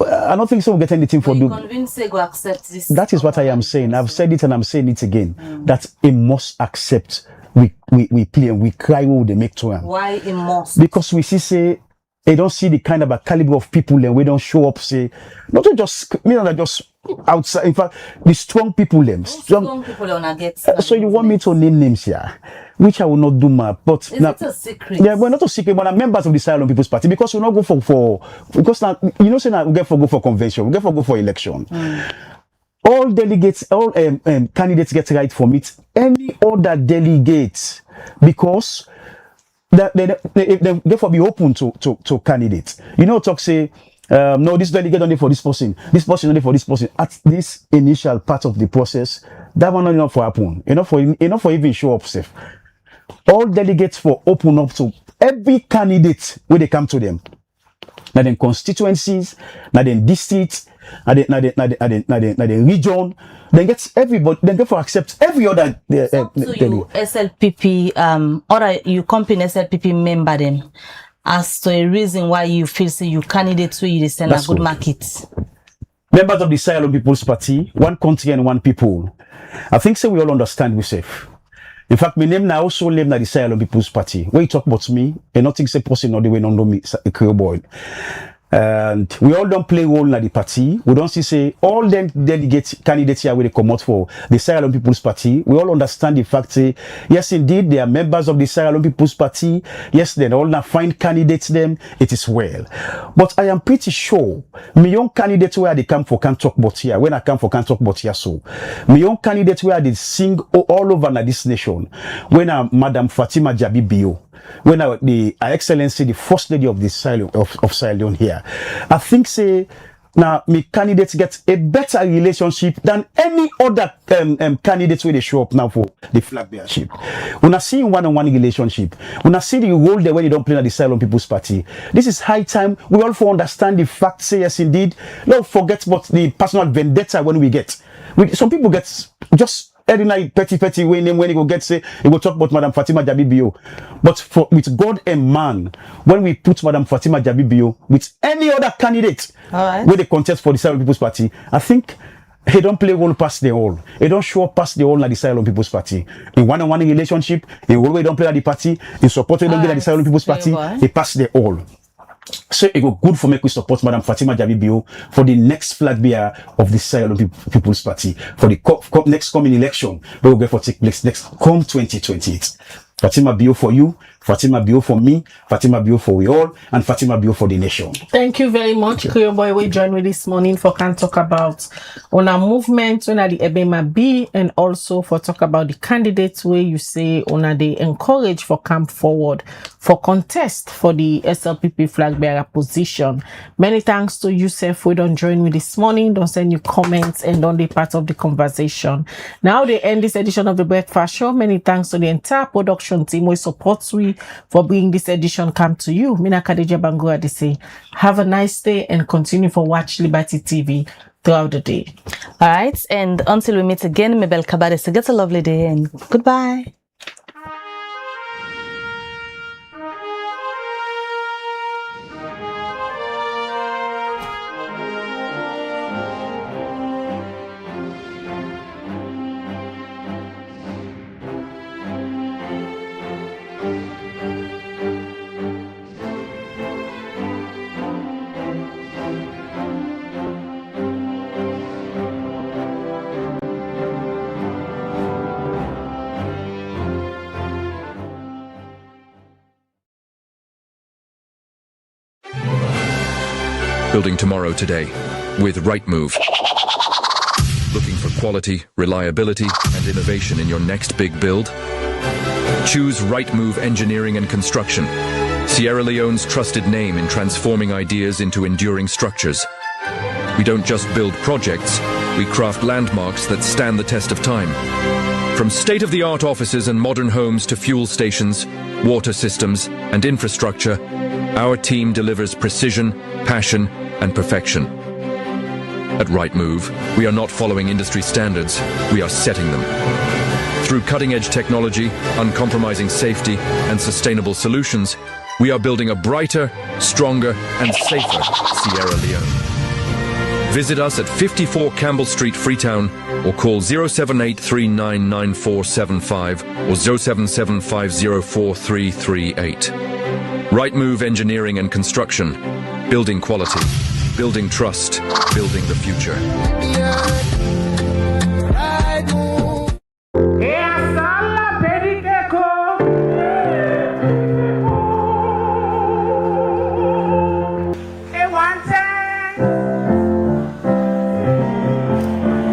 I don't think so we'll get anything for do. Convince they go accept this. That is what I am saying. I've said it and I'm saying it again. That it must accept. We play and we cry when they make to them. Why it must? Because we see say they don't see the kind of a caliber of people and we don't show up say not just just outside. In fact, the strong people them. Strong people wanna get. So you want me to name names here? Which I will not do, but is it a secret? Yeah, we're not a secret, but I'm members of the Sierra Leone People's Party because we not go for because now say now we get for go for convention, we get for go for election. All delegates, all candidates get right from it. Any other delegates because they therefore be open to candidates. Talk say no, this delegate only for this person only for this person. At this initial part of the process, that one not enough for happen. Enough for even show up safe. All delegates for open up to every candidate when they come to them. Now then constituencies, now then districts, now then region, then gets everybody, then therefore accept every other you SLPP or you company SLPP member them as to a reason why you feel say you candidate to you send a good market. Members of the Sierra Leone People's Party, one country and one people. I think so we all understand we safe. In fact, my name now also name na the Sierra Leone People's Party. When you talk about me, and nothing say person or the way no know me a Creole boy. And we all don't play role in the party. We don't see say all them delegates candidates here where they come out for the Sierra Leone People's Party. We all understand the fact say yes indeed they are members of the Sierra Leone People's Party. Yes, they all now find candidates them. It is well. But I am pretty sure my young candidates where they come for can't talk about here. When I come for can't talk about here so. My young candidates where they sing all over this nation. When Madam Fatima Bio. When Her Excellency, the First Lady of the of Sierra Leone here, I think say now my candidates get a better relationship than any other candidates where they show up now for the flag bearership. When I see one-on-one relationship, when I see the role there when you don't play at the Sierra Leone People's Party, this is high time we all for understand the fact. Say yes, indeed. Don't forget about the personal vendetta when we get. Some people get just. Every night, petty when he go get say he go talk about Madam Fatima Bio. But with God and man, when we put Madam Fatima Bio with any other candidate where they contest for the Sierra Leone People's Party, I think he don't play role past the all. He don't show up past the all at the Sierra Leone People's Party. In one-on-one relationship, in one way don't play at the party, in support we don't get at the Sierra Leone People's Party, he pass the all. So it go good for me to support Madam Fatima Bio for the next flag bearer of the Sierra Leone People's Party for the next coming election we will get for take place next come 2028. Fatima Bio for you, Fatima Bio for me, Fatima Bio for we all, and Fatima Bio for the nation. Thank you very much, Creole Boy. We join with this morning for can talk about on our movement, on the EBEMA B, and also for talk about the candidates where you say on they encourage for come forward for contest for the SLPP flag bearer position. Many thanks to you, Seth. We don't join with this morning. Don't send you comments and don't be part of the conversation. Now they end this edition of the Breakfast Show. Many thanks to the entire production team who supports we for bringing this edition come to you. Mina Khadija Bangura they say have a nice day and continue for watch Liberty TV throughout the day. All right, and until we meet again, Mabel Kabade, so get a lovely day and goodbye. Building tomorrow today with Rightmove. Looking for quality, reliability, and innovation in your next big build? Choose Rightmove Engineering and Construction, Sierra Leone's trusted name in transforming ideas into enduring structures. We don't just build projects, we craft landmarks that stand the test of time. From state-of-the-art offices and modern homes to fuel stations, water systems, and infrastructure, our team delivers precision, passion, and perfection. At Rightmove, we are not following industry standards, we are setting them. Through cutting-edge technology, uncompromising safety, and sustainable solutions, we are building a brighter, stronger, and safer Sierra Leone. Visit us at 54 Campbell Street, Freetown, or call 078399475 or 077504338. Rightmove Engineering and Construction. Building quality, building trust, building the future.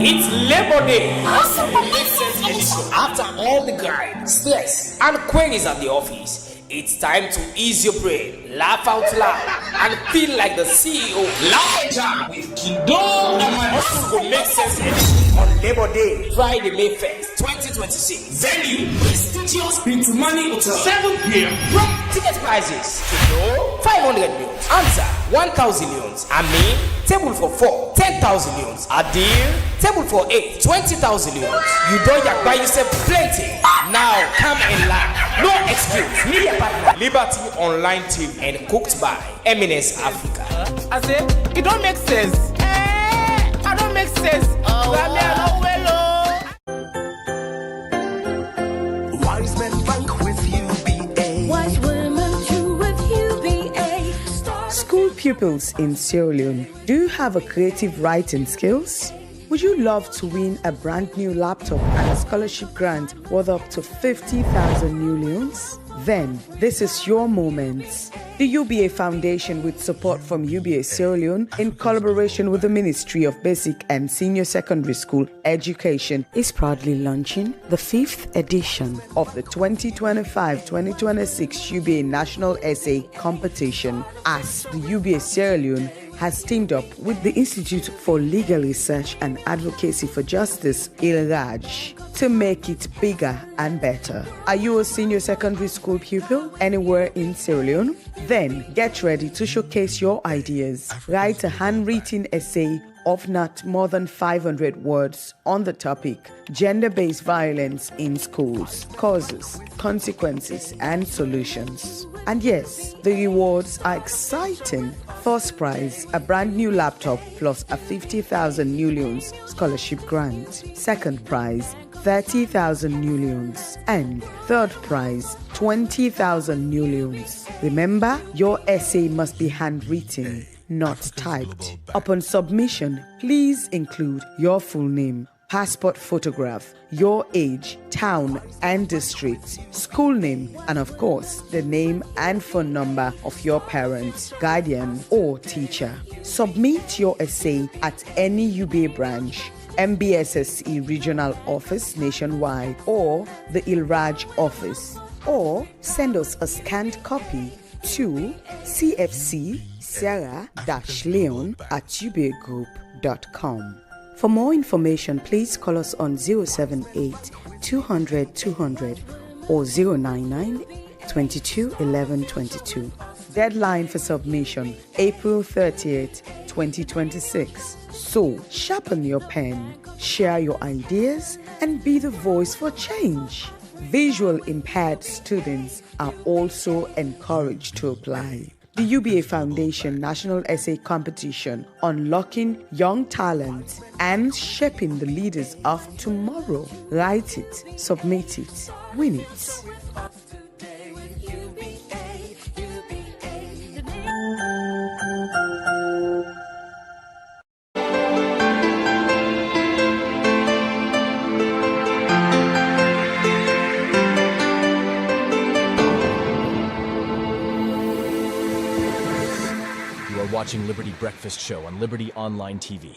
It's Labor Day. After all the grind, stress, and queries at the office, it's time to ease your brain, laugh out loud, and feel like the CEO. Lounge with Kindo and my hustle will make sense on Labor Day, Friday, May 1st, 2026. Venue, prestigious Bintu Money Hotel, 7 p.m. Ticket prices, Kindo, 500 millions. Answer, 1,000 millions. I mean, table for 4, 10,000 millions. Adil, table for 8, 20,000 millions. You don't buy yourself plenty. Now come and laugh. No excuse. Media partner, Liberty Online TV, and cooked by Eminence Africa. I say, it don't make sense. I don't make sense. Wise men bank with UBA. Wise women too with UBA. School Pupils in Sierra Leone, do you have a creative writing skills? Would you love to win a brand new laptop and a scholarship grant worth up to 50,000 new leones? Then, this is your moment. The UBA Foundation, with support from UBA Sierra Leone, in collaboration with the Ministry of Basic and Senior Secondary School Education, is proudly launching the 5th edition of the 2025-2026 UBA National Essay Competition, as the UBA Sierra Leone has teamed up with the Institute for Legal Research and Advocacy for Justice, ILRAJ, to make it bigger and better. Are you a senior secondary school pupil anywhere in Sierra Leone? Then get ready to showcase your ideas. Write a handwritten essay of not more than 500 words on the topic gender-based violence in schools, causes, consequences, and solutions. And yes, the rewards are exciting. First prize, a brand new laptop plus a 50,000 new leones scholarship grant. Second prize, 30,000 new leones. And third prize, 20,000 new leones. Remember, your essay must be handwritten, not typed. Upon submission, please include your full name, passport photograph, your age, town and district, school name, and of course, the name and phone number of your parent, guardian, or teacher. Submit your essay at any UBA branch, MBSSE Regional Office nationwide, or the ILRAJ office, or send us a scanned copy to cfc-leon@ubagroup.com. For more information, please call us on 078 200 200 or 099 22 11 22. Deadline for submission, April 30th, 2026. So, sharpen your pen, share your ideas, and be the voice for change. Visual impaired students are also encouraged to apply. The UBA Foundation National Essay Competition, unlocking young talent and shaping the leaders of tomorrow. Write it, submit it, win it. Watching Liberty Breakfast Show on Liberty Online TV.